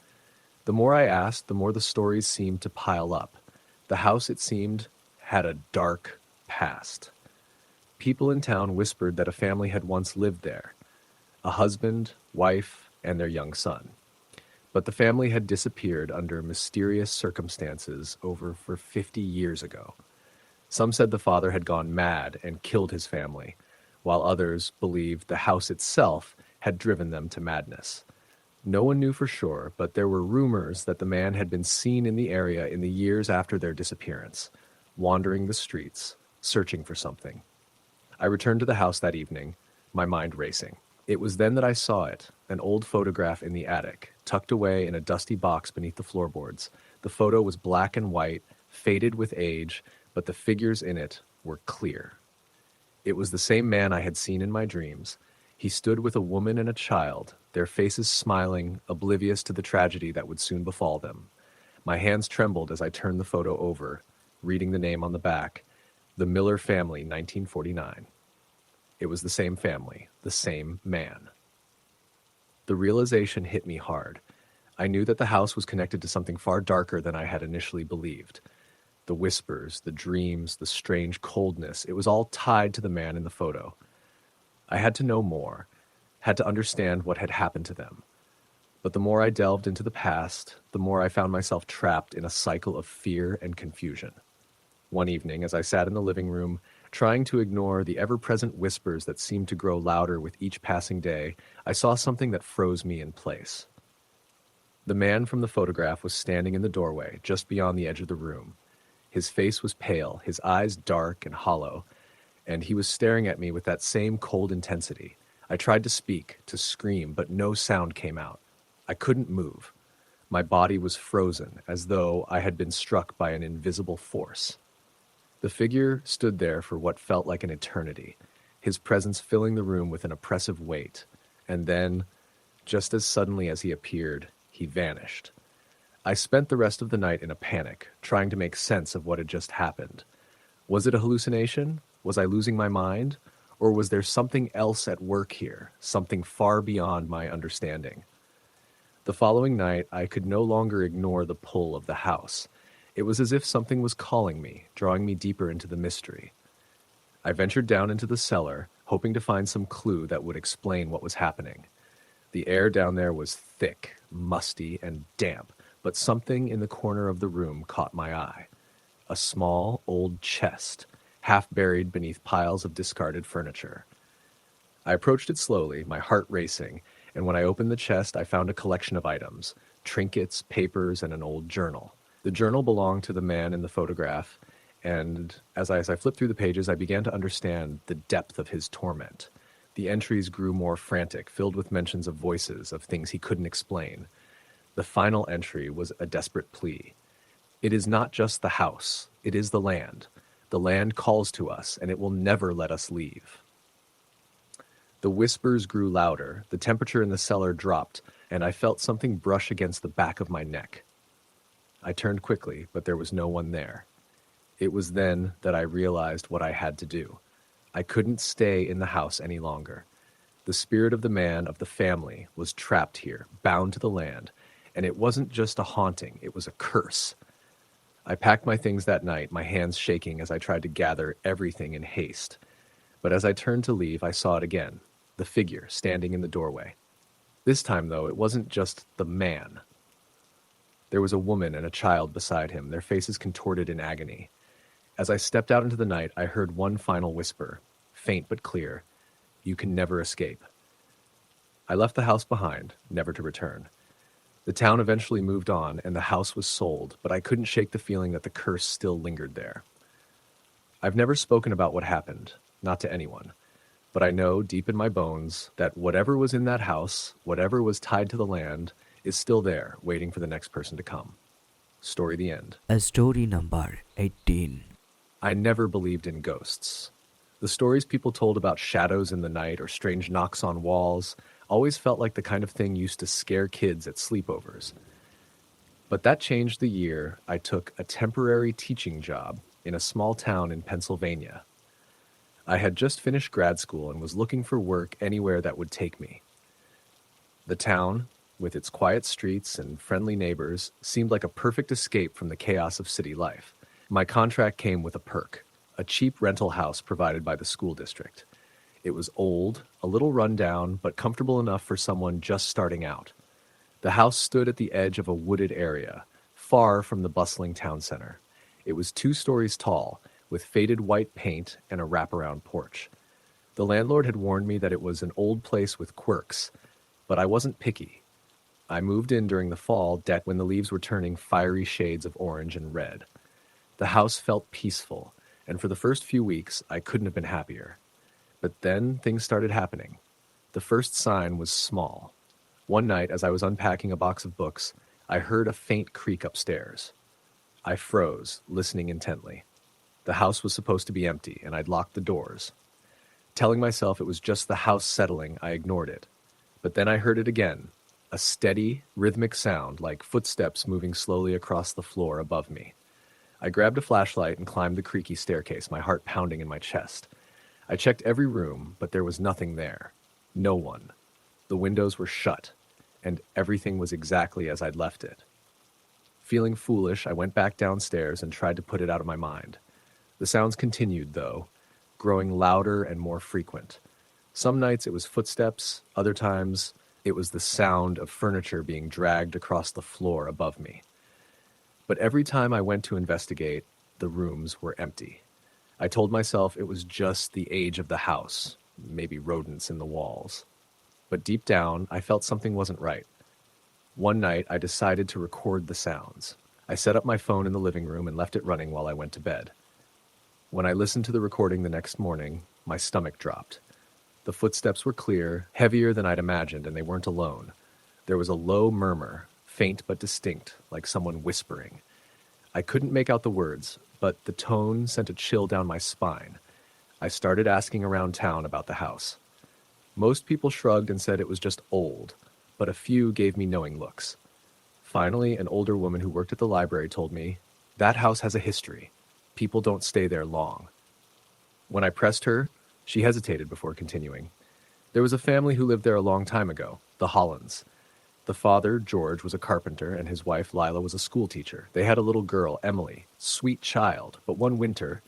The more I asked, the more the stories seemed to pile up. The house, it seemed, had a dark past. People in town whispered that a family had once lived there, a husband, wife, and their young son. But the family had disappeared under mysterious circumstances over 50 years ago. Some said the father had gone mad and killed his family, while others believed the house itself had driven them to madness. No one knew for sure, but there were rumors that the man had been seen in the area in the years after their disappearance, wandering the streets, searching for something. I returned to the house that evening, my mind racing. It was then that I saw it, an old photograph in the attic, tucked away in a dusty box beneath the floorboards. The photo was black and white, faded with age, but the figures in it were clear. It was the same man I had seen in my dreams. He stood with a woman and a child, their faces smiling, oblivious to the tragedy that would soon befall them. My hands trembled as I turned the photo over, reading the name on the back, The Miller Family, 1949. It was the same family, the same man. The realization hit me hard. I knew that the house was connected to something far darker than I had initially believed. The whispers, the dreams, the strange coldness, it was all tied to the man in the photo. I had to know more, had to understand what had happened to them. But the more I delved into the past, the more I found myself trapped in a cycle of fear and confusion. One evening, as I sat in the living room, trying to ignore the ever-present whispers that seemed to grow louder with each passing day, I saw something that froze me in place. The man from the photograph was standing in the doorway, just beyond the edge of the room. His face was pale, his eyes dark and hollow, and he was staring at me with that same cold intensity. I tried to speak, to scream, but no sound came out. I couldn't move. My body was frozen, as though I had been struck by an invisible force. The figure stood there for what felt like an eternity, his presence filling the room with an oppressive weight. And then, just as suddenly as he appeared, he vanished. I spent the rest of the night in a panic, trying to make sense of what had just happened. Was it a hallucination? Was I losing my mind? Or was there something else at work here, something far beyond my understanding? The following night, I could no longer ignore the pull of the house. It was as if something was calling me, drawing me deeper into the mystery. I ventured down into the cellar, hoping to find some clue that would explain what was happening. The air down there was thick, musty, and damp, but something in the corner of the room caught my eye. A small, old chest, half buried beneath piles of discarded furniture. I approached it slowly, my heart racing, and when I opened the chest, I found a collection of items, trinkets, papers, and an old journal. The journal belonged to the man in the photograph, and as I flipped through the pages, I began to understand the depth of his torment. The entries grew more frantic, filled with mentions of voices, of things he couldn't explain. The final entry was a desperate plea. It is not just the house, it is the land. The land calls to us, and it will never let us leave. The whispers grew louder, the temperature in the cellar dropped, and I felt something brush against the back of my neck. I turned quickly, but there was no one there. It was then that I realized what I had to do. I couldn't stay in the house any longer. The spirit of the man, of the family, was trapped here, bound to the land, and it wasn't just a haunting, it was a curse. I packed my things that night, my hands shaking as I tried to gather everything in haste. But as I turned to leave, I saw it again, the figure standing in the doorway. This time, though, it wasn't just the man. There was a woman and a child beside him, their faces contorted in agony. As I stepped out into the night, I heard one final whisper, faint but clear, "You can never escape." I left the house behind, never to return. The town eventually moved on, and the house was sold, but I couldn't shake the feeling that the curse still lingered there. I've never spoken about what happened, not to anyone, but I know deep in my bones that whatever was in that house, whatever was tied to the land, is still there, waiting for the next person to come. Story the end. Story number 18. I never believed in ghosts. The stories people told about shadows in the night or strange knocks on walls always felt like the kind of thing used to scare kids at sleepovers. But that changed the year I took a temporary teaching job in a small town in Pennsylvania. I had just finished grad school and was looking for work anywhere that would take me. The town, with its quiet streets and friendly neighbors, seemed like a perfect escape from the chaos of city life. My contract came with a perk, a cheap rental house provided by the school district. It was old, a little run-down, but comfortable enough for someone just starting out. The house stood at the edge of a wooded area, far from the bustling town center. It was 2 stories tall, with faded white paint and a wraparound porch. The landlord had warned me that it was an old place with quirks, but I wasn't picky. I moved in during the fall deck when the leaves were turning fiery shades of orange and red. The house felt peaceful, and for the first few weeks, I couldn't have been happier. But then things started happening. The first sign was small. One night, as I was unpacking a box of books, I heard a faint creak upstairs. I froze, listening intently. The house was supposed to be empty, and I'd locked the doors. Telling myself it was just the house settling, I ignored it. But then I heard it again, a steady, rhythmic sound like footsteps moving slowly across the floor above me. I grabbed a flashlight and climbed the creaky staircase, my heart pounding in my chest. I checked every room, but there was nothing there. No one. The windows were shut, and everything was exactly as I'd left it. Feeling foolish, I went back downstairs and tried to put it out of my mind. The sounds continued, though, growing louder and more frequent. Some nights it was footsteps, other times It was the sound of furniture being dragged across the floor above me. But every time I went to investigate, the rooms were empty. I told myself it was just the age of the house, maybe rodents in the walls. But deep down, I felt something wasn't right. One night, I decided to record the sounds. I set up my phone in the living room and left it running while I went to bed. When I listened to the recording the next morning, my stomach dropped. The footsteps were clear, heavier than I'd imagined, and they weren't alone. There was a low murmur, faint but distinct, like someone whispering. I couldn't make out the words, but the tone sent a chill down my spine. I started asking around town about the house. Most people shrugged and said it was just old, but a few gave me knowing looks. Finally, an older woman who worked at the library told me, "That house has a history. People don't stay there long." When I pressed her, she hesitated before continuing. There was a family who lived there a long time ago, the Hollands. The father, George, was a carpenter, and his wife, Lila, was a school teacher. They had a little girl, Emily, sweet child, but one winter,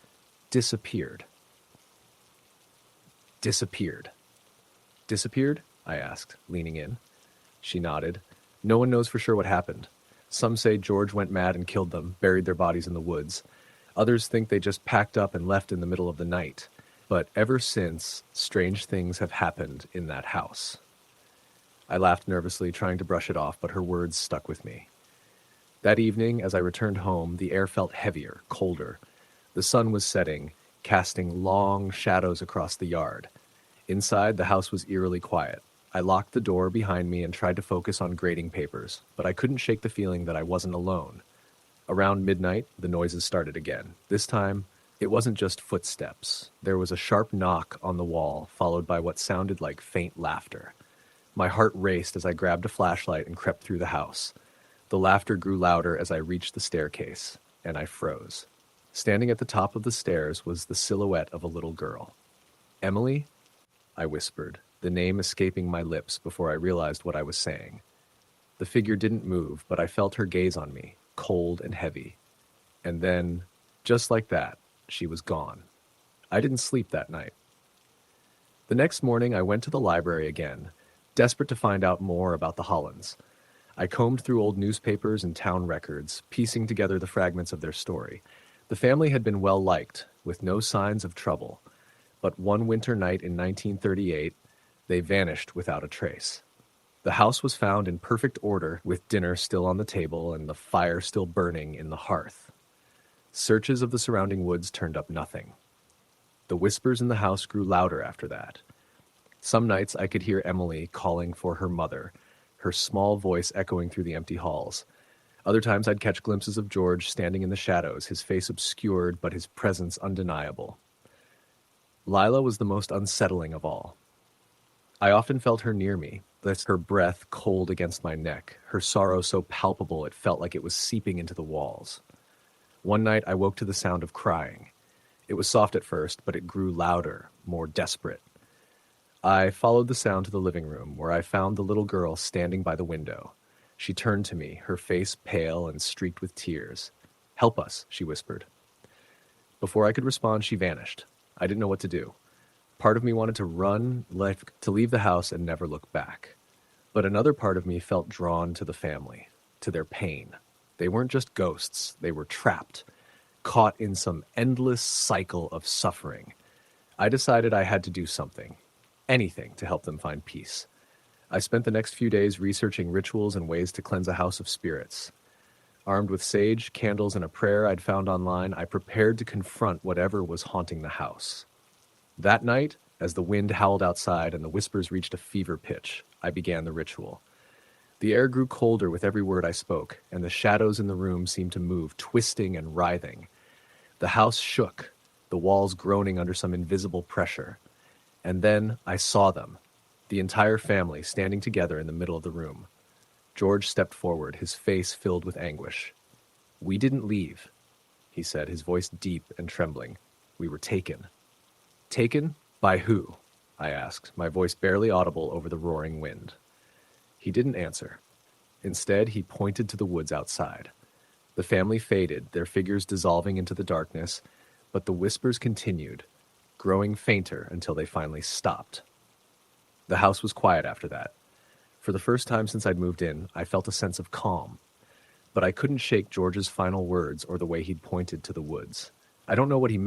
disappeared. Disappeared. Disappeared? I asked, leaning in. She nodded. No one knows for sure what happened. Some say George went mad and killed them, buried their bodies in the woods. Others think they just packed up and left in the middle of the night. But ever since, strange things have happened in that house. I laughed nervously, trying to brush it off, but her words stuck with me. That evening, as I returned home, the air felt heavier, colder. The sun was setting, casting long shadows across the yard. Inside, the house was eerily quiet. I locked the door behind me and tried to focus on grading papers, but I couldn't shake the feeling that I wasn't alone. Around midnight, the noises started again. This time, it wasn't just footsteps. There was a sharp knock on the wall, followed by what sounded like faint laughter. My heart raced as I grabbed a flashlight and crept through the house. The laughter grew louder as I reached the staircase, and I froze. Standing at the top of the stairs was the silhouette of a little girl. "Emily?" I whispered, the name escaping my lips before I realized what I was saying. The figure didn't move, but I felt her gaze on me, cold and heavy. And then, just like that, she was gone. I didn't sleep that night. The next morning, I went to the library again, desperate to find out more about the Hollands. I combed through old newspapers and town records, piecing together the fragments of their story. The family had been well liked, with no signs of trouble. But one winter night in 1938, they vanished without a trace. The house was found in perfect order, with dinner still on the table and the fire still burning in the hearth. Searches of the surrounding woods turned up nothing. The whispers in the house grew louder after that. Some nights I could hear Emily calling for her mother, her small voice echoing through the empty halls. Other times I'd catch glimpses of George standing in the shadows, his face obscured but his presence undeniable. Lila was the most unsettling of all. I often felt her near me, her breath cold against my neck, her sorrow so palpable it felt like it was seeping into the walls. One night I woke to the sound of crying. It was soft at first, but it grew louder, more desperate. I followed the sound to the living room, where I found the little girl standing by the window. She turned to me, her face pale and streaked with tears. "Help us," she whispered. Before I could respond, she vanished. I didn't know what to do. Part of me wanted to run, to leave the house and never look back. But another part of me felt drawn to the family, to their pain. They weren't just ghosts, they were trapped, caught in some endless cycle of suffering. I decided I had to do something, anything to help them find peace. I spent the next few days researching rituals and ways to cleanse a house of spirits. Armed with sage, candles, and a prayer I'd found online, I prepared to confront whatever was haunting the house. That night, as the wind howled outside and the whispers reached a fever pitch, I began the ritual. The air grew colder with every word I spoke, and the shadows in the room seemed to move, twisting and writhing. The house shook, the walls groaning under some invisible pressure. And then I saw them, the entire family standing together in the middle of the room. George stepped forward, his face filled with anguish. "We didn't leave," he said, his voice deep and trembling. "We were taken." "Taken? By who?" I asked, my voice barely audible over the roaring wind. He didn't answer. Instead, he pointed to the woods outside. The family faded, their figures dissolving into the darkness, but the whispers continued, growing fainter until they finally stopped. The house was quiet after that. For the first time since I'd moved in, I felt a sense of calm. But I couldn't shake George's final words or the way he'd pointed to the woods. I don't know what he meant.